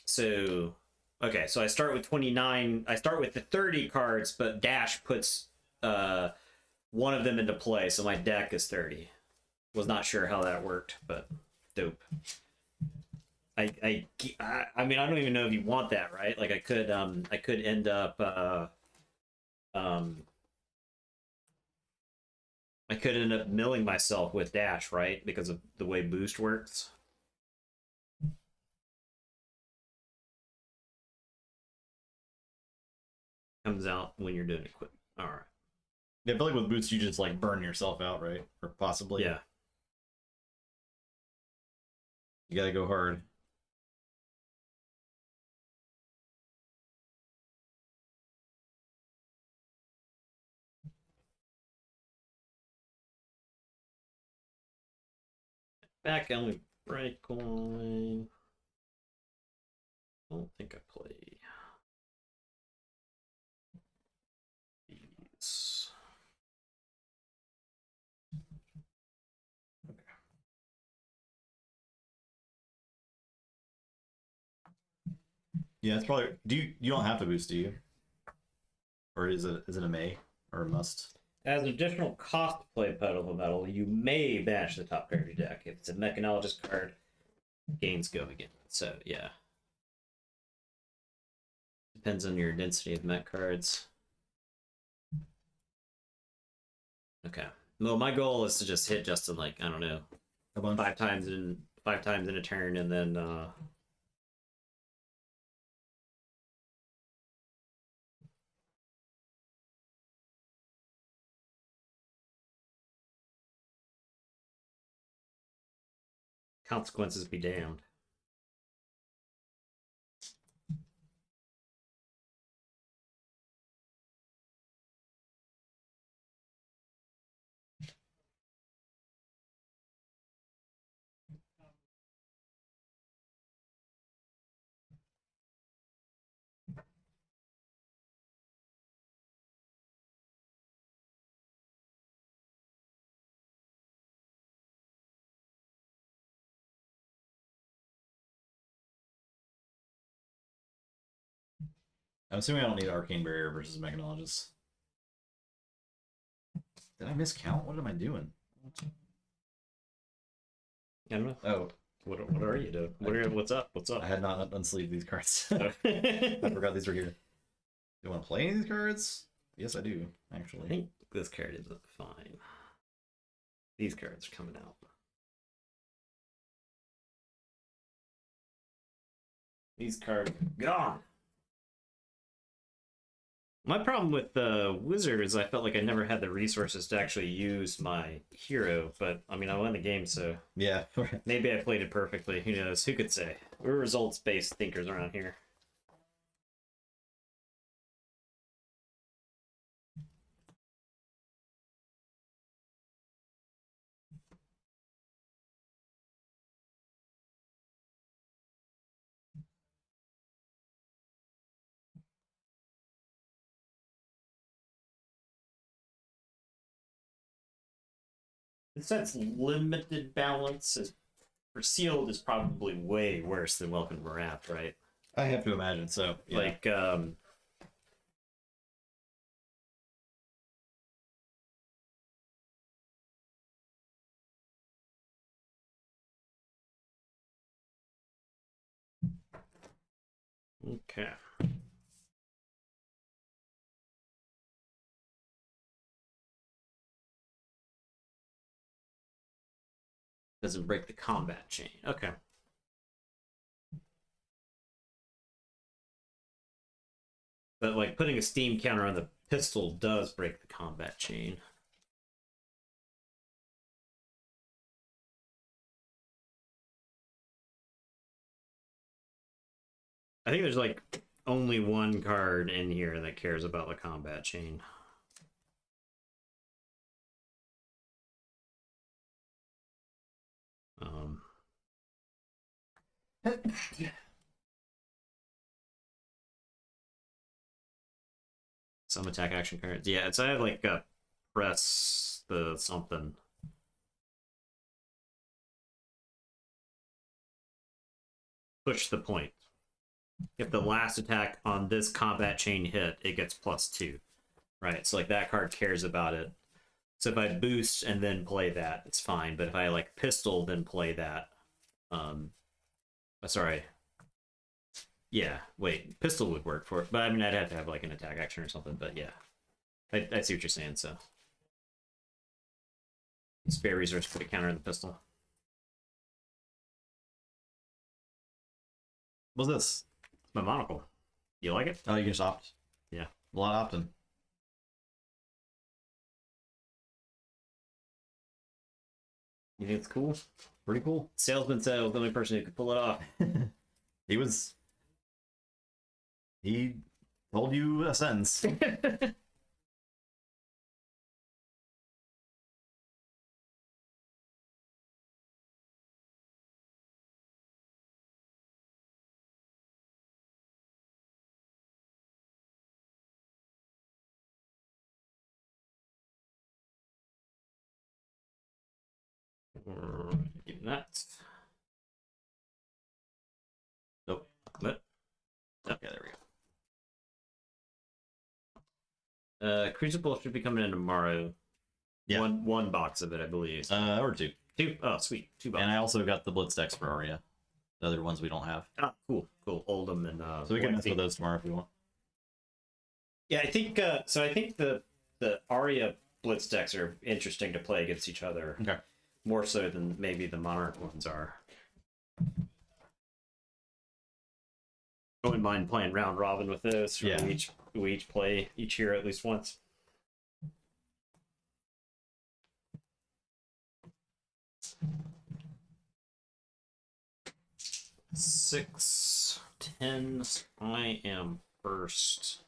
So okay, so I start with 29. I start with the 30 cards, but dash puts one of them into play, so my deck is 30. Was not sure how that worked, but dope. I mean, I don't even know if you want that, right? Like I could end up I could end up milling myself with dash, right? Because of the way boost works. Comes out when you're doing equipment. All right. Yeah, I feel like with boots you just like burn yourself out, right? Or possibly. Yeah. You gotta go hard. Back only Breakcoin. I don't think I play these. Yeah, it's probably. You don't have to boost, do you? Or is it a may or a must? As an additional cost to play Pedal of Metal, you may bash the top card of your deck. If it's a Mechanologist card, gains go again. So, yeah. Depends on your density of mech cards. Okay. Well, my goal is to just hit Justin, like, I don't know, A bunch. 5 times in a turn, and then consequences be damned. I'm assuming I don't need Arcane Barrier versus Mechanologist. Did I miscount? What am I doing? I don't know. Oh, What are you doing? What's up? What's up? I had not unsleeved these cards. I I forgot these were here. Do you want to play any of these cards? Yes, I do, actually. think this card is fine. These cards are coming out. These cards gone. My problem with the wizard is I felt like I never had the resources to actually use my hero, but I mean I won the game, so Yeah. maybe I played it perfectly. Who knows? Who could say? We're results-based thinkers around here. It says limited balance is for sealed is probably way worse than Welcome to Wrath, right? I have to imagine so. Yeah. Like okay. Doesn't break the combat chain. Okay. But like putting a steam counter on the pistol does break the combat chain. I think there's like only one card in here that cares about the combat chain. Some attack action cards. Yeah, it's I have like a press the something. Push the point. If the last attack on this combat chain hit, it gets +2. Right? So like that card cares about it. So if I boost and then play that, it's fine. But if I like pistol then play that, sorry. Yeah, wait, pistol would work for it, but I mean I'd have to have like an attack action or something. But yeah, I see what you're saying. So Spare resource, put a counter in the pistol. What's this? It's my monocle. You like it? Oh, you can just opt. Yeah. A lot opting. You think it's cool? Pretty cool. Salesman said I was the only person who could pull it off. He told you a sentence. Get that. Nope. What? Okay, there we go. Crucible should be coming in tomorrow. Yeah. One box of it, I believe. Or two. Two? Oh, sweet. 2 boxes. And I also got the Blitz decks for Arya. The other ones we don't have. Ah, cool. Oldham and So we can mess with those tomorrow if we want. Yeah, I think so. I think the Arya Blitz decks are interesting to play against each other. Okay. More so than maybe the Monarch ones are. I wouldn't mind playing round robin with those. Yeah. We each play each year at least once. Six, 10. I am first.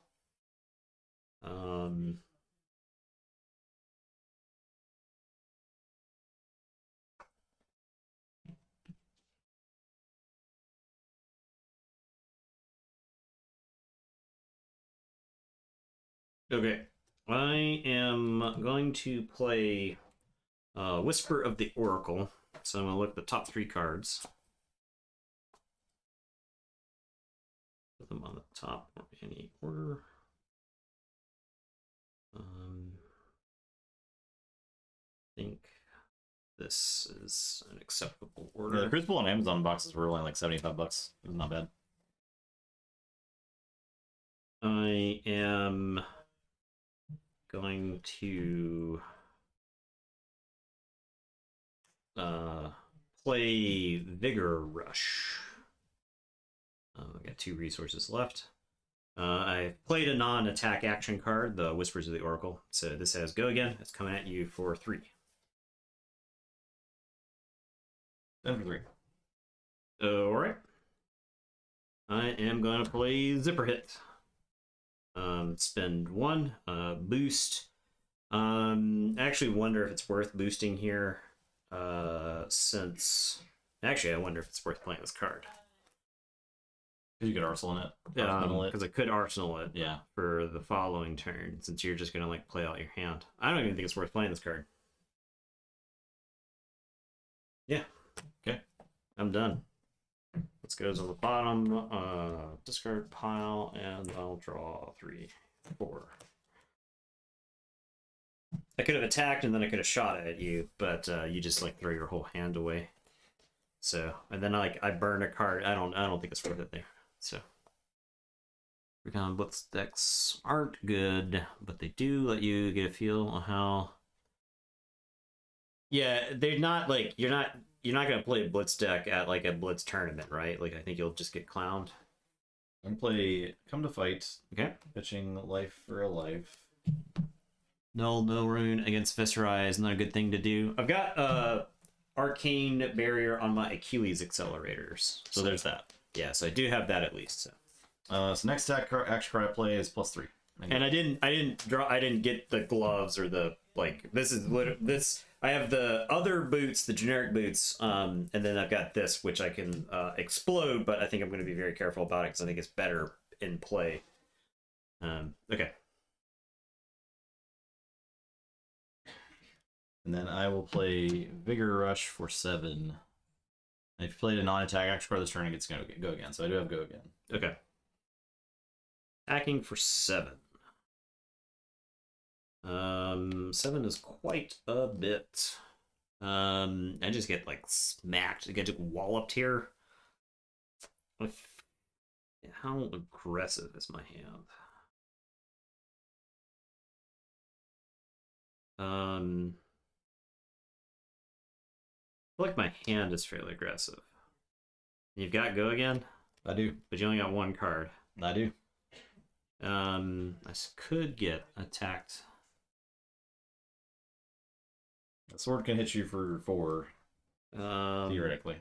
Okay, I am going to play Whisper of the Oracle. So I'm going to look at the top 3 cards. Put them on the top or any order. I think this is an acceptable order. Yeah, the Crucible and Amazon boxes were only like $75. It was not bad. I am going to play Vigor Rush. I got 2 resources left. I played a non-attack action card, the Whispers of the Oracle. So this has Go Again. It's coming at you for 3. 10 for 3. Alright. I am going to play Zipper Hit. Spend 1. Boost. I actually wonder if it's worth boosting here. Since... Actually, I wonder if it's worth playing this card. Because you could Arsenal in it. Because I could Arsenal it. Yeah. For the following turn, since you're just going to like play out your hand. I don't even think it's worth playing this card. Yeah. Okay. I'm done. Let's go to the bottom, discard pile, and I'll draw 3, 4. I could have attacked and then I could have shot at you, but you just like throw your whole hand away. So, and then like I burn a card. I don't think it's worth it there. So, Recon Blitz decks aren't good, but they do let you get a feel on how. Yeah, they're not like you're not gonna play a Blitz deck at like a Blitz tournament, right? Like I think you'll just get clowned. I'm gonna play Come to Fight. Okay. Pitching Life for a Life. No rune against Viscerai is not a good thing to do. I've got Arcane Barrier on my Achilles accelerators. So there's that. Yeah, so I do have that at least. So next action card I play is +3. And I didn't get the gloves or the like. This I have the other boots, the generic boots, and then I've got this which I can explode, but I think I'm going to be very careful about it because I think it's better in play. Okay. And then I will play Vigor Rush for 7. If you played a non-attack action card this turn, it's going to go again. So I do have Go Again. Okay. Attacking for 7. 7 is quite a bit. I just get like smacked. I get walloped here. How aggressive is my hand? feel like my hand is fairly aggressive. You've got go again, I do. but you only got one card. I do. Could get attacked. The sword can hit you for 4, theoretically.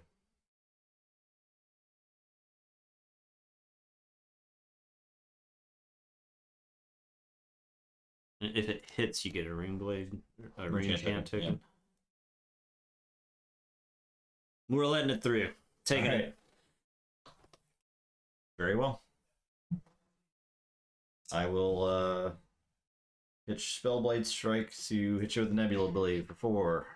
If it hits, you get a ring blade, a ring enchant token. Yeah. We're letting it through. Taking All right. it. Very well. I will pitch Spellblade Strike to hit you with the Nebula ability for 4.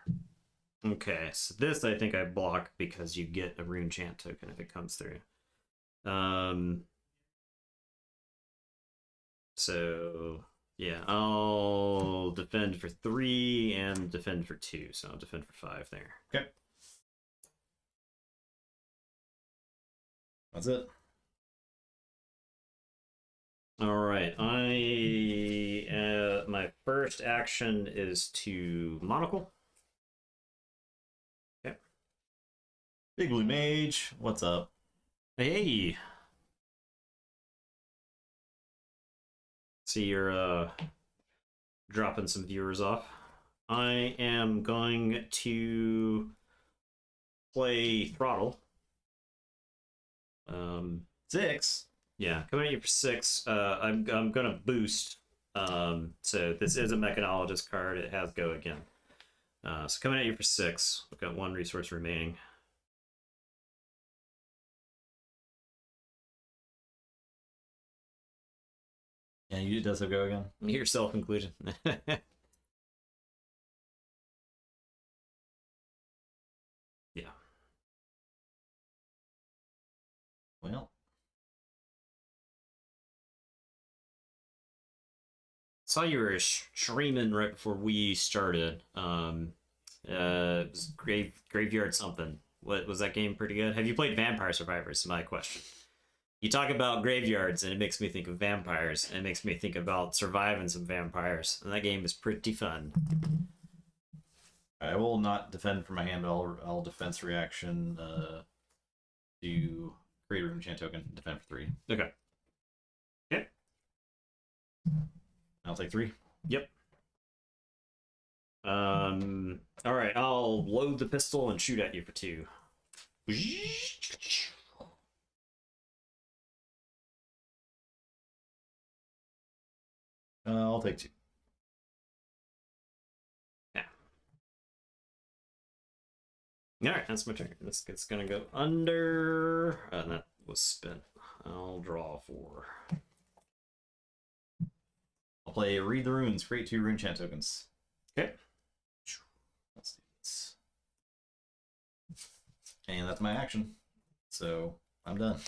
Okay, so this I think I block because you get a rune chant token if it comes through. So yeah, I'll defend for 3 and defend for 2, so I'll defend for 5 there. Okay. That's it. All right, my first action is to monocle. Okay. Big Blue Mage, what's up? Hey. See, you're dropping some viewers off. I am going to play Throttle. 6. Yeah, coming at you for 6. I'm gonna boost. So this is a Mechanologist card. It has go again. So coming at you for 6. I've got 1 resource remaining. Yeah, you does have go again. Yourself included. Yeah. Well. Saw you were streaming right before we started. It was Graveyard something. What was that game? Pretty good. Have you played Vampire Survivors? Is my question. You talk about graveyards, and it makes me think of vampires, and it makes me think about surviving some vampires. And that game is pretty fun. I will not defend for my hand, but I'll defense reaction to create a rune chant token, defend for 3. Okay. Okay. I'll take 3. Yep. All right. I'll load the pistol and shoot at you for 2. I'll take 2. Yeah. All right, that's my turn. This gets gonna go under, and that was spent. I'll draw 4. I'll play Read the Runes, create 2 rune chant tokens. Okay. Let's do this. And that's my action. So I'm done.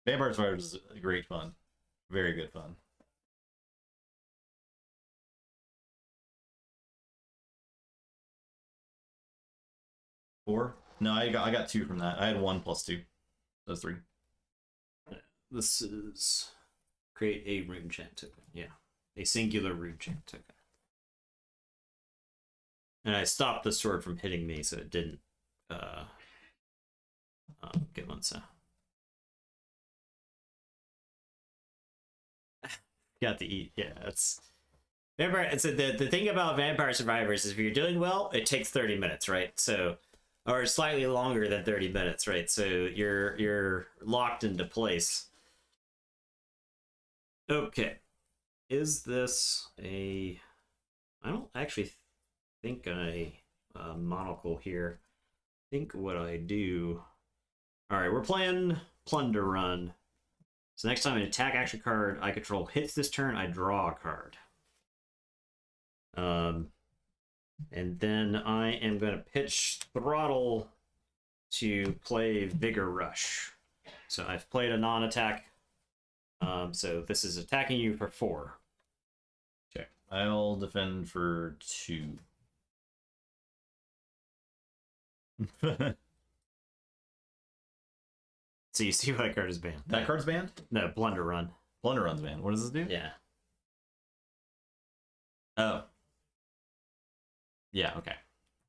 Vampire Survivors is great fun. Very good fun. Four? No, I got 2 from that. I had 1 plus 2. Those 3. This is create a rune chant token. Yeah, a singular rune chant token. And I stopped the sword from hitting me, so it didn't get one. So got to eat. Yeah, it's vampire. So the thing about Vampire Survivors is if you're doing well, it takes 30 minutes, right? So, or slightly longer than 30 minutes, right? So you're locked into place. Okay, is this a? I don't actually think I monocle here. I think what I do. All right, we're playing Plunder Run. So next time an attack action card I control hits this turn, I draw a card. And then I am going to pitch Throttle to play Vigor Rush. So I've played a non-attack. So this is attacking you for 4. Okay. I'll defend for 2. So you see why that card is banned. That card's banned? No, Blunder Run. Blunder Run's banned. What does this do? Yeah. Oh. Yeah, okay.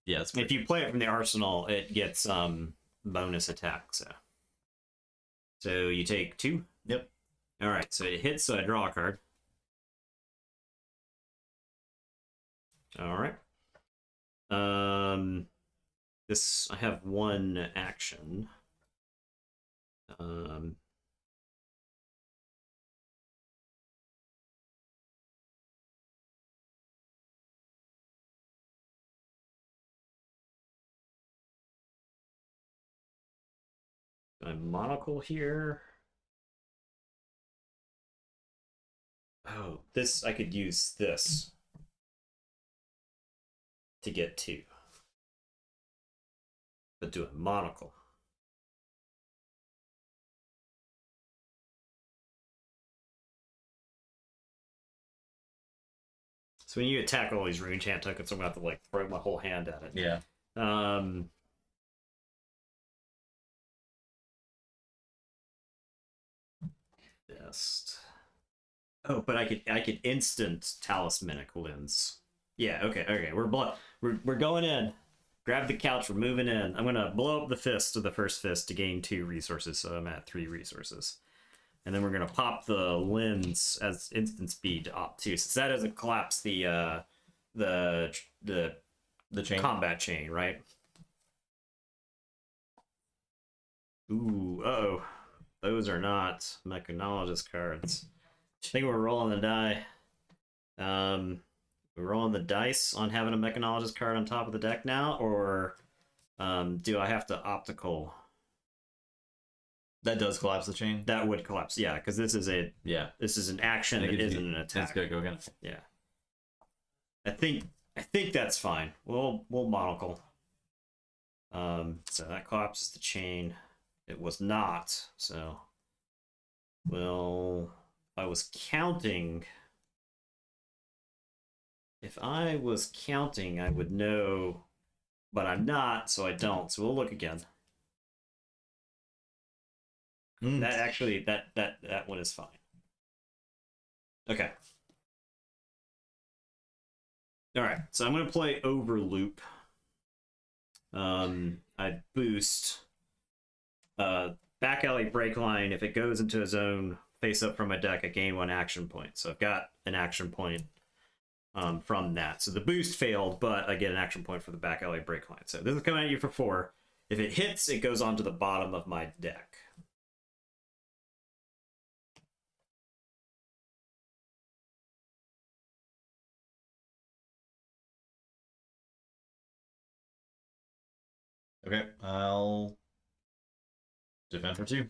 Yeah, it's if you play it from the arsenal, it gets bonus attack. So you take 2. Yep. All right. So it hits. So I draw a card. All right. This I have 1 action. My monocle here. Oh, this I could use this to get 2. But do a monocle. So when you attack all these rune chant tokens, I'm gonna have to like throw my whole hand at it. Yeah. Best. Oh, but I could instant talismanic lens. Yeah. Okay. We're going in. Grab the couch. We're moving in. I'm gonna blow up the fist of the first fist to gain 2 resources, so I'm at 3 resources. And then we're gonna pop the lens as instant speed to opt 2, since that doesn't collapse the chain. Combat chain, right? Ooh, uh-oh. Those are not mechanologist cards. I think we're rolling the die. We're rolling the dice on having a mechanologist card on top of the deck now, or do I have to optical? That does collapse the chain. That would collapse, yeah, because this is an action that isn't an attack. It's good. Go again. Yeah. I think that's fine. We'll monocle. So that collapses the chain. It was not. So, well, I was counting. If I was counting, I would know, but I'm not, so I don't. So we'll look again. That actually, that one is fine. Okay. All right, so I'm gonna play Overloop. I boost back alley break line. If it goes into a zone face up from my deck, I gain 1 action point. So I've got an action point from that. So the boost failed, but I get an action point for the back alley break line. So this is coming at you for 4. If it hits, it goes onto the bottom of my deck. Okay, I'll defend for 2.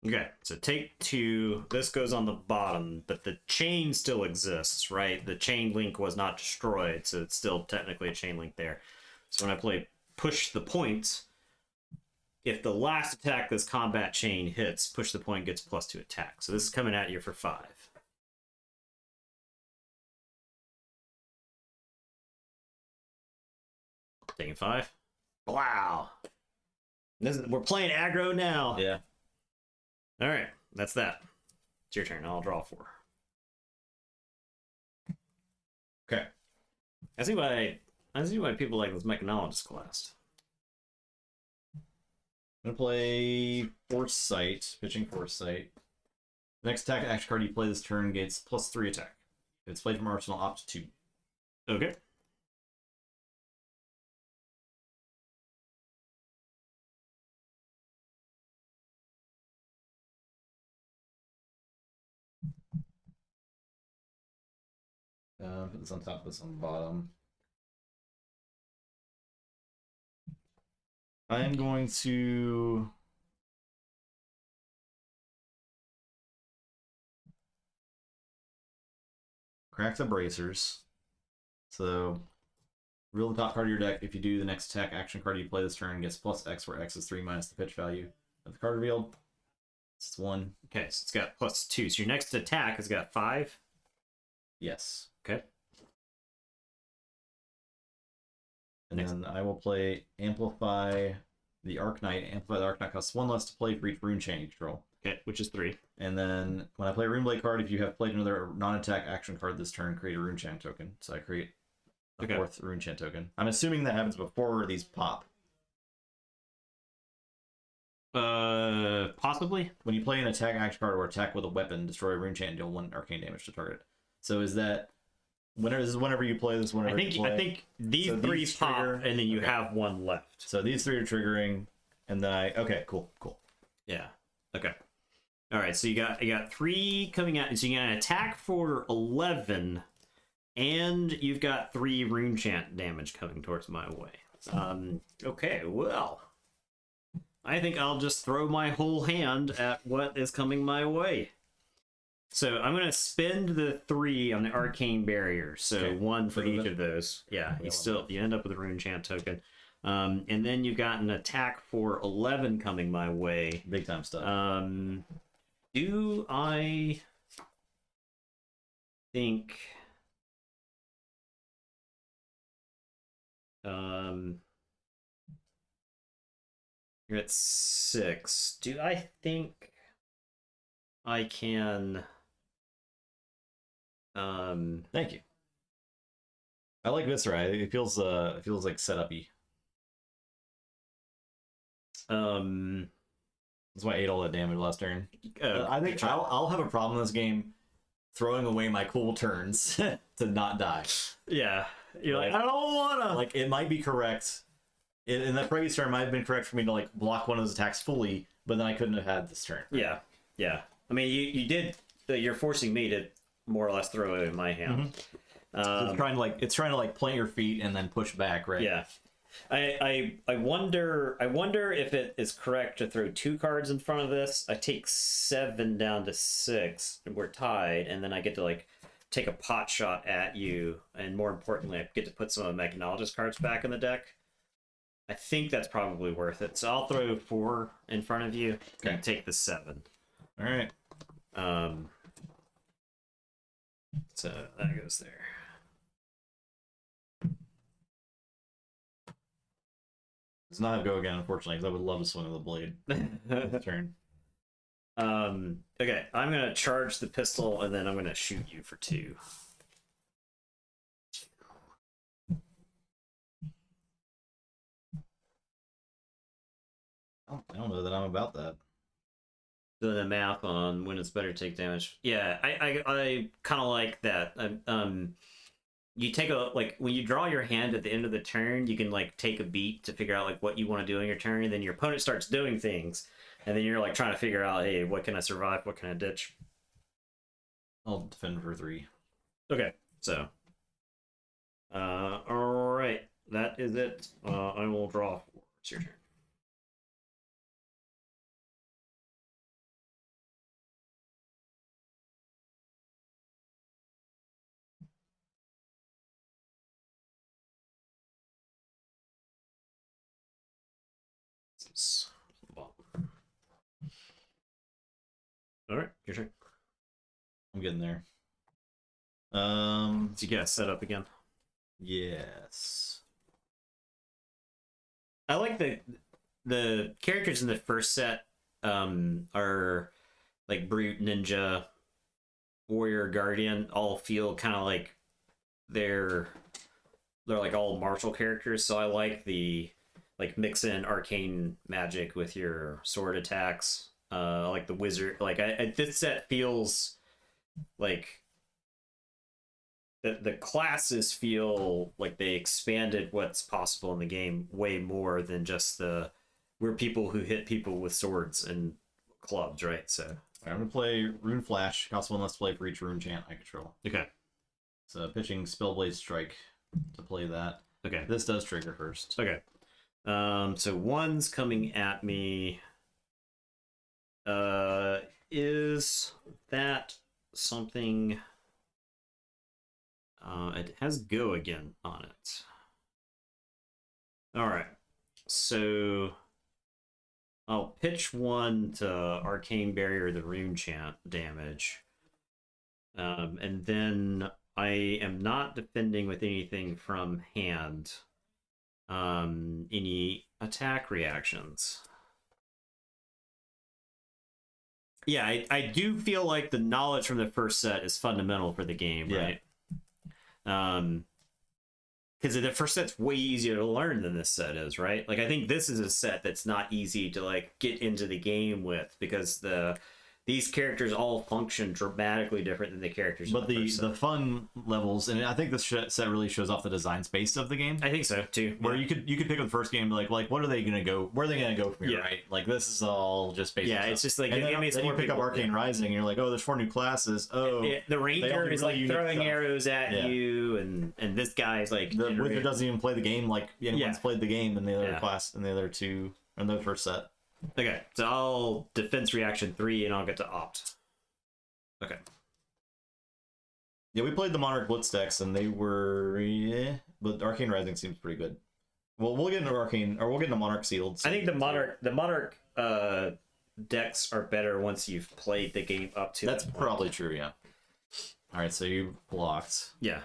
Okay, so take 2. This goes on the bottom, but the chain still exists, right? The chain link was not destroyed, so it's still technically a chain link there. So when I play Push the Point, if the last attack this combat chain hits, Push the Point gets +2 attack. So this is coming at you for 5. Taking 5. Wow. We're playing aggro now. Yeah. All right, that's that. It's your turn. I'll draw 4. Okay. I see why people like this mechanologist class. I'm gonna play Foresight, pitching Foresight. Next attack action card you play this turn gets +3 attack. If it's played from arsenal, opt 2. Okay. Put this on top, this on the bottom. I am going to crack the bracers. So, reveal the top card of your deck. If you do, the next attack action card you play this turn gets +X, where X is 3 minus the pitch value of the card revealed. It's 1. Okay, so it's got +2. So your next attack has got 5. Yes. Okay. And then I will play Amplify the Arc Knight. Amplify the Arc Knight costs 1 less to play for each rune chain you control. Okay, which is 3. And then when I play a Rune Blade card, if you have played another non-attack action card this turn, create a Rune Chant token. So I create a 4th Rune Chant token. I'm assuming that happens before these pop. Possibly. When you play an attack action card or attack with a weapon, destroy a Rune Chant and deal 1 arcane damage to target. So is that whenever you play this? Whenever you play? I think these 3 pop, trigger, and then you have 1 left. So these 3 are triggering, and then okay, cool. Yeah. Okay. All right. So you got 3 coming out. So you got an attack for 11, and you've got 3 rune chant damage coming towards my way. Okay. Well, I think I'll just throw my whole hand at what is coming my way. So I'm gonna spend the 3 on the arcane barrier. So 1 for each of those. Yeah. You end up with a rune chant token. And then you've got an attack for 11 coming my way. Big time stuff. Do I think you're at 6. Do I think I can Thank you. I like Viscera. It feels like setup-y. That's why I ate all that damage last turn. I think I'll have a problem in this game throwing away my cool turns to not die. Yeah. You're like, I don't wanna. Like, it might be correct. In that previous turn, it might have been correct for me to like block one of those attacks fully, but then I couldn't have had this turn. Yeah. I mean, you did. You're forcing me to more or less throw it in my hand. Mm-hmm. So it's trying to plant your feet and then push back, right? Yeah. I wonder if it is correct to throw 2 cards in front of this. I take 7 down to 6, and we're tied, and then I get to take a pot shot at you, and more importantly, I get to put some of my Magnologist cards back in the deck. I think that's probably worth it. So I'll throw 4 in front of you and take the 7. All right. So that goes there. Does not have go again, unfortunately, because I would love to swing with a blade this turn. Okay, I'm gonna charge the pistol and then I'm gonna shoot you for 2. I don't know that I'm about that. Doing the math on when it's better to take damage. Yeah, I kind of like that. You take when you draw your hand at the end of the turn, you can take a beat to figure out what you want to do in your turn, and then your opponent starts doing things, and then you're trying to figure out, hey, what can I survive? What can I ditch? I'll defend for 3. Okay, so all right, that is it. I will draw 4. It's your turn. All right, your turn. I'm getting there. So you gotta set up again. Yes. I like the characters in the first set are Brute, Ninja, Warrior, Guardian, all feel kind of like they're all martial characters. So I like the mix in arcane magic with your sword attacks. The wizard. This set feels like the classes feel like they expanded what's possible in the game way more than just we're people who hit people with swords and clubs, right? So I'm gonna play Rune Flash. Costs 1 less to play for each rune chant I control. Okay. So pitching Spellblade Strike to play that. Okay. This does trigger first. Okay. So 1's coming at me. Is that something? It has go again on it. All right. So I'll pitch 1 to Arcane Barrier, the rune chant damage. And then I am not defending with anything from hand. Any attack reactions? Yeah, I do feel like the knowledge from the first set is fundamental for the game, Yeah. right? Because the first set's way easier to learn than this set is, right? Like, I think this is a set that's not easy to like get into the game with, because these characters all function dramatically different than the characters. But in the the first the set. fun levels, and I think this set really shows off the design space of the game. I think so too. Where you could pick up the first game, like what are they gonna go? Where are they gonna go from here? Yeah. Right? Like this is all just basic. Yeah, stuff. it's just like, and it then makes you more pick up people- Arcane Rising, and you're like, oh, there's 4 new classes. Oh, the they all ranger do is really like unique throwing stuff. arrows at Yeah. you, and this guy's like the wizard doesn't even play the game like anyone's Yeah. played the game in the other Yeah. class in the other 2 in the first set. Okay, so I'll defense reaction 3, and I'll get to opt. Okay. Yeah, we played the Monarch Blitz decks, and they were but Arcane Rising seems pretty good. Well, we'll get into Arcane, or we'll get into Monarch Sealed. I think the Monarch decks are better once you've played the game up to That's that point. probably true. Yeah. All right, so you blocked. Yeah.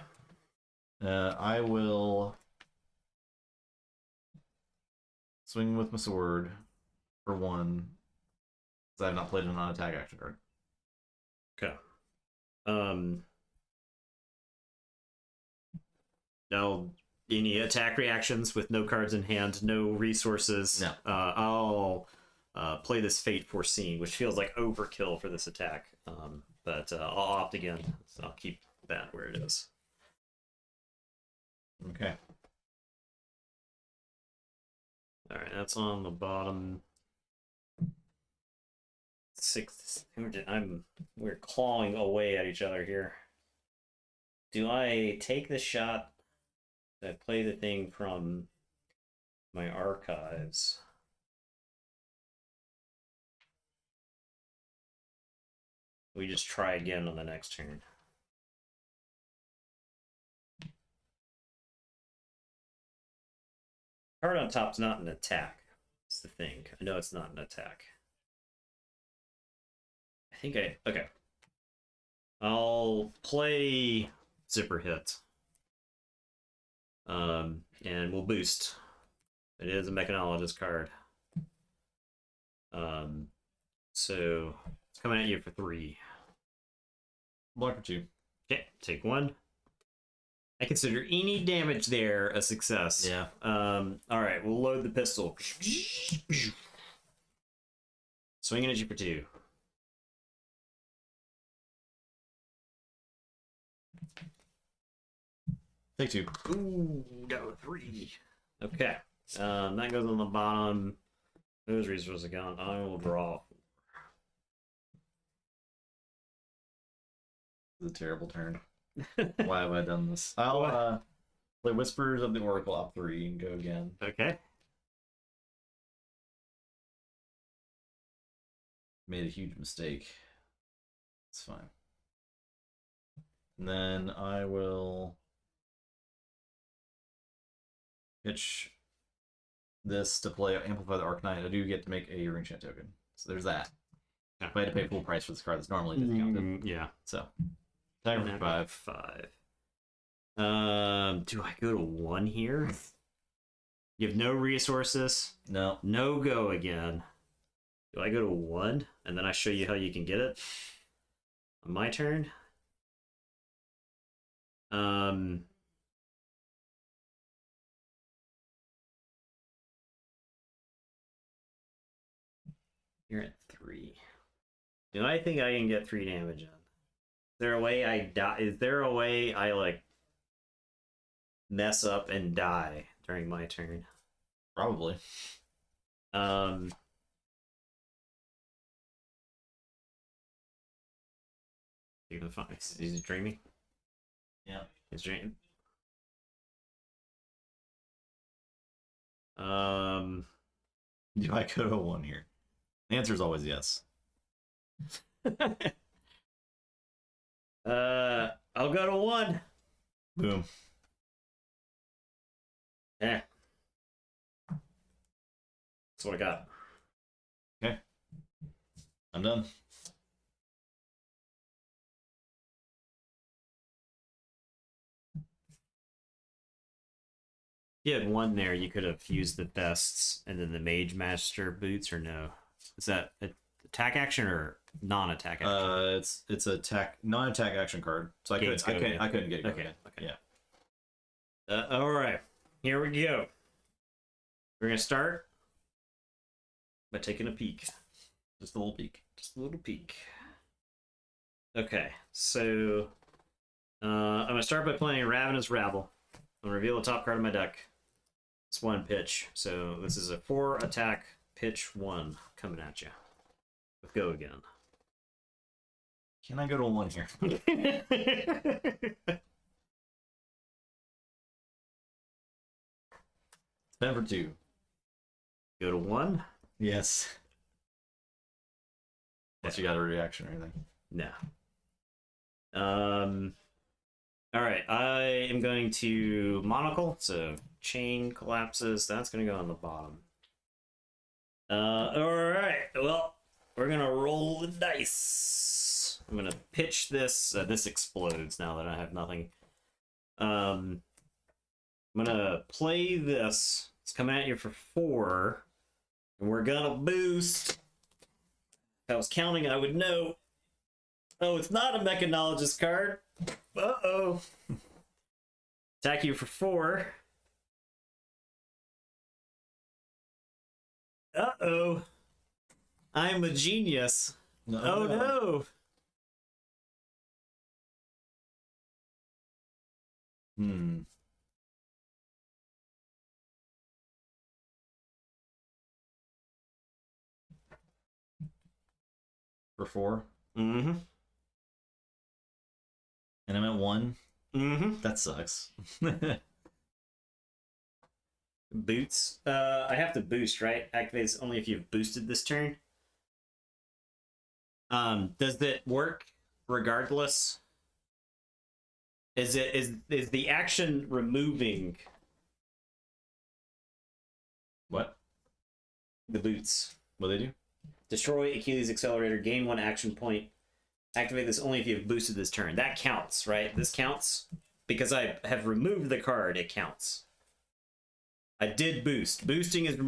I will swing with my sword for 1, because I have not played a non-attack action card. Okay. Now, any attack reactions with no cards in hand, no resources? No. I'll play this Fate Foreseen, which feels like overkill for this attack. But I'll opt again, so I'll keep that where it is. Okay. All right, that's on the bottom 6th. We're clawing away at each other here. Do I take the shot? Do I play the thing from my archives? We just try again on the next turn. Card on top's not an attack. That's the thing. I know it's not an attack. Okay. I'll play Zipper Hit. And we'll boost. It is a Mechanologist card. So it's coming at you for 3. Block for 2. Okay, take 1. I consider any damage there a success. Yeah. Alright, we'll load the pistol. Swinging at you for 2. Take 2. Ooh, got 3. Okay. That goes on the bottom. Those resources are gone. I will draw. This is a terrible turn. Why have I done this? I'll play Whispers of the Oracle up 3 and go again. Okay. Made a huge mistake. It's fine. And then I will pitch this to play Amplify the Arcanine. I do get to make a Ring Chant token. So there's that. Yeah. If I had to pay full price for this card that's normally discounted. Yeah. So, Tiger for 5. 5. Do I go to 1 here? You have no resources. No. No go again. Do I go to 1? And then I show you how you can get it? On my turn? You're at 3. Do I think I can get 3 damage in? Is there a way I die? Is there a way I like mess up and die during my turn? Probably. You're gonna find he's dreaming. Yeah. He's dreaming. Do I go to 1 here? The answer is always yes. I'll go to 1. Boom. Yeah. That's what I got. Okay. I'm done. You had one there. You could have used the vests and then the Mage Master boots, or no? Is that an attack action or non-attack action? It's attack non-attack action card. So I couldn't get it. Okay. Yeah. All right, here we go. We're gonna start by taking a peek. Just a little peek. Just a little peek. Okay, so I'm gonna start by playing Ravenous Rabble. I'm gonna reveal the top card of my deck. It's 1 pitch, so this is a 4 attack pitch 1 coming at you. Let's go again. Can I go to 1 here? 10 for 2. Go to 1. Yes. Unless you got a reaction or anything. No. All right, I am going to monocle, so chain collapses. That's going to go on the bottom. All right, well, we're going to roll the dice. I'm going to pitch this. This explodes now that I have nothing. I'm going to play this. It's coming at you for 4, and we're going to boost. If I was counting, I would know. Oh, it's not a Mechanologist card. Uh-oh. Attack you for 4. Uh-oh. I'm a genius. Oh, no. For 4? Mm-hmm. And I'm at 1? Mm-hmm. That sucks. Boots. I have to boost, right? Activates only if you've boosted this turn. Does it work regardless? Is the action removing What? the boots? What do they do? Destroy Achilles Accelerator, gain 1 action point. Activate this only if you've boosted this turn. That counts, right? This counts? Because I have removed the card, it counts. I did boost. Boosting is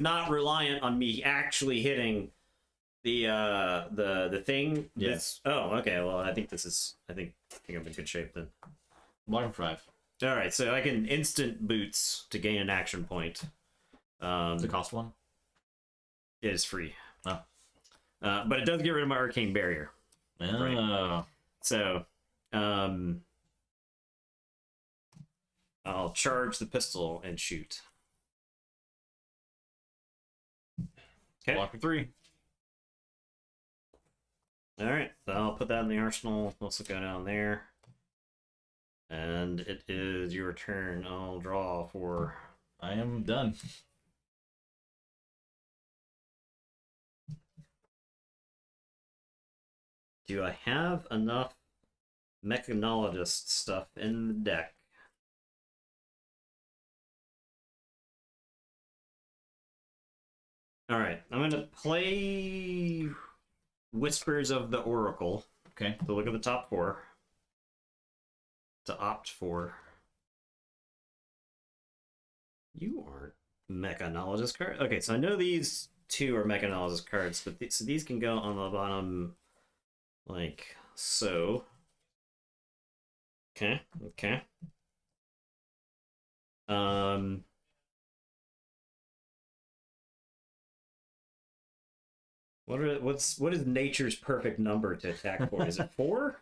not reliant on me actually hitting the thing. Yes. Oh, okay. Well, I think I'm in good shape then. Block for 5. All right, so I can instant boots to gain an action point. Does it cost 1? It is free. Oh. But it does get rid of my arcane barrier. Oh. Right. So, I'll charge the pistol and shoot. Okay. Block for 3. All right, so I'll put that in the arsenal. This will go down there. And it is your turn. I'll draw for... I am done. Do I have enough Mechanologist stuff in the deck? All right, I'm going to play Whispers of the Oracle. Okay. So look at the top 4. To opt for. You aren't Mechanologist card. Okay, so I know these 2 are Mechanologist cards, but so these can go on the bottom like so. Okay. What is nature's perfect number to attack for? Is it 4?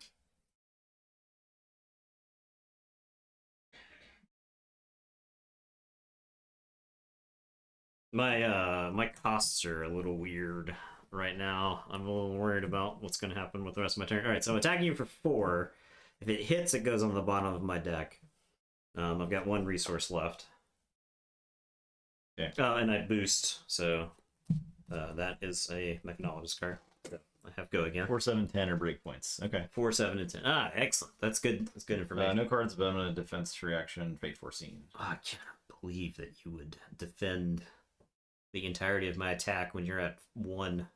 My costs are a little weird right now. I'm a little worried about what's going to happen with the rest of my turn. All right, so I'm attacking you for 4. If it hits, it goes on the bottom of my deck. I've got 1 resource left. Okay. And I boost, so that is a Mechanologist card. I have go again. 4, 7, 10 are breakpoints. Okay. 4, 7, and 10. Ah, excellent. That's good. That's good information. No cards, but I'm going to defense reaction, fate foreseen. Oh, I cannot believe that you would defend the entirety of my attack when you're at 1.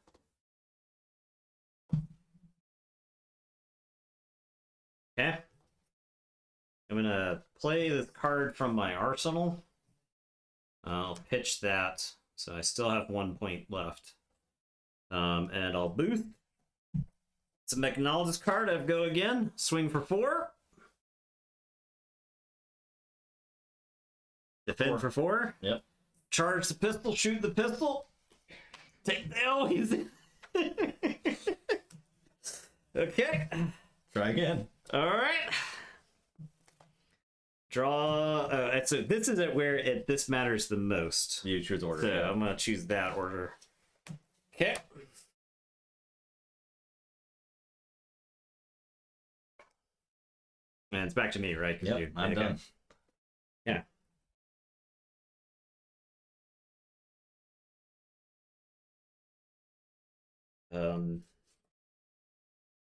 Okay. I'm gonna play this card from my arsenal. I'll pitch that, so I still have 1 point left. And I'll boost. It's a Mechnologist card. I go again. Swing for 4. Defend for 4. Yep. Charge the pistol. Shoot the pistol. Take. Oh, he's. Okay. Try again. All right. Draw. This is it where this matters the most. You choose order. So Yeah. I'm gonna choose that order. Okay. And it's back to me, right? Yep, I'm done. Yeah.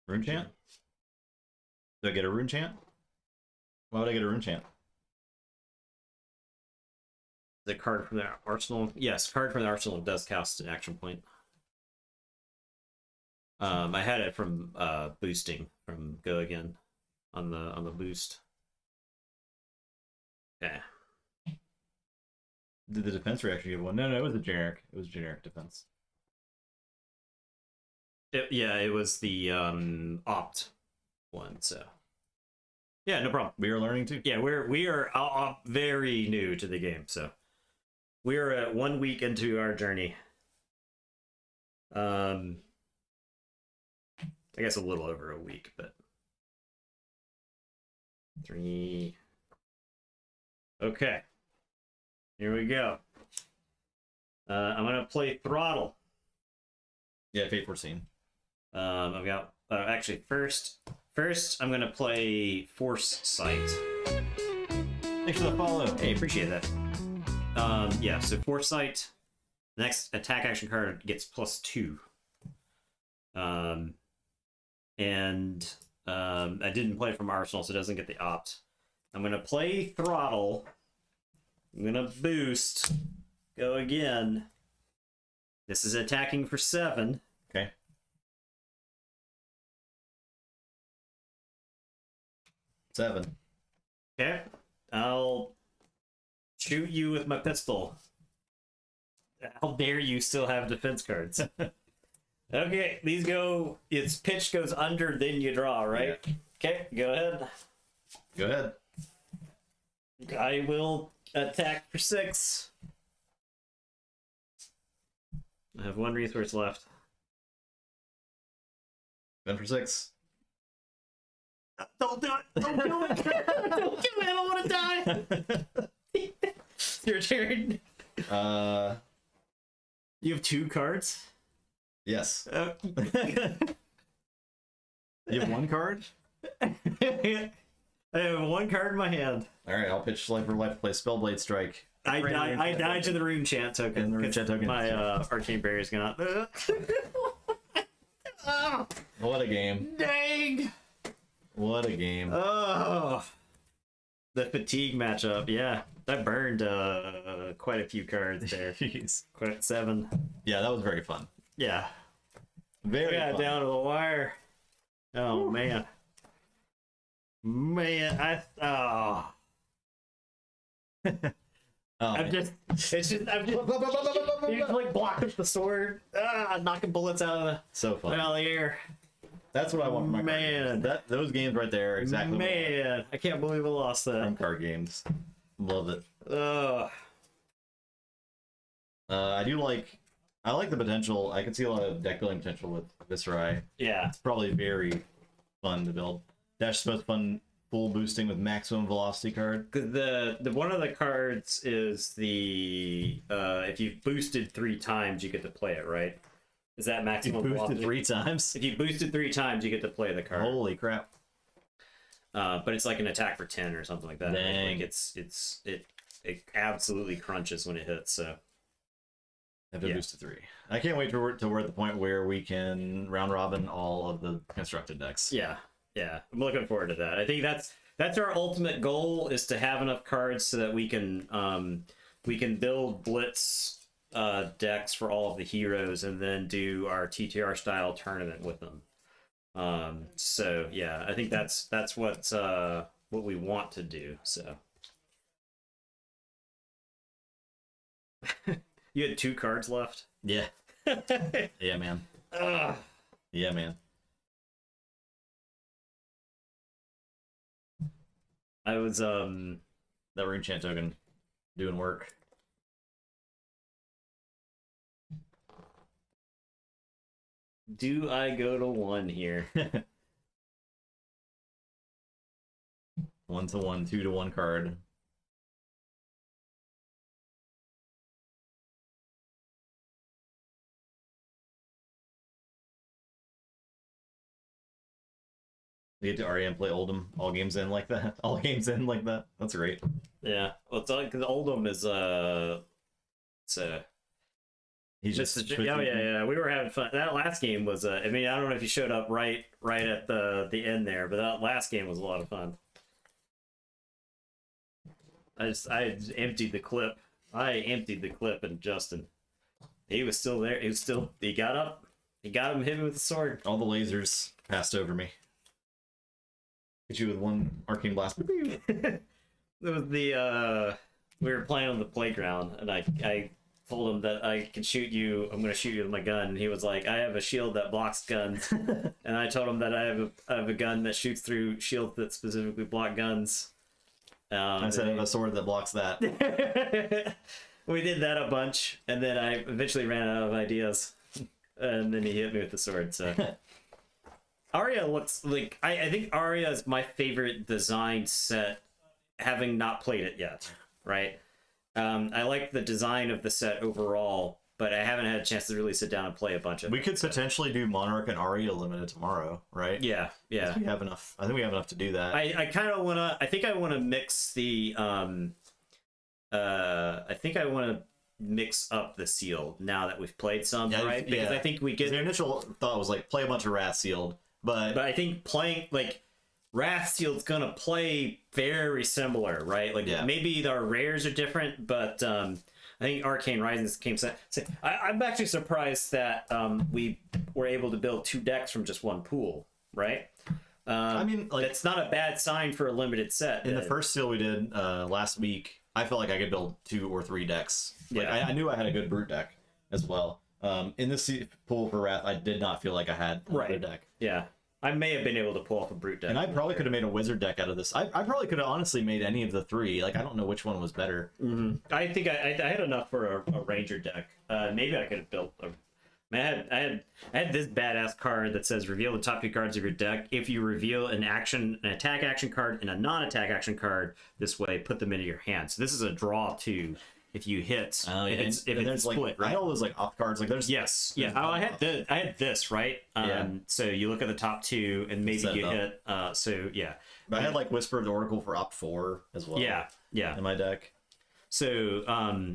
Rune chant? Do I get a rune chant? Why would I get a rune chant? The card from the arsenal. Yes, card from the arsenal does cast an action point. I had it from boosting from Go Again on the boost. Okay. Did the defense reaction give one? No, it was a generic. It was generic defense. It was the opt one. So yeah, no problem. We are learning too. Yeah, we are very new to the game, so we are at 1 week into our journey. I guess a little over a week, but 3. Okay, here we go. I'm gonna play Throttle. Yeah, Fate Foreseen. I've got actually first I'm gonna play Force Sight. Thanks for the follow. Hey, appreciate that. Yeah, so Foresight, next attack action card gets +2. I didn't play from Arsenal, so it doesn't get the opt. I'm gonna play Throttle. I'm gonna boost. Go again. This is attacking for 7. Okay. Seven. Okay. I'll shoot you with my pistol. How dare you still have defense cards? Okay, these go. Its pitch goes under, then you draw, right? Yeah. Okay, go ahead. Go ahead. I will attack for 6. I have 1 resource left. Gun for 6. Don't do it! Don't do it! Don't do it! I don't want to die! It's your turn. You have 2 cards? Yes. Uh, You have 1 card? I have 1 card in my hand. All right, I'll pitch Life for Life to play Spellblade Strike. I died to the rune chant token. And the rune chant token. My arcane barrier is gonna. What a game. Dang! What a game. Oh, the fatigue matchup. Yeah, that burned quite a few cards there. Jeez. Quite 7. Yeah, that was very fun. Yeah. Very Yeah, fun. down to the wire. Oh Whew. man. I'm just you like block up the sword, knocking bullets out of so the fun. air. That's what I want from my card Man. games. Those games right there are exactly what I want Man, I can't believe I lost from that. card games. Love it. I like the potential. I can see a lot of deck building potential with Viscerai. Yeah. It's probably very fun to build. Dash is most fun full boosting with maximum velocity card. Cause the one of the cards is the if you've boosted 3 times you get to play it, right? Is that You maximum boosted velocity? 3 times. If you boosted 3 times you get to play the card. Holy crap! But it's like an attack for 10 or something like that. Dang. Like it absolutely crunches when it hits. So Have to Yeah. boost to 3. I can't wait till we're at the point where we can round robin all of the constructed decks. yeah, I'm looking forward to that. I think that's our ultimate goal, is to have enough cards so that we can build blitz decks for all of the heroes and then do our TTR style tournament with them. So yeah, I think that's what what we want to do. So you had 2 cards left. Yeah. Yeah, man. Ugh. Yeah, man. I was That rune chant token doing work. do I go to 1 here? 1-1, 2-1 card. We get to Aria and play Oldhim all games in like that. All games in like that. That's great. Yeah, well, it's because Oldhim is He's just yeah. We were having fun. That last game was I mean, I don't know if you showed up right at the end there, but that last game was a lot of fun. I emptied the clip. And Justin, he was still there. He got up. He got him, hit him with the sword. all the lasers passed over me. Hit you with 1 arcane blast. It was the we were playing on the playground, and I told him that I could shoot you. I'm going to shoot you with my gun. And he was like, I have a shield that blocks guns. And I told him that I have a gun that shoots through shields that specifically block guns. I said I have a sword that blocks that. We did that a bunch, and then I eventually ran out of ideas. And then he hit me with the sword. So Arya looks like I think Arya is my favorite design set, having not played it yet. Right. I like the design of the set overall, but I haven't had a chance to really sit down and play a bunch of We could potentially do Monarch and Arya limited tomorrow, right? Yeah. We have enough. I think we have enough to do that. I kind of want to. I think I want to mix the. I think I want to mix up the sealed now that we've played some, right? Because I think we get. The initial thought was like play a bunch of Wrath sealed, but I think playing like Wrath Sealed's gonna play very similar, right? Like maybe our rares are different, but I think Arcane Rising came. I'm actually surprised that we were able to build 2 decks from just 1 pool, right? I mean, like, it's not a bad sign for a limited set. In the first seal we did last week, I felt like I could build 2 or 3 decks. Like, I knew I had a good brute deck as well. In this pool for Wrath, I did not feel like I had a good deck. Yeah. I may have been able to pull off a brute deck. And I probably could have made a wizard deck out of this. I probably could have honestly made any of the 3. Like, I don't know which one was better. Mm-hmm. I think I had enough for a ranger deck. Maybe I could have built a... I had this badass card that says reveal the top 2 cards of your deck. If you reveal an attack action card and a non-attack action card this way, put them into your hand. So this is a draw 2 if you hit. If it's like, split, right? I had all those like off cards. Like there's I had this right. So you look at the top 2 and maybe you hit. So yeah. But I had like Whisper of the Oracle for op 4 as well. Yeah. In my deck. So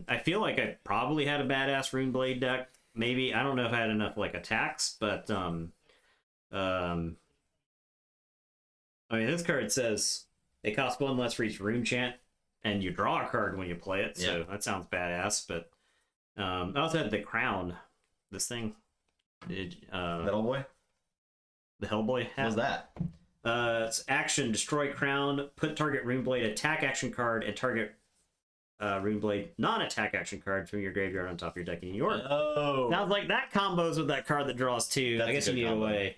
I feel like I probably had a badass Runeblade deck. Maybe I don't know if I had enough like attacks, but I mean this card says it costs 1 less for each rune chant, and you draw a card when you play it. So that sounds badass. But I also had the crown. This thing, that old boy, the Hellboy hat. What was that? It's action: destroy crown, put target Runeblade attack action card and target Runeblade non-attack action card from your graveyard on top of your deck in your. Oh, sounds like that combos with that card that draws 2. That's I guess you need a way.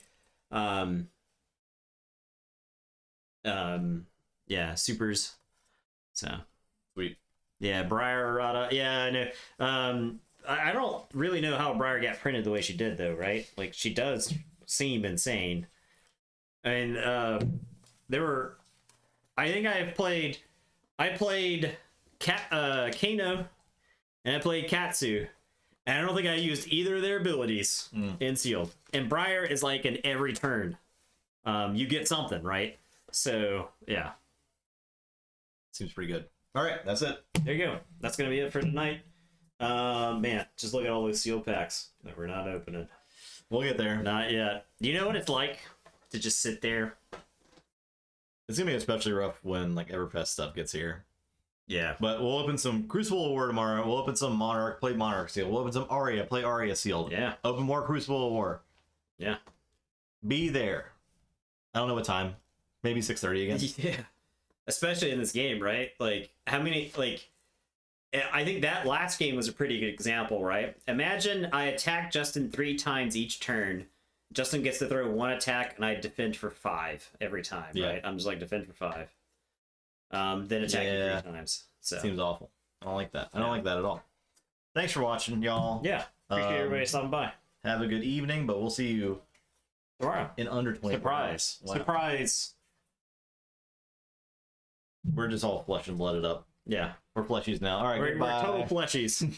Yeah, supers. So sweet. Yeah, Briar Rada. Yeah, I know. I don't really know how Briar got printed the way she did though, right? Like she does seem insane. And there were. I think I played Kano, and I played Katsu, and I don't think I used either of their abilities in sealed. And Briar is like in every turn, you get something, right? So yeah, seems pretty good. All right, that's it. There you go. That's gonna be it for tonight. Man, just look at all those sealed packs that we're not opening. We'll get there. Not yet. Do you know what it's like to just sit there? It's gonna be especially rough when like Everfest stuff gets here. Yeah, but we'll open some Crucible of War tomorrow. We'll open some Monarch, play Monarch sealed. We'll open some Aria, play Aria sealed. Yeah. Open more Crucible of War. Yeah. Be there. I don't know what time. Maybe 6:30 again. Yeah. especially in this game, right? Like, how many, like, I think that last game was a pretty good example, right? Imagine I attack Justin 3 times each turn. Justin gets to throw 1 attack, and I defend for 5 every time, right? I'm just like, defend for 5. Then attack 3 times. So seems awful. I don't like that. I don't like that at all. Thanks for watching, y'all. Yeah. Appreciate everybody stopping by. Have a good evening, but we'll see you tomorrow in under 20 Surprise. Wow. Surprise. We're just all flesh and blooded up. Yeah. We're fleshies now. All right, We're goodbye. total fleshies.